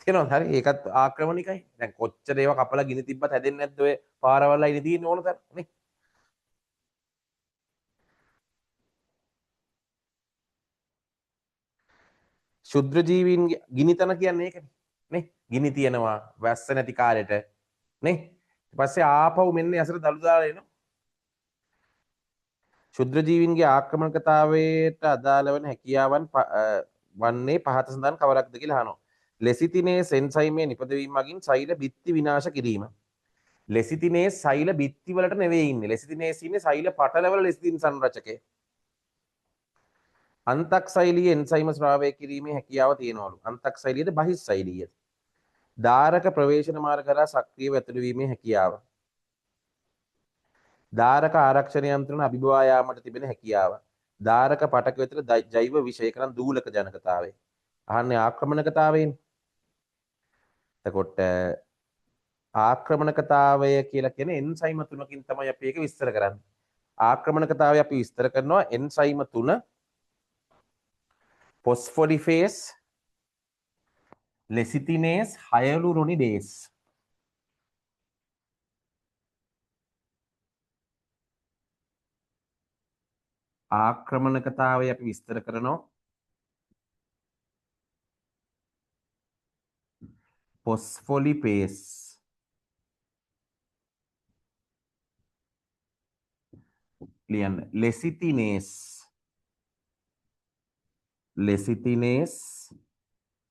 තේරෙනවද? හරි. ඒකත් ආක්‍රමණිකයි. දැන් කොච්චර ඒවා කපලා ගිනි තිබ්බත් හැදෙන්නේ නැද්ද ඔය පාරවල් අයිනේ තියෙන ඕන තරම් නේ. ශුද්‍ර ජීවීන් ගිනිතන කියන්නේ ඒකනේ නේ. ගිනි තියනවා වැස්ස නැති කාලෙට නේ. ඊට පස්සේ ආපහු මෙන්න ඇසට දළු දාලා එනවා. ශුද්‍ර ජීවීන්ගේ ආක්‍රමණකතාවයට අදාළ වන හැකියාවන් වන්නේ පහත සඳහන් කවරක්ද කියලා අහනවා. ලෙසිතිනේ සෙන්සයිමේ නිපදවීම මගින් සෛල බිත්ති විනාශ කිරීම. ලෙසිතිනේ සෛල බිත්ති වලට නෙවෙයි ඉන්නේ. ලෙසිතිනේස් ඉන්නේ සෛල පටලවල ලෙසිතින් සංරචකය. අන්තක්සෛලීය එන්සයිම ස්‍රාවය කිරීමේ හැකියාව තියෙනවලු. අන්තක්සෛලීයද බහිස්සෛලීයද? ධාරක ප්‍රවේශන මාර්ග කරා සක්‍රියව ඇතුළු වීමේ හැකියාව. ධාරක ආරක්ෂණ යන්ත්‍රණ අභිබවා යාමට තිබෙන හැකියාව. ධාරක පටක වෙතට ජෛව විෂය කරන් දූලක ජනකතාවය. අහන්නේ ආක්‍රමණකතාවයෙන්. එතකොට ආක්‍රමණකතාවය කියලා කියන්නේ එන්සයිම තුනකින් තමයි අපි ඒක විස්තර කරන්නේ. ආක්‍රමණකතාවය අපි විස්තර කරනවා එන්සයිම තුන ෆොස්ෆොඩිෆේස් ලෙසිතිනේස් හයලුරොනිඩේස්. ආක්‍රමණකතාවය අපි විස්තර කරනවා ෆොස්ෆොලිපේස් ලියන්න ලෙසිතිනේස්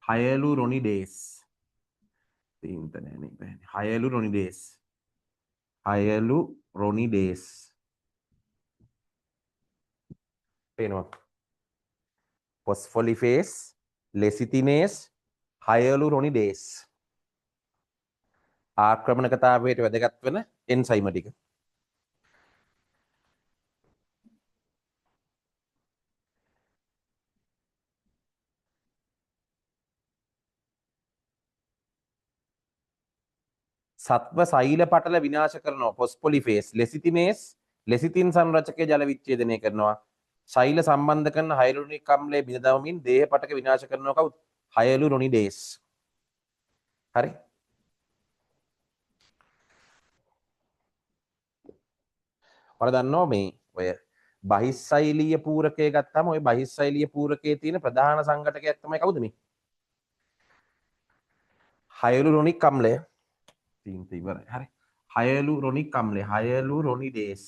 හයලුරොනිඩේස්. තීන්ත නෑනේ බෑනේ. හයලුරොනිඩේස් පේනවා. ෆොස්ෆොලිෆේස් ලෙසිතිනේස් හයලුරොනිඩේස් ආක්‍රමණකතාවයට වැදගත් වෙන එන්සයිම ටික. සත්ව සෛල පටල විනාශ කරනවා ෆොස්ෆොලිෆේස් ලෙසිතිනේස් ලෙසිතින් සංරචකයේ ජල විච්ඡේදනය කරනවා. ශෛල සම්බන්ධ කරන හයලුරොනික් අම්ලය බිඳ දමමින් දේහ පටක විනාශ කරනවා කවුද? හයලුරොනිඩේස්. හරි. ඔයාලා දන්නවා මේ ඔය බහිස්සෛලීය පූරකය ගත්තාම ඔය බහිස්සෛලීය පූරකයේ තියෙන ප්‍රධාන සංඝටකයක් තමයි කවුද මේ? හයලුරොනික් අම්ලය. තීන්ත ඉවරයි. හරි. හයලුරොනික් අම්ලය හයලුරොනිඩේස්.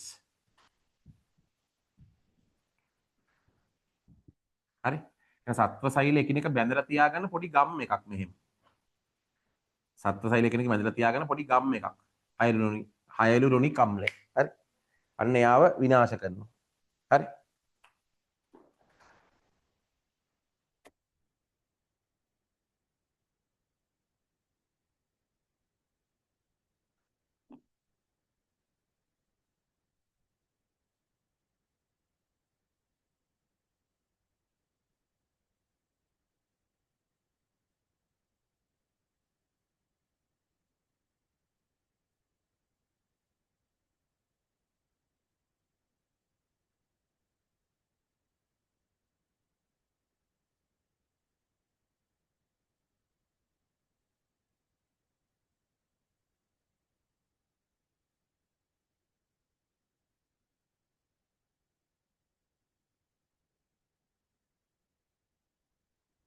හරි. සත්ව සෛල එකිනෙක බැඳලා තියාගන්න පොඩි ගම් එකක් මෙහෙම. සත්ව සෛල එකිනෙක බැඳලා තියාගන්න පොඩි ගම් එකක්. හයලුරොනික් අම්ලය. හරි. අන්න එයාව විනාශ කරනවා. හරි.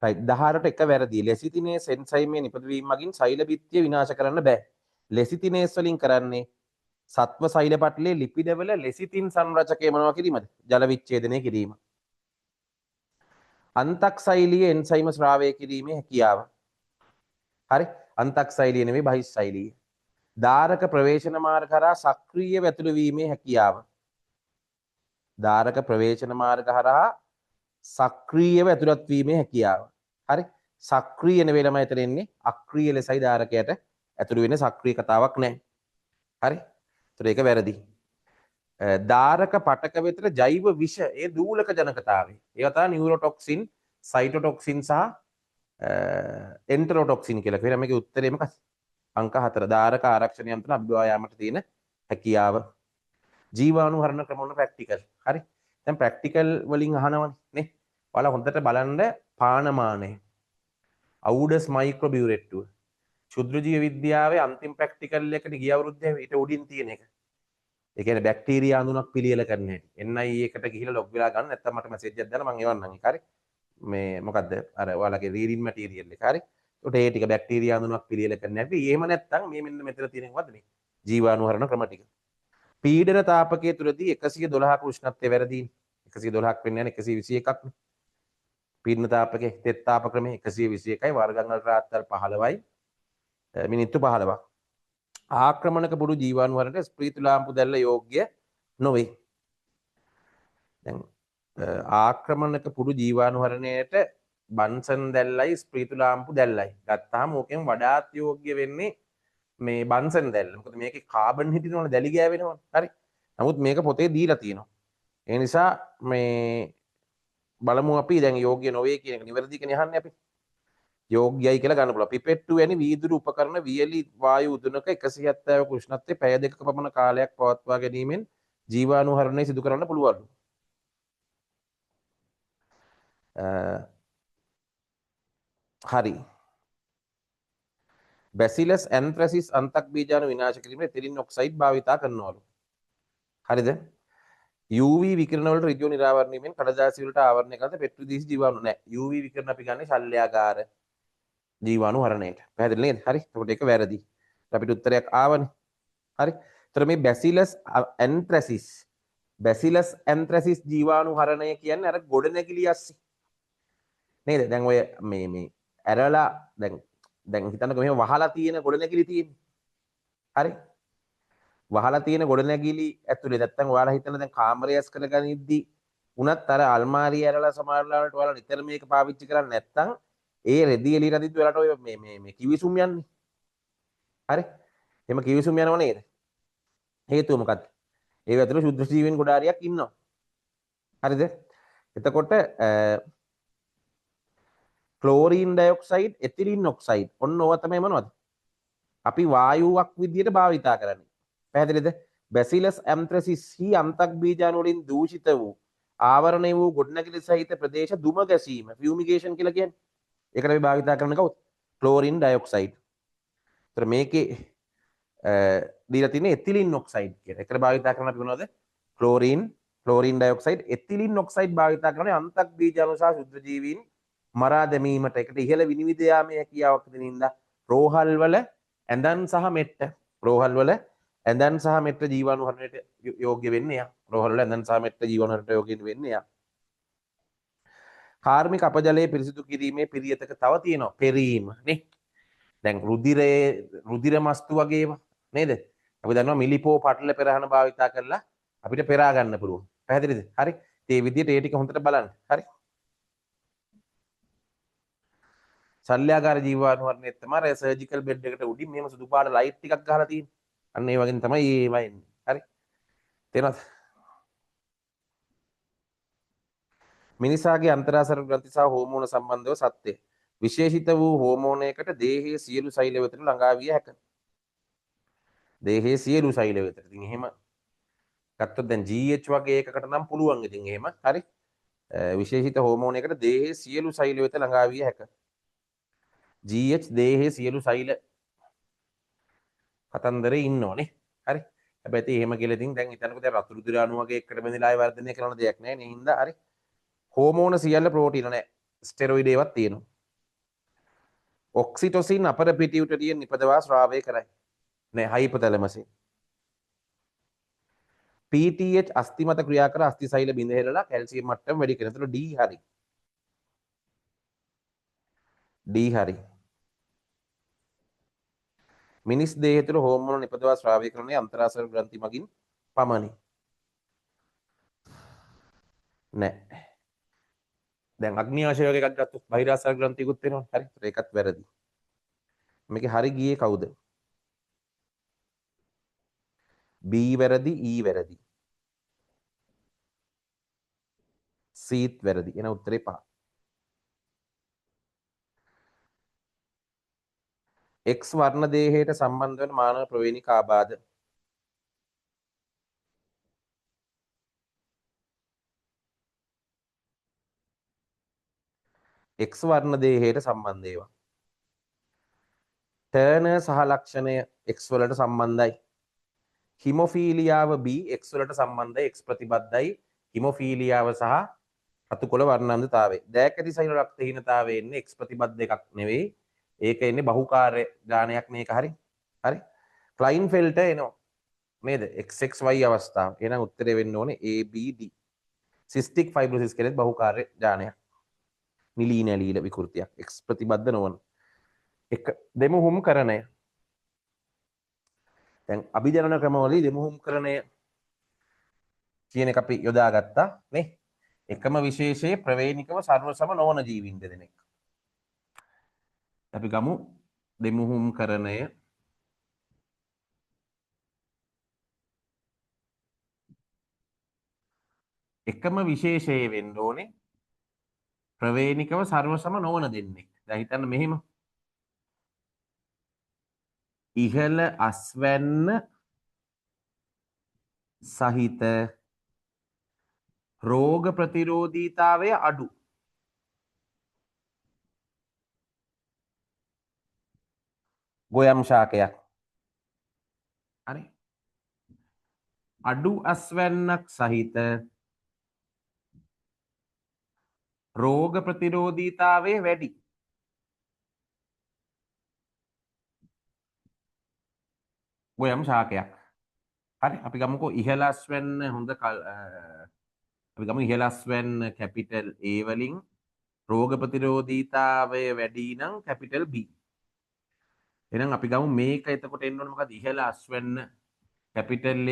රයිට් 18ට එක වැරදි. ලෙසිතිනේ සෙන්සයිමේ නිපදවීම මගින් සෛල බිත්තිය විනාශ කරන්න බෑ. ලෙසිතිනේස් වලින් කරන්නේ සත්ව සෛල පටලයේ ලිපිඩවල ලෙසිතින් සංරචකය මොනවා කිරීමද? ජල විච්ඡේදනය කිරීම. අන්තක්සෛලීය එන්සයිම ස්‍රාවය කිරීමේ හැකියාව. හරි? අන්තක්සෛලීය නෙවෙයි බහිස්සෛලීය. ධාරක ප්‍රවේශන මාර්ග හරහා සක්‍රීය ඇතුළු වීමේ හැකියාව. ධාරක ප්‍රවේශන මාර්ග හරහා සක්‍රීයව ඇතුළත් වීමේ හැකියාව. හරි? සක්‍රීය නෙවෙයි ළමයි එතන එන්නේ අක්‍රීය ලෙසයි ධාරකයට ඇතුළු වෙන සක්‍රීය කතාවක් නැහැ. හරි? ඒතර ඒක වැරදි. ධාරක පටක වෙතට ජෛව විෂ ඒ දූලක ජනකතාවය. ඒවා තමයි නියුරෝටොක්සින්, සයිටෝටොක්සින් සහ එන්ටරෝටොක්සින් කියලා. කියන මේකේ උත්තරේ මොකක්ද? අංක 4. ධාරක ආරක්ෂණ යන්ත්‍රණ අභිබවා යාමට තියෙන හැකියාව. ජීවාණුහරණ ක්‍රම වල ප්‍රැක්ටිකල්. හරි? දැන් ප්‍රැක්ටිකල් වලින් අහනවනේ නේ. ඔයාලා හොඳට බලන්න පානමානය. අවුඩස් මයික්‍රොබියුරෙට්ටුව. ක්ෂුද්‍ර ජීව විද්‍යාවේ අන්තිම ප්‍රැක්ටිකල් එකට ගිය අවුරුද්දේ ඊට උඩින් තියෙන එක. ඒ කියන්නේ බැක්ටීරියා අඳුනක් පිළියෙල කරන හැටි. NI එකට ගිහිල්ලා ලොග් වෙලා ගන්න නැත්නම් මට මැසේජ් එකක් දාන්න මම එවන්නම් ඒක. හරි? මේ මොකද්ද? අර ඔයාලගේ රීඩින් මැටීරියල් එක. හරි? ඒකට ඒ ටික බැක්ටීරියා අඳුනක් පිළියෙල කරන හැටි. එහෙම නැත්නම් මේ මෙන්න මෙතන තියෙන මොකද්ද මේ? ජීවාණුහරණ ක්‍රම ටික. පීඩන තාපකයේ තුලදී 112ක උෂ්ණත්වය වැරදීනේ. 112ක් වෙන්නේ නැහැ 121ක් නේ. පීඩන තාපකයේ තෙත් තාප ක්‍රමයේ 121යි වර්ගංගල රාත්තල් 15යි මිනිත්තු 15ක්. ආක්‍රමණක පුරු ජීවාණුහරණයට ස්ප්‍රීතු ලාම්පු දැල්ල යෝග්‍ය නොවේ. දැන් ආක්‍රමණක පුරු ජීවාණුහරණයට බන්සන් දැල්ලයි ස්ප්‍රීතු ලාම්පු දැල්ලයි ගත්තාම ඕකෙන් වඩාත් යෝග්‍ය වෙන්නේ මේ බන්සන් දැල්ල. මොකද මේකේ කාබන් හිටිනවනේ දැලි ගෑවෙනවනේ. හරි. නමුත් මේක පොතේ දීලා තියෙනවා. ඒ නිසා මේ බලමු අපි දැන් යෝග්‍ය නොවේ කියන එක නිවැරදි කියන යහන්නේ අපි. යෝග්‍යයි කියලා ගන්න පුළුවන්. පිපෙට්ටු වැනි වීදුරු උපකරණ වියලි වායු උදුනක 170ක උෂ්ණත්වයේ පැය දෙකක පමණ කාලයක් පවත්වා ගැනීමෙන් ජීවාණුහරණය සිදු කරන්න පුළුවන්. හරි. බැසිලස් ඇන්ත්‍රැසිස් අන්තක් බීජාණු විනාශ කිරීමට එතිලින් ඔක්සයිඩ් භාවිතා කරනවලු. හරිද? UV විකිරණ වලට ඍජුව නිරාවරණයකින් කඩදාසි වලට ආවරණය කරලා පෙට්‍රියෝදීස් ජීවාණු නැහැ. UV විකිරණ අපි ගන්නේ ශල්‍යාගාර ජීවාණුහරණයට. පැහැදිලි නේද? හරි. එතකොට ඒක වැරදි. අපිට උත්තරයක් ආවනේ. හරි. ඒතර මේ බැසිලස් ඇන්ත්‍රැසිස් ජීවාණුහරණය කියන්නේ අර ගොඩනැගිලි ඇස්සේ. නේද? දැන් ඔය මේ ඇරලා දැන් හිතන්නකෝ මෙහෙම වහලා තියෙන ගොඩනැගිලි තියෙන්නේ. හරි? වහලා තියෙන ගොඩනැගිලි ඇතුලේ නැත්තම් ඔයාලා හිතන දැන් කාමරය ඇස් කරගනිද්දි උනත් අර අල්මාරිය ඇරලා සමහරලාට ඔයාලා නිතර මේක පාවිච්චි කරන්නේ නැත්තම් ඒ රෙදි එලි රදිද්දි ඔයාලට ඔය මේ කිවිසුම් යන්නේ. හරි? එහෙම කිවිසුම් යනව නේද? හේතුව මොකක්ද? ඒ ඇතුලේ ශුද්ධ ජීවීන් ගොඩාරියක් ඉන්නවා. හරිද? එතකොට ක්ලෝරීන් ඩයොක්සයිඩ්, එතිලින් ඔක්සයිඩ් ඔන්න ඕවා තමයි මොනවද? අපි වායුවක් විදියට භාවිතා කරන්නේ. පැහැදිලිද? බැසිලස් ඇන්ත්‍රැසිස් හි අන්තක් බීජාණු වලින් දූෂිත වූ ආවරණය වූ ගොඩනැගිලි සහිත ප්‍රදේශ දුම ගැසීම ෆියුමිගේෂන් කියලා කියන්නේ. ඒකට අපි භාවිතා කරන කවුද? Chlorine dioxide. ඒතර මේකේ දීලා තියෙන්නේ එතිලින් ඔක්සයිඩ් කියලා. ඒකට භාවිතා කරන අපි මොනවද? ක්ලෝරින් ඩයොක්සයිඩ්, එතිලින් ඔක්සයිඩ් භාවිතා කරන්නේ අන්තක් බීජාණු සහ ශුද්ධ ජීවීන් මරා දැමීමට. ඒකට ඉහළ විනිවිද යාමේ හැකියාවක් තියෙන හින්දා රෝහල් වල ඇඳන් සහ මෙට්ට ඇඳන් සහ මෙට්ට ජීවාණුහරණයට යෝග්‍ය වෙන්නේ යා. රෝහල් වල ඇඳන් සහ මෙට්ට ජීවාණුහරණයට යෝග්‍ය වෙන්නේ යා. කාර්මික අපජලයේ පිරිසිදු කිරීමේ පිරියතක තව තියෙනවා පෙරීම නේ. දැන් රුධිර මස්තු වගේ ඒවා නේද? අපි දන්නවා මිලිපෝ පටල පෙරහන භාවිතා කරලා අපිට පෙරා ගන්න පුළුවන්. පැහැදිලිද? හරි. ඒ විදිහට ඒ ටික හොඳට බලන්න. හරි. ශල්‍යාගාර ජීවාණුහරණය තමයි සර්ජිකල් බෙඩ් එකට උඩින් මෙහෙම සුදු පාට ලයිට් ටිකක් ගහලා තියෙන්නේ. අන්න ඒ වගේ තමයි ඒවා එන්නේ. හරි. තේරෙනවද? මිනිසාගේ අන්තරාසර ග්‍රන්ථි සහ හෝමෝන සම්බන්ධව සත්‍යය. විශේෂිත වූ හෝමෝනයකට දේහයේ සියලු සෛල වෙතට ළඟා විය හැක. දේහයේ සියලු සෛල වෙතට. ඉතින් එහෙම ගත්තොත් දැන් GH වගේ එකකට නම් පුළුවන්. ඉතින් එහෙම හරි. විශේෂිත හෝමෝනයකට දේහයේ සියලු සෛල වෙත ළඟා විය හැක. GH දේහයේ සියලු සෛල කතන්දරේ ඉන්නෝනේ. හරි. හැබැයි එහෙම කියලා ඉතින් දැන් හිතන්නකෝ දැන් රතු රුධිර අණු වගේ එකට බෙදලා ආය වර්ධනය කරන දෙයක් නැහැ නේ. හින්දා හරි. හෝමෝන සියල්ල ප්‍රෝටීන නැහැ. ස්ටෙරොයිඩ් ඒවත් තියෙනවා. ඔක්සිටොසින් අපර පිටියුටරියෙන් නිපදවා ස්‍රාවය කරයි. නෑ හයිපොතැලමසේ. PTH අස්ථි මත ක්‍රියා කර අස්ථි සෛල බිඳ හෙළලා කැල්සියම් මට්ටම වැඩි කරන. එතකොට D හරි. D හරි. මිනිස් දේහය තුළ හෝමෝන නිපදවා ස්‍රාවය කරන්නේ අන්තරාශය ග්‍රන්ථි මගින් පමණි. නෑ. දැන් අග්නිආශය වගේ එකක් ගත්තොත් බහිරාශය ග්‍රන්ථියකුත් වෙනවා. හරි. ඒකත් වැරදි. මේකේ හරි ගියේ කවුද? B වැරදි, E වැරදි. Cත් වැරදි. එන උත්තරේ 5. X වර්ණ දේහයට සම්බන්ධ වන මානව ප්‍රවේණික ආබාධ. X වර්ණ දේහයට සම්බන්ධ ඒවා. ටර්නර් සහ ලක්ෂණය X වලට සම්බන්ධයි. හිමොෆීලියාව B X වලට සම්බන්ධයි. X ප්‍රතිබද්ධයි හිමොෆීලියාව සහ රතුකොළ වර්ණන්දතාවය. දෑකැති සෛල රක්තහීනතාවය එන්නේ X ප්‍රතිබද්ධ එකක් නෙවෙයි. ඒක එන්නේ බහුකාර්ය ගානයක් මේක. හරි. හරි. ක්ලයින්ෆෙල්ට එනවා. නේද? XXY අවස්ථාව. එහෙනම් උත්තරේ වෙන්න ඕනේ ABD. සිස්ටික් ෆයිබ්‍රොසිස් කෙරෙත් බහුකාර්ය ඥානයක්. නිලීන ඇලීල විකෘතියක්. X ප්‍රතිබද්ධ නොවන. එක දෙමුහුම් කරණය. දැන් අභිජනන ක්‍රමවලදී දෙමුහුම් කරණය කියන එක අපි යොදාගත්තා නේ. එකම විශේෂයේ ප්‍රවේණිකව සර්ව සම නොවන ජීවීන් දෙදෙනෙක්. අපි ගමු දෙමුහුම් කරණය එකම විශේෂයේ වෙන්න ඕනේ ප්‍රවේණිකව සර්ව සම නොවන දෙන්නෙක්. දැන් හිතන්න මෙහෙම. ඉහළ අස්වැන්න සහිත රෝග ප්‍රතිරෝධීතාවය අඩු. ගොයම් ශාකයක්. හරි. අඩු අස්වැන්නක් සහිත රෝග ප්‍රතිරෝධීතාවය වැඩි. ගොයම් ශාකයක්. හරි. අපි ගමුකෝ ඉහළ අස්වැන්න හොඳ අපි ගමු ඉහළ අස්වැන්න කැපිටල් A වලින් රෝග ප්‍රතිරෝධීතාවය වැඩි නම් කැපිටල් B. එහෙනම් අපි ගමු මේක එතකොට එන්න ඕනේ මොකද? ඉහළ අස්වැන්න කැපිටල්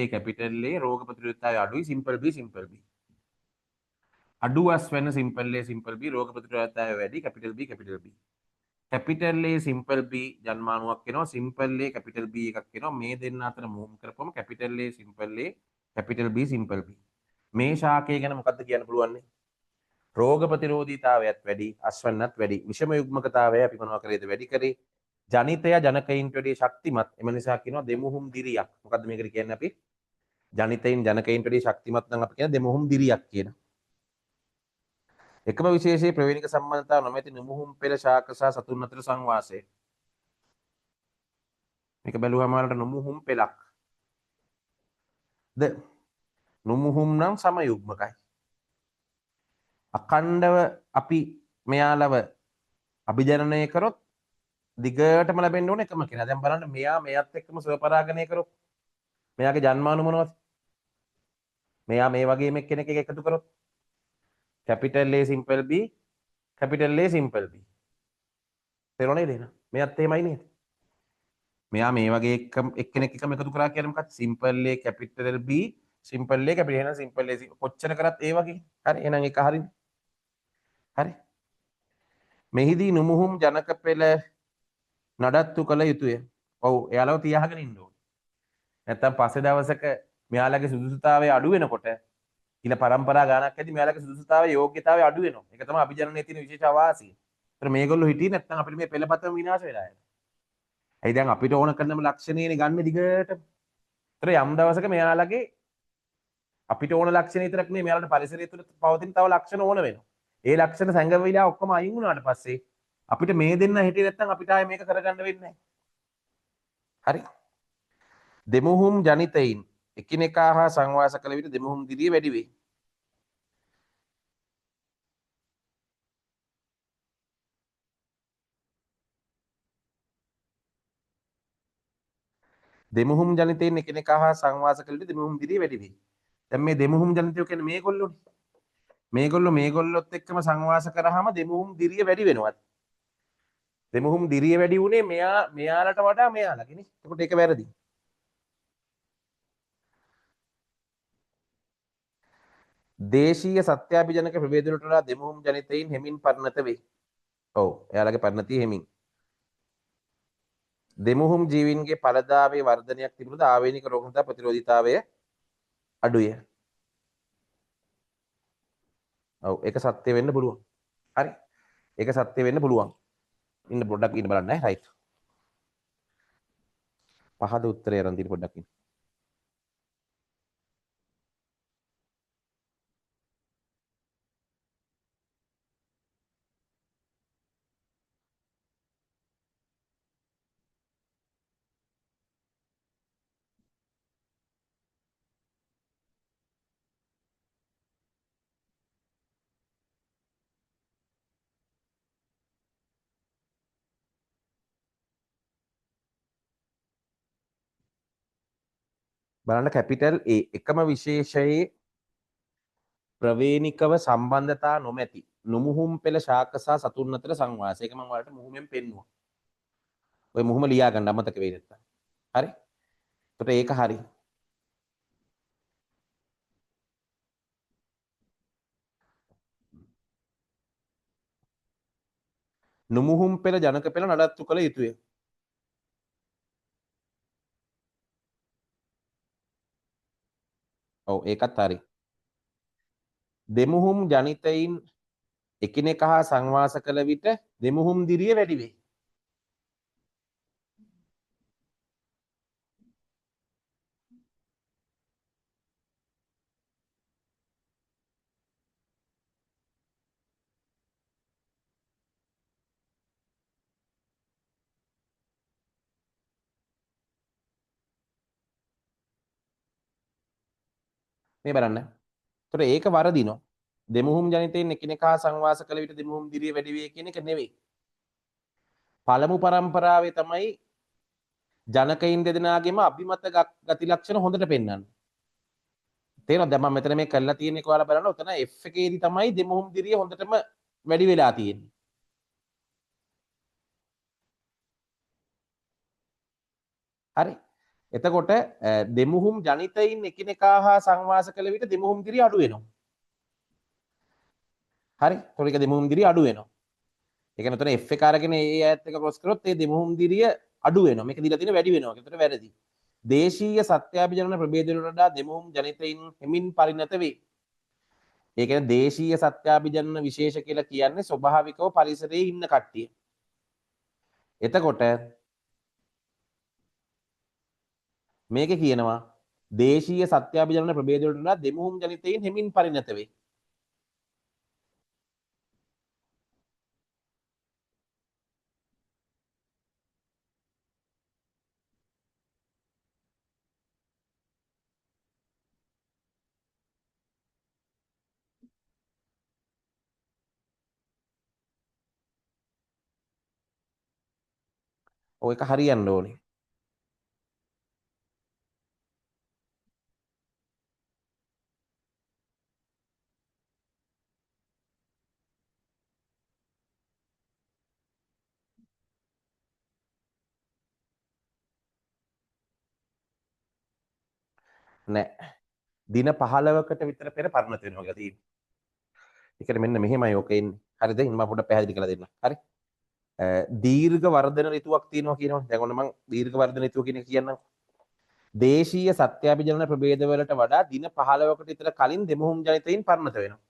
A රෝග ප්‍රතිරෝධීතාවය අඩුයි. Simple B simple B. අඩු අස්වැන්න සිම්පල් A සිම්පල් B රෝග ප්‍රතිරෝධීතාවය වැඩි. Capital B capital B. Capital A simple B ජන්මානුවක් වෙනවා. සිම්පල් A කැපිටල් B එකක් වෙනවා. මේ දෙන්න අතර මුවුම් කරපුවම capital A simple A capital B simple B. මේ ශාකය ගැන මොකද්ද කියන්න පුළුවන්? රෝග ප්‍රතිරෝධීතාවයත් වැඩි, අස්වැන්නත් වැඩි. විෂම යුග්මකතාවය අපි මොනවා කරේද වැඩි කරේ? ජනිතය ජනකයින්ට වැඩි ශක්තිමත්. එම නිසා කියනවා දෙමුහුම් දිරියක්. මොකද්ද මේකට කියන්නේ අපි? ජනිතයින් ජනකයින්ට වැඩි ශක්තිමත් නම් අපි කියන දෙමුහුම් දිරියක් කියන. එකම විශේෂයේ ප්‍රවේණික සම්බන්ධතාව නොමැති නුමුහුම් පෙළ ශාක සහ සතුන් අතර සංවාසය. මේක බැලුවම වලට නුමුහුම් පෙළක්. ද නුමුහුම් නම් සමයුග්මකයි. අඛණ්ඩව අපි මෙයාලව අභිජනනය කරොත් දිගටම ලැබෙන්න ඕන එකම කෙනා. දැන් බලන්න මෙයා මෙයත් එක්කම ස්ව පරාගණය කරොත් මෙයාගේ ජන්මානු මොනවද? මෙයා මේ වගේම කෙනෙක් එක එකතු කරොත් capital A simple B capital A simple B. තේරුණා නේද? මෙයත් එහෙමයි නේද? මෙයා මේ වගේ එක්කෙනෙක් එකම එකතු කරා කියන්නේ මොකක්ද? Simple A capital B simple A capital එහෙනම් සිම්පල් A කොච්චර කරත් ඒ වගේ. හරි එහෙනම් ඒක හරිනේ. හරි. මෙහිදී නුමුහුම් ජනක පෙළ නඩත්තු කළ යුතුය. ඔව් එයාලව තියාගෙන ඉන්න ඕනේ. නැත්තම් පස්සේ දවසක මෙයාලගේ සුදුසුතාවය අඩු වෙනකොට ඉල පරම්පරා ගානක් ඇති මෙයාලගේ සුදුසුතාවය යෝග්‍යතාවය අඩු වෙනවා. ඒක තමයි අභිජනනයේ තියෙන විශේෂ අවාසිය. ඒතර මේගොල්ලෝ හිටියේ නැත්නම් අපිට මේ පෙළපතම විනාශ වෙලා යනවා. ඇයි දැන් අපිට ඕන කරනම ලක්ෂණයනේ ගන්න දිගට. ඒතර යම් දවසක මෙයාලගේ අපිට ඕන ලක්ෂණ විතරක් නෙමෙයි මෙයාලට පරිසරය තුළ පවතින තව ලක්ෂණ ඕන වෙනවා. ඒ ලක්ෂණ සංගවිලා ඔක්කොම අයින් වුණාට පස්සේ අපිට මේ දෙන්න හිටියේ නැත්නම් අපිට ආයේ මේක කරගන්න වෙන්නේ නැහැ. හරි. දෙමුහුම් ජනිතයින් එකිනෙකා හා සංවාස කළ විට දෙමුහුම් දිරිය වැඩි වේ. දෙමුහුම් ජනිතයින් එකිනෙක හා සංවාස කළ විට දෙමුහුම් දිරිය වැඩි වෙයි. දැන් මේ දෙමුහුම් ජනිතයෝ කියන්නේ මේගොල්ලෝනේ. මේගොල්ලොත් එක්කම සංවාස කරාම දෙමුහුම් දිරිය වැඩි වෙනවා. දෙමුහුම් දිරිය වැඩි වුණේ මෙයාලට වඩා මෙයාලගෙනේ. එතකොට ඒක වැරදි. දේශීය සත්‍යාභිජනක ප්‍රභේදවලට වඩා දෙමුහුම් ජනිතයින් හෙමින් පරිණත වෙයි. ඔව් එයාලගේ පරිණතිය හෙමින්. දෙමුහුම් ජීවීන්ගේ ඵලදාවේ වර්ධනයක් තිබුණද ආවේනික රෝග ප්‍රතිරෝධීතාවය අඩුය. ඔව් ඒක සත්‍ය වෙන්න පුළුවන්. හරි. ඒක සත්‍ය වෙන්න පුළුවන්. ඉන්න පොඩ්ඩක් ඉන්න බලන්න ඈ. රයිට්. පහද උත්තරය අරන් තියෙන පොඩ්ඩක් ඉන්න. බලන්න කැපිටල් A එකම විශේෂයේ ප්‍රවේණිකව සම්බන්ධතා නොමැති නුමුහුම් පෙළ ශාක සහ සතුන් අතර සංවාසය. ඒක මම ඔයාලට මුහුමෙන් පෙන්නුවා. ඔය මුහුම ලියා ගන්න අමතක වෙයි නැත්තම්. හරි? එතකොට ඒක හරි. නුමුහුම් පෙළ ජනක පෙළ නඩත්තු කළ යුතුය. ඔව් ඒකත් හරි. දෙමුහුම් ජනිතයින් එකිනෙක හා සංවාස කළ විට දෙමුහුම් දිරිය වැඩි වෙයි. මේ බලන්න. එතකොට ඒක වරදිනවා. දෙමුහුම් ජනිතයින් එකිනෙක හා සංවාස කළ විට දෙමුහුම් දිරිය වැඩි වෙයි කියන එක නෙවෙයි. පළමු පරම්පරාවේ තමයි ජනකයින් දෙදෙනාගේම අභිමත ගති ලක්ෂණ හොඳට පෙන්වන්නේ. තේරෙනවද? දැන් මම මෙතන මේ කරලා තියෙන එක ඔයාලා බලන්න. උතන F එකේදී තමයි දෙමුහුම් දිරිය හොඳටම වැඩි වෙලා තියෙන්නේ. හරි. එතකොට දෙමුහුම් ජනිතයින් එකිනෙකා හා සංවාස කළ විට දෙමුහුම් දිරිය අඩු වෙනවා. හරි. ඒතකොට ඒක දෙමුහුම් දිරිය අඩු වෙනවා. ඒ කියන්නේ උතන F එක අරගෙන ඒ ඈත් එක ක්‍රොස් කරොත් ඒ දෙමුහුම් දිරිය අඩු වෙනවා. මේක දීලා තියෙන වැඩි වෙනවා. ඒකට වැරදි. දේශීය සත්‍යාභිජනන ප්‍රභේදවලට වඩා දෙමුහුම් ජනිතයින් හෙමින් පරිණත වේ. ඒ කියන්නේ දේශීය සත්‍යාභිජනන විශේෂ කියලා කියන්නේ ස්වභාවිකව පරිසරයේ ඉන්න කට්ටිය. එතකොට මේකේ කියනවා දේශීය සත්‍යාභිජනන ප්‍රභේදවලට වඩා දෙමුහුම් ජනිතයින් හෙමින් පරිණත වේ. ඔය එක හරියන්න ඕනේ. නෑ. දින 15කට විතර පෙර පරිණත වෙනවා කියලා තියෙනවා. ඒකට මෙන්න මෙහෙමයි ඔක එන්නේ. හරිද? ඉන්න මම පොඩ්ඩක් පැහැදිලි කරලා දෙන්නම්. හරි? දීර්ඝ වර්ධන ඍතුවක් තියෙනවා කියනවනේ. දැන් ඔන්න මම දීර්ඝ වර්ධන ඍතුව කියන එක කියන්නම්. දේශීය සත්‍යාභිජනන ප්‍රභේදවලට වඩා දින 15කට විතර කලින් දෙමුහුම් ජනිතයින් පරිණත වෙනවා.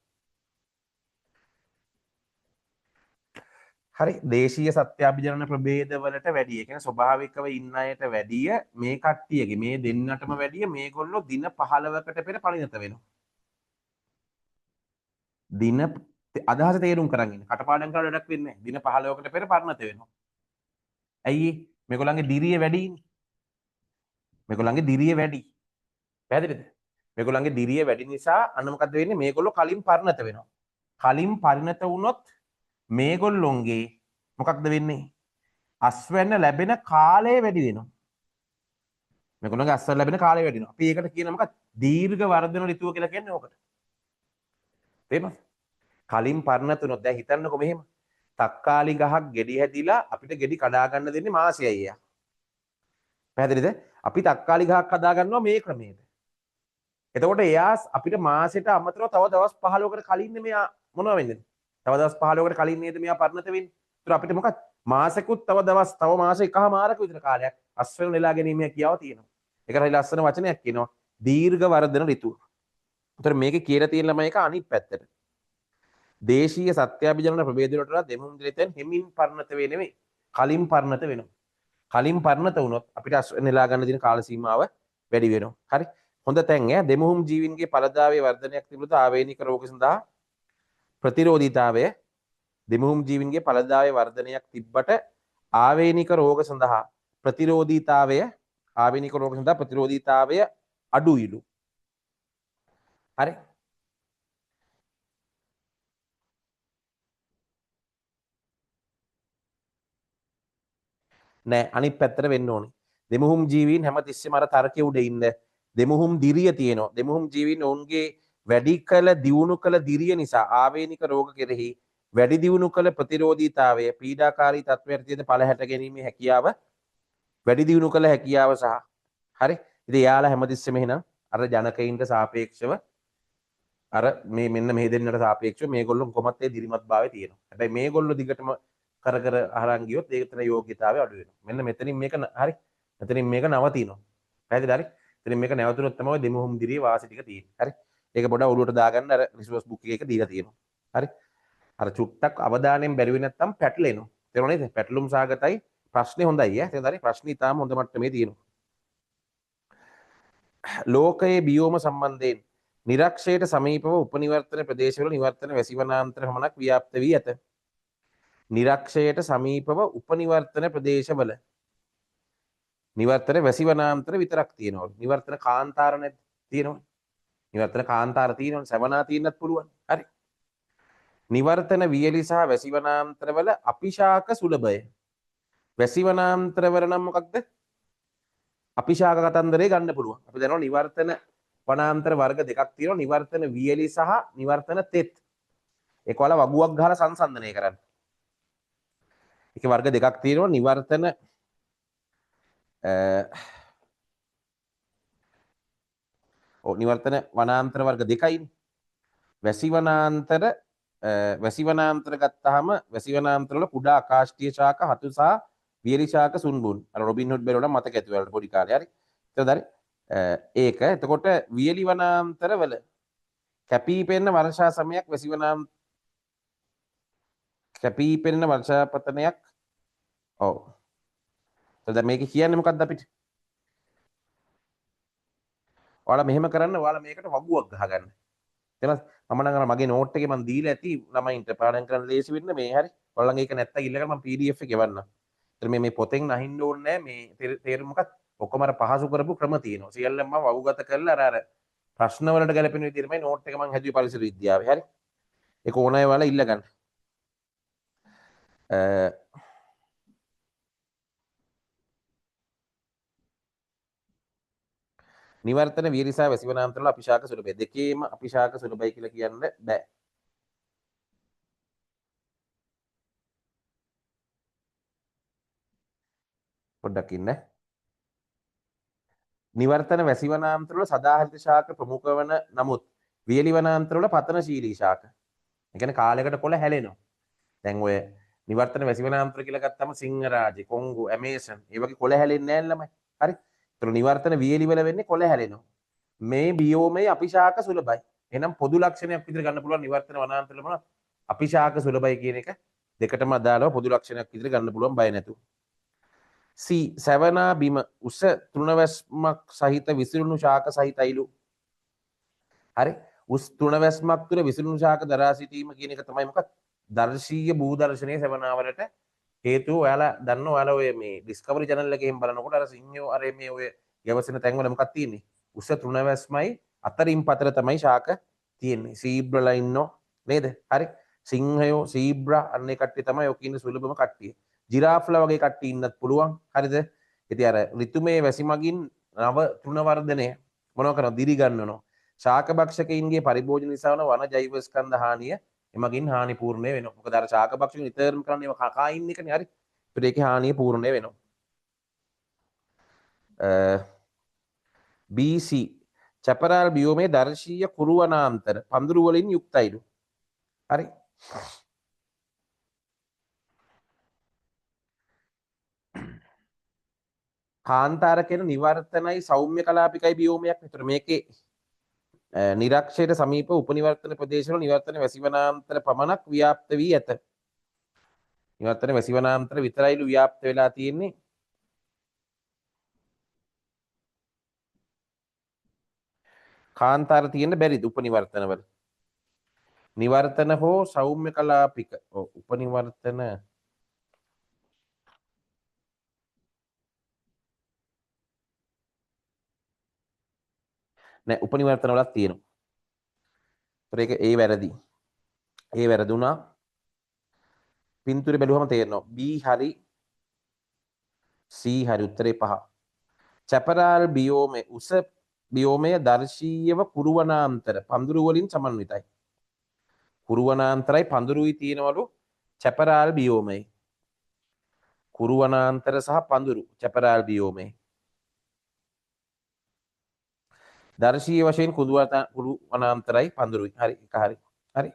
හරි දේශීය සත්‍යාභිජනන ප්‍රභේදවලට වැඩිය. ඒ කියන්නේ ස්වභාවිකව ඉන්න අයට වැඩිය මේ කට්ටියගේ මේ දෙන්නටම වැඩිය මේගොල්ලෝ දින 15කට පෙර පරිණත වෙනවා. දින අදහස තේරුම් කරන් ඉන්න. කටපාඩම් කරලා වැඩක් වෙන්නේ නැහැ. දින 15කට පෙර පරිණත වෙනවා. ඇයි මේගොල්ලන්ගේ දිරිය වැඩිනේ. මේගොල්ලන්ගේ දිරිය වැඩි. පැහැදිලිද? මේගොල්ලන්ගේ දිරිය වැඩි නිසා අන්න මොකද්ද වෙන්නේ? මේගොල්ලෝ කලින් පරිණත වෙනවා. කලින් පරිණත වුණොත් මේගොල්ලොන්ගේ මොකක්ද වෙන්නේ? අස්වැන්න ලැබෙන කාලය වැඩි වෙනවා. මෙකුණගේ අස්සර ලැබෙන කාලය වැඩි වෙනවා. අපි ඒකට කියන මොකක්ද? දීර්ඝ වර්ධන ඍතුව කියලා කියන්නේ ඕකට. තේරෙනවද? කලින් පරණතුනොත් දැන් හිතන්නකො මෙහෙම. තක්කාලි ගහක් ගෙඩි හැදිලා අපිට ගෙඩි කඩා ගන්න දෙන්නේ මාසයයි එයා. පැහැදිලිද? අපි තක්කාලි ගහක් හදා ගන්නවා මේ ක්‍රමයට. එතකොට එයා අපිට මාසෙට අමතරව තව දවස් 15කට කලින් මෙයා මොනව වෙන්නේ? තව දවස් 15කට කලින් නේද මෙයා පරණත වෙන්නේ? ඒතර අපිට මොකක්ද? මාසෙකුත් තව මාස එකහමාරක විතර කාලයක් අස්වැන්න නෙලා ගැනීම හැකියාව තියෙනවා. ඒකට හරි ලස්සන වචනයක් කියනවා. දීර්ඝ වර්ධන ඍතුව. ඒතර මේකේ කියලා තියෙන ළමයි එක අනිත් පැත්තට. දේශීය සත්‍යාභිජනන ප්‍රභේදවලට වඩා දෙමුම් දිලිතෙන් හිමින් පරණත වෙන්නේ නෙමෙයි. කලින් පරණත වෙනවා. කලින් පරණත වුණොත් අපිට අස්වැන්න නෙලා ගන්න දින කාල සීමාව වැඩි වෙනවා. හරි. හොඳ තැන් ඈ දෙමුහුම් ජීවීන්ගේ ඵලදාවේ වර්ධනයක් තිබුණොත් ආවේනික රෝග සඳහා ප්‍රතිරෝධීතාවය දෙමුහුම් ජීවීන්ගේ ඵලදාවේ වර්ධනයක් තිබ්බට ආවේනික රෝග සඳහා ප්‍රතිරෝධීතාවය අඩුයිලු. හරි. නෑ අනිත් පැත්තට වෙන්න ඕනේ. දෙමුහුම් ජීවීන් හැමතිස්සෙම අර තර්කයේ උඩ ඉන්න දෙමුහුම් දිරිය තියෙනවා. දෙමුහුම් ජීවීන් ඔවුන්ගේ වැඩි කළ දියුණු කළ දිරිය නිසා ආවේනික රෝග කෙරෙහි වැඩි දියුණු කළ ප්‍රතිරෝධීතාවය පීඩාකාරී තත්ත්වයට තියෙන ඵල හැට ගැනීමේ හැකියාව වැඩි දියුණු කළ හැකියාව සහ හරි. ඉතින් යාලා හැමතිස්සෙම එහෙනම් අර ජනකයින්ට සාපේක්ෂව අර මේ මෙන්න මේ දෙන්නට සාපේක්ෂව මේගොල්ලෝ කොහොමත් ඒ දිරිමත් භාවය තියෙනවා. හැබැයි මේගොල්ලෝ දිගටම කර කර අහරන් ගියොත් ඒකතන යෝග්‍යතාවය අඩු වෙනවා. මෙන්න මෙතනින් මේක හරි. මෙතනින් මේක නවතිනවා. පැහැදිලිද හරි? එතනින් මේක නැවතුනොත් තමයි දෙමුහුම් දිරියේ වාසි ටික තියෙන්නේ. හරි. ඒක පොඩ්ඩක් ඔලුවට දාගන්න අර රිසෝස් බුක් එකේ දීලා තියෙනවා. හරි. අර චුට්ටක් අවධානයෙන් බැලුවේ නැත්තම් පැටලෙනවා. තේරුණා නේද? පැටලුම් සාගතයි ප්‍රශ්නේ හොඳයි ඈ. තේරුණාද හරි? ප්‍රශ්නේ ඊටාම හොඳ මට්ටමේ තියෙනවා. ලෝකයේ බියෝම සම්බන්ධයෙන් නිරක්ෂයට සමීපව උපනිවර්තන ප්‍රදේශවල නිවර්තන වැසිවනාන්තර පමණක් ව්‍යාප්ත වී ඇත. නිරක්ෂයට සමීපව උපනිවර්තන ප්‍රදේශවල නිවර්තන වැසිවනාන්තර විතරක් තියෙනවා. නිවර්තන කාන්තාර නැත් තියෙනවා. නිවර්තන කාන්තාර තියෙනවා. සවනා තියෙන්නත් පුළුවන්. හරි. නිවර්තන වියලි සහ වැසිවනාන්තරවල අපිශාක සුලභය. වැසිවනාන්තරවල නම් මොකක්ද? අපිශාක කතන්දරේ ගන්න පුළුවන්. අපි දන්නවා නිවර්තන වනාන්තර වර්ග දෙකක් තියෙනවා. නිවර්තන වියලි සහ නිවර්තන තෙත්. ඒක වල වගුවක් ගහලා සංසන්දනය කරන්න. ඒකේ වර්ග දෙකක් තියෙනවා. නිවර්තන නිවර්තන වනාන්තර වර්ග දෙකයිනේ. වැසිවනාන්තර ගත්තාම වැසිවනාන්තර වල කුඩා ආකාශීය ශාක හතු සහ වියලි ශාක සුන්බුන්. අර රොබින් හුඩ් බැලුවම මතක ඇති වලට පොඩි කාලේ හරි. එතකොට හරි. ඒක එතකොට වියලි වනාන්තර වල කැපී පෙනෙන වර්ෂා සමයක් කැපී පෙනෙන වර්ෂාපතනයක් ඔව්. එතකොට මේක කියන්නේ මොකක්ද අපිට? ඔයාලා මෙහෙම කරන්න ඔයාලා මේකට වගුවක් ගහගන්න. තේරෙනවද? මම නම් අර මගේ නෝට් එකේ මම දීලා ඇති ළමයින්ට පාඩම් කරන්න ලේසි වෙන්න මේ හරි. ඔයාලන් ඒක නැත්තම් ඉල්ලගෙන මම PDF එක ගෙවන්නම්. ඒතර මේ පොතෙන් අහින්න ඕනේ නැහැ මේ තේරුම මොකක්ද? ඔක්කොම අර පහසු කරපු ක්‍රම තියෙනවා. සියල්ලම මම වගුගත කරලා අර ප්‍රශ්න වලට ගැලපෙන විදිහටමයි නෝට් එක මම හැදුවේ පරිසර විද්‍යාවේ. හරි. ඒක ඕනෑ ඔයාලා ඉල්ල ගන්න. නිවර්තන වියලි සහ වැසිවනාන්තර වල අපිශාක සුලභය. දෙකේම අපිශාක සුලභයි කියලා කියන්න බෑ. පොඩ්ඩක් ඉන්න. නිවර්තන වැසිවනාන්තර වල සදාහරිත ශාක ප්‍රමුඛ වන නමුත් වියලි වනාන්තර වල පතනශීලී ශාක. ඒ කියන්නේ කාලයකට කොළ හැලෙනවා. දැන් ඔය නිවර්තන වැසිවනාන්තර කියලා ගත්තම සිංහරාජේ, කොංගු, ඇමේසන් ඒ වගේ කොළ හැලෙන්නේ නැහැ ළමයි. හරි. ඒතර නිවර්තන වියලි වල වෙන්නේ කොළ හැලෙනවා. මේ බියෝමේ අපිශාක සුලභයි. එහෙනම් පොදු ලක්ෂණයක් විදිහට ගන්න පුළුවන් නිවර්තන වනාන්තර වල අපිශාක සුලභයි කියන එක දෙකටම අදාළව පොදු ලක්ෂණයක් විදිහට ගන්න පුළුවන් බය නැතුව. C සැවනා බිම උස තෘණවැස්මක් සහිත විසිරුණු ශාක සහිතයිලු. හරි. උස් තෘණවැස්මක් තුළ විසිරුණු ශාක දරා සිටීම කියන එක තමයි මොකක්ද? දර්ශීය භූදර්ශනයේ සැවනාවලට හේතුව. ඔයාලා දන්නවා ඔයාලා ඔය මේ ඩිස්කවරි channel එකේ එහෙම බලනකොට අර සිංහයෝ අර මේ ඔය යවසන තැන්වල මොකක්ද තියෙන්නේ? උස තෘණවැස්මයි අතරින් පතර තමයි ශාක තියෙන්නේ. සීබ්‍රලා ඉන්නෝ නේද? හරි. සිංහයෝ සීබ්‍රා අන්න ඒ කට්ටිය තමයි ඔක ඉන්න සුලභම කට්ටිය. ජිරාෆ්ලා වගේ කට්ටිය ඉන්නත් පුළුවන්. හරිද? ඉතින් අර ඍතුමේ වැසි මගින් නව තෘණ වර්ධනය මොනවා කරනවද? දිරි ගන්නවා. ශාක භක්ෂකයින්ගේ පරිභෝජන නිසා වන වන ජෛව ස්කන්ධ හානිය එමගින් හානි පූර්ණය වෙනවා. මොකද අර ශාක භක්ෂක නිතරම කරන්නේ ඒවා කකා ඉන්න එකනේ. හරි. ඒත් ඒකේ හානිය පූර්ණය වෙනවා. BC චැපරාල් බියෝමේ දර්ශීය කුරුවනාන්තර පඳුරු වලින් යුක්තයිලු. හරි. කාන්තාර කියන නිවර්තනයි සෞම්‍ය කලාපිකයි බියෝමයක්. ඒතර මේකේ නිරක්ෂයට සමීප උපනිවර්තන ප්‍රදේශවල නිවර්තන වැසිවනාන්තර පමණක් ව්‍යාප්ත වී ඇත. නිවර්තන වැසිවනාන්තර විතරයිලු ව්‍යාප්ත වෙලා තියෙන්නේ. කාන්තාර තියෙන්න බැරිද උපනිවර්තනවල? නිවර්තන හෝ සෞම්‍ය කලාපික උපනිවර්තන නෑ උපනිවර්තන වලක් තියෙනවා. ඒතර ඒක ඒ වැරදි. ඒ වැරදුනා. පින්තූරේ බැලුවම තේරෙනවා. B හරි C හරි උත්තරේ 5. චැපරාල් බියෝමේ උස බියෝමය දර්ශීයව කුරුවනාන්තර පඳුරු වලින් සමන්විතයි. කුරුවනාන්තරයි පඳුරුයි තියෙනවලු චැපරාල් බියෝමේ. කුරුවනාන්තර සහ පඳුරු චැපරාල් බියෝමේ. දර්ශීය වශයෙන් කුරුවනාන්තරයි පඳුරුයි. හරි එක හරි. හරි.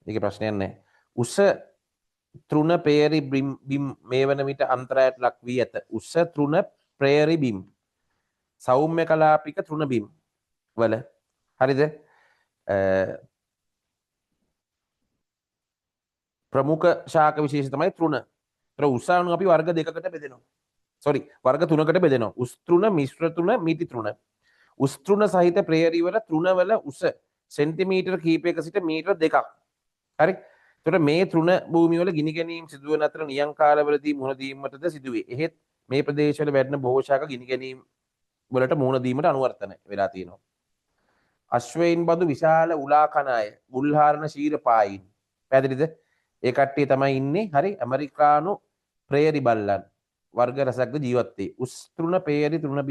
ඒකේ ප්‍රශ්නයක් නැහැ. උස තෘණ පේරි බිම් මේ වන විට අන්තරයට ලක් වී ඇත. උස තෘණ ප්‍රේරි බිම් සෞම්‍ය කලාපික තෘණ බිම් වල හරිද? ප්‍රමුඛ ශාක විශේෂ තමයි තෘණ. ඒතර උසාණු අපි වර්ග දෙකකට බෙදෙනවා. සෝරි වර්ග තුනකට බෙදෙනවා. උස් තෘණ, මිශ්‍ර තෘණ, මිටි තෘණ. උස් තෘණ සහිත ප්‍රේරි වල තෘණවල උස සෙන්ටිමීටර් කිහිපයක සිට මීටර් 2ක්. හරි. එතකොට මේ තෘණ භූමිවල ගිනි ගැනීම සිදුවන අතර නියං කාලවලදී මුහුණ දීමටද සිදුවේ. එහෙත් මේ ප්‍රදේශවල වැඩෙන බොහෝ ශාක ගිනි ගැනීම වලට මුහුණ දීමට අනුවර්තන වෙලා තියෙනවා. අශ්වයින් බඳු විශාල උලා කන අය, බුල්හාරණ ශීරපායින්. පැහැදිලිද? ඒ කට්ටිය තමයි ඉන්නේ හරි ඇමරිකානු ප්‍රේරි බල්ලන් වර්ග රසක්ද ජීවත් වේ. උස් තෘණ පේරි තෘණ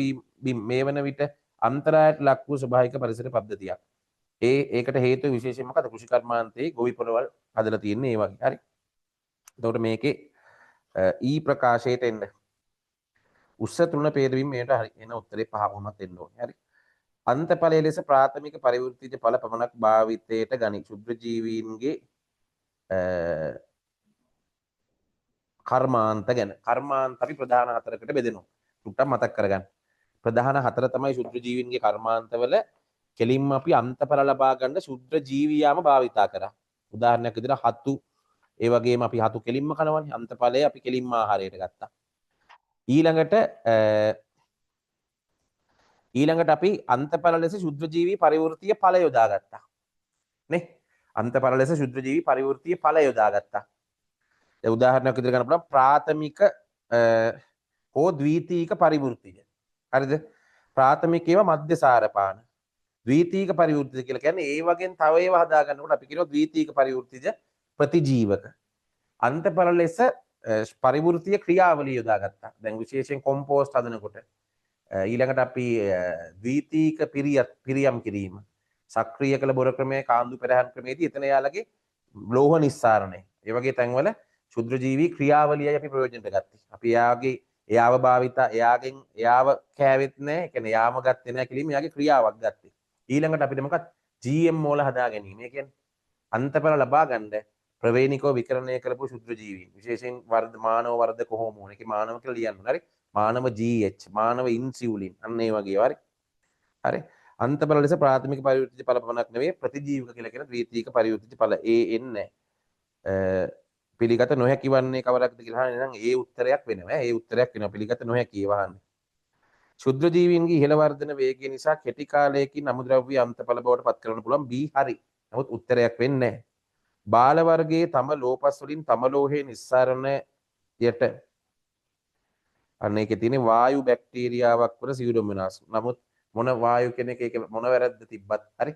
බිම් මේ වන විට අන්තරායට ලක් වූ ස්වභාවික පරිසර පද්ධතියක්. ඒකට හේතුව විශේෂයෙන් මොකද? කෘෂි කර්මාන්තයේ ගොවි පොළවල් හදලා තියෙන්නේ ඒ වගේ. හරි. එතකොට මේකේ ඊ ප්‍රකාශයට එන්න. උස්ස තෘණ පේරි බිම් මේකට හරි. එන උත්තරේ 5 වුණත් එන්න ඕනේ. හරි. අන්තඵලයේ ලෙස ප්‍රාථමික පරිවෘත්තිජ ඵල පමණක් භාවිතයට ගනී. ශුද්‍ර ජීවීන්ගේ කර්මාන්ත ගැන. කර්මාන්ත අපි ප්‍රධාන හතරකට බෙදෙනවා. ටුට්ටක් මතක් කරගන්න. ප්‍රධාන හතර තමයි ශුද්‍ර ජීවීන්ගේ කර්මාන්තවල කෙලින්ම අපි අන්තඵල ලබා ගන්න ශුද්‍ර ජීවියාම භාවිතා කරා. උදාහරණයක් විදිහට හතු ඒ වගේම අපි හතු කෙලින්ම කනවනේ. අන්තඵලයේ අපි කෙලින්ම ආහාරයට ගත්තා. ඊළඟට අපි අන්තඵල ලෙස ශුද්‍ර ජීවී පරිවෘත්තීය ඵල යොදාගත්තා. නේ? අන්තඵල ලෙස ශුද්‍ර ජීවී පරිවෘත්තීය ඵල යොදාගත්තා. දැන් උදාහරණයක් විදිහට ගන්න පුළුවන් ප්‍රාථමික හෝ ද්විතීයික පරිවෘත්තීය. හරිද? ප්‍රාථමික ඒවා මධ්‍යසාර පාන. ද්විතීයික පරිවෘත්තීය කියලා කියන්නේ ඒ වගේන් තව ඒවා හදා ගන්නකොට අපි කියනවා ද්විතීයික පරිවෘත්තීය ප්‍රතිජීවක. අන්තඵල ලෙස පරිවෘත්තීය ක්‍රියාවලිය යොදාගත්තා. දැන් විශේෂයෙන් කොම්පෝස්ට් හදනකොට ඊළඟට අපි ද්විතීයික පිරියම් කිරීම සක්‍රිය කළ බොර ක්‍රමයේ කාන්දු පෙරහන් ක්‍රමයේදී එතන යාලගේ ලෝහ නිස්සාරණය ඒ වගේ තැන්වල ශුද්‍ර ජීවී ක්‍රියාවලියයි අපි ප්‍රයෝජනට ගත්තේ. අපි එයාව භාවිතා එයාව කෑවෙත් නැහැ. ඒ කියන්නේ යාම ගත්තේ නැහැ කිලිම එයාගේ ක්‍රියාවක් ගත්තේ. ඊළඟට අපිට මොකක්ද GM මෝල හදා ගැනීම. ඒ කියන්නේ අන්තඵල ලබා ගන්න ප්‍රවේණිකව විකරණය කරපු ශුද්‍ර ජීවීන්. විශේෂයෙන් මානව වර්ධක හෝමෝන. ඒකේ මානව කියලා ලියන්න. හරි. මානව GH, මානව ඉන්සියුලින්. අන්න ඒ වගේ. හරි. හරි. අන්තඵල ලෙස ප්‍රාථමික පරිවෘත්තිජ ඵල පමණක් නෙවෙයි ප්‍රතිජීවක කියලා කියන ද්විතීයික පරිවෘත්තිජ ඵල එන්නේ පිළිගත නොහැකි වන්නේ කවරක්ද කියලා අහන්නේ නම් ඒ උත්තරයක් වෙනවා. ඒ උත්තරයක් වෙනවා පිළිගත නොහැකි වහන්නේ. ශුද්‍ර ජීවීන්ගේ ඉහළ වර්ධන වේගය නිසා කෙටි කාලයකින් අමුද්‍රව්‍ය අන්තඵල බවට පත් කරන්න පුළුවන්. B හරි. නමුත් උත්තරයක් වෙන්නේ නැහැ. බාල වර්ගයේ තම ලෝපස් වලින් තම ලෝහයේ නිස්සාරණයට අන්න ඒකේ තියෙන වායු බැක්ටීරියාවක් වල සියුඩෝමෝනාස්. නමුත් මොන වායු කෙනෙක් ඒක මොන වැරද්ද තිබ්බත් හරි.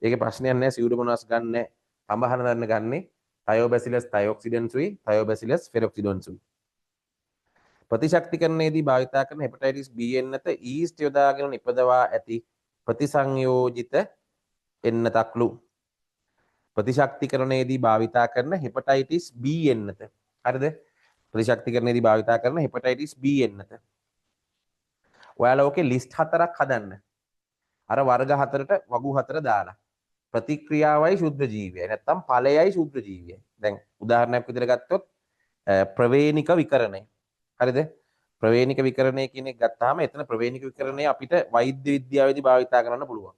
ඒකේ ප්‍රශ්නයක් නැහැ සියුඩෝමෝනාස් ගන්න නැහැ. තඹහන දන්න ගන්නේ තයෝබැසිලස් තයොක්සිඩන්සුයි තයෝබැසිලස් ෆෙරොක්සිඩන්සුයි. ප්‍රතිශක්තිකරණයේදී භාවිතා කරන හෙපටයිටිස් B එන්නත ඊස්ට් යොදාගෙන නිපදවා ඇති ප්‍රතිසංයෝජිත එන්නතක්ලු. ප්‍රතිශක්තිකරණයේදී භාවිතා කරන හෙපටයිටිස් B එන්නත. හරිද? ප්‍රතිශක්තිකරණයේදී භාවිතා කරන හෙපටයිටිස් B එන්නත. ඔයාලා ඕකේ ලිස්ට් 4ක් හදන්න. අර වර්ග 4ට වගු 4 දාලා. ප්‍රතික්‍රියාවයි ශුද්ධ ජීවියයි නැත්නම් ඵලයයි ශුද්ධ ජීවියයි. දැන් උදාහරණයක් විදිහට ගත්තොත් ප්‍රවේණික විකරණය. හරිද? ප්‍රවේණික විකරණය කියන එක ගත්තාම එතන ප්‍රවේණික විකරණය අපිට වෛද්‍ය විද්‍යාවේදී භාවිතා කරන්න පුළුවන්.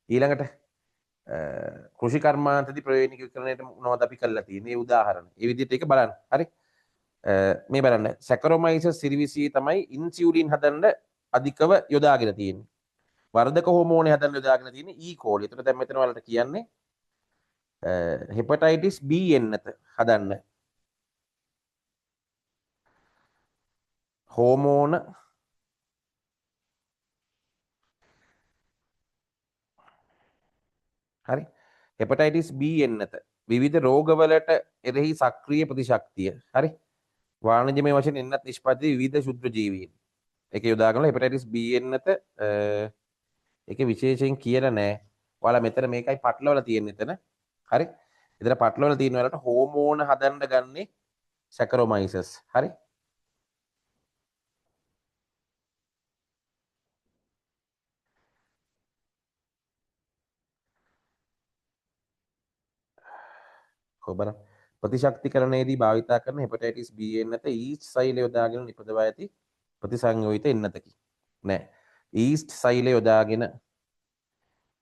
ඊළඟට කෘෂි කර්මාන්තදී ප්‍රවේණික විකරණයට මොනවද අපි කරලා තියෙන්නේ? ඒ උදාහරණ. ඒ විදිහට ඒක බලන්න. හරි? මේ බලන්න. සැකරොමයිසස් සිරිවිසී තමයි ඉන්සියුලින් හදන්න අධිකව යොදාගෙන තියෙන්නේ. වර්ධක හෝමෝනේ හදන්න යොදාගෙන තියෙන්නේ E. coli. එතකොට දැන් මෙතන වලට කියන්නේ හෙපටයිටිස් B එන්නත හදන්න හෝමෝන හරි හෙපටයිටිස් B එන්නත විවිධ රෝගවලට එරෙහි සක්‍රීය ප්‍රතිශක්තිය හරි වාණිජමය වශයෙන් එන්නත් නිෂ්පාදිත විවිධ ශුද්ධ ජීවීන් ඒක යොදාගෙන හෙපටයිටිස් B එන්නත ඒක විශේෂයෙන් කියලා නෑ ඔයාලා මෙතන මේකයි පටලවලා තියෙන්නේ එතන හරි එතන පටලවලා තියෙන වලට හෝමෝන හදන්න ගන්නේ සැකරොමයිසස් හරි කොබර ප්‍රතිශක්තිකරණයේදී භාවිතා කරන හෙපටයිටිස් B එන්නත ඊස්ට් සෛල යොදාගෙන නිපදවා ඇති ප්‍රතිසංයෝජිත එන්නතකි. නෑ. ඊස්ට් සෛල යොදාගෙන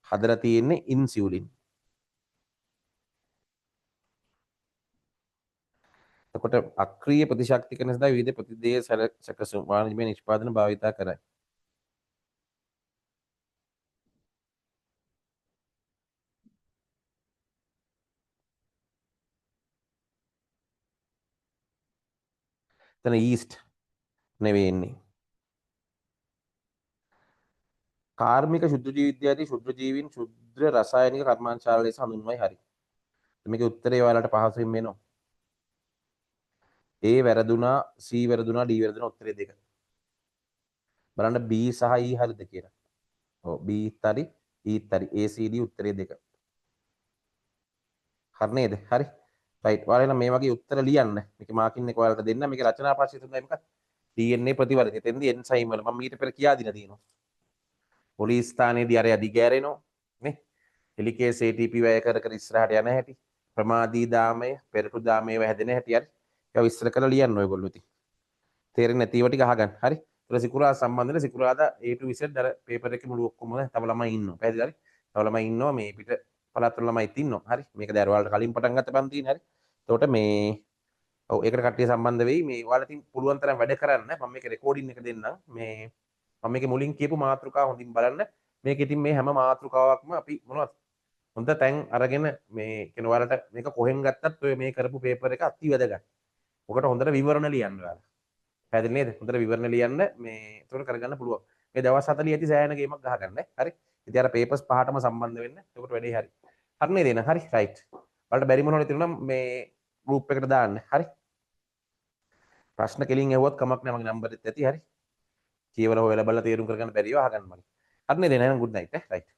හදලා තියෙන්නේ ඉන්සියුලින්. එතකොට අක්‍රීය ප්‍රතිශක්තිකරණ සඳහා විවිධ ප්‍රතිදේය සැකසුම් වාණිජමය නිෂ්පාදන භාවිතා කරයි. එතන ඊස්ට් නෙවෙයි එන්නේ. කාර්මික ශුද්ධ ජීව විද්‍යාවේ ශුද්ධ ජීවීන් ශුද්ධ රසායනික කර්මාන්තශාල ලෙස හඳුන්වයි හරි. මේකේ උත්තරේ ඔයාලට පහසුවෙන් එනවා. A වැරදුනා C වැරදුනා D වැරදුනා උත්තරේ දෙක. බලන්න B සහ E හරිද කියලා. ඔව් B හරි E හරි A C D උත්තරේ දෙක. හරි නේද? හරි. රයිට්. ඔයාලා මේ වගේ උත්තර ලියන්න. මේක මාකින් එක ඔයාලට දෙන්න. මේක රචනා ප්‍රශ්නේ තුනයි මොකක්ද? DNA ප්‍රතිවර්ධය. එතෙන්දී එන්සයිම් වල මම ඊට පෙර කියා දීලා තියෙනවා. පොලිස් ස්ථානයේදී අර යදි ගෑරෙනවා නේ. හෙලිකේස් ATP වැය කර කර ඉස්සරහට යන හැටි. ප්‍රමාදී දාමය, පෙරටු දාමය හැදෙන හැටි හරි. ඒවා විස්තර කරලා ලියන්න ඔයගොල්ලෝ ඉතින්. තේරෙන්නේ නැති ඒවා ටික අහගන්න. හරි. ඊට සිකුරාදා සම්බන්ධන සිකුරාදා A to Z අර පේපර් එකේ මුළු ඔක්කොම තව ළමයි ඉන්නවා. පැහැදිලි හරි. තව ළමයි ඉන්නවා මේ පිට පළාත් වල ළමයිත් ඉන්නවා. හරි. මේක දැන් ඔයාලට කලින් පටන් ගත්ත පන්තිනේ හරි. එතකොට මේ ඔව් ඒකට කට්ටිය සම්බන්ධ වෙයි. මේ ඔයාලා ඉතින් පුළුවන් තරම් වැඩ කරන්න. මම මේක රෙකෝඩින් එක දෙන්නම්. මේ මම මේකේ මුලින් කියපු මාතෘකාව හොඳින් බලන්න. මේක ඉතින් මේ හැම මාතෘකාවක්ම අපි මොනවද හොඳ තැන් අරගෙන මේ කියන ඔයාලට මේක කොහෙන් ගත්තත් ඔය මේ කරපු පේපර් එක අති වැදගත්. ඔකට හොඳට විවරණ ලියන්න ඔයාලා. පැහැදිලි නේද? හොඳට විවරණ ලියන්න මේ ඒකට කරගන්න පුළුවන්. මේ දවස් 40 ඇති සෑහෙන ගේමක් ගහගන්න. හරි. ඉතින් අර පේපර්ස් පහටම සම්බන්ධ වෙන්න. එතකොට වැඩේ හරි. හරි නේද එන? හරි. රයිට්. ඔයාලට බැරි මොනවද තියෙනවා නම් මේ ගෲප් එකට දාන්න. හරි. ප්‍රශ්න කෙලින් ඇහුවොත් කමක් නැහැ මගේ නම්බරෙත් ඇති. හරි. කියවලා හොයලා බලලා තේරුම් කරගන්න බැරිව අහගන්න මගේ. හරි නේද? එහෙනම් good night. රයිට්.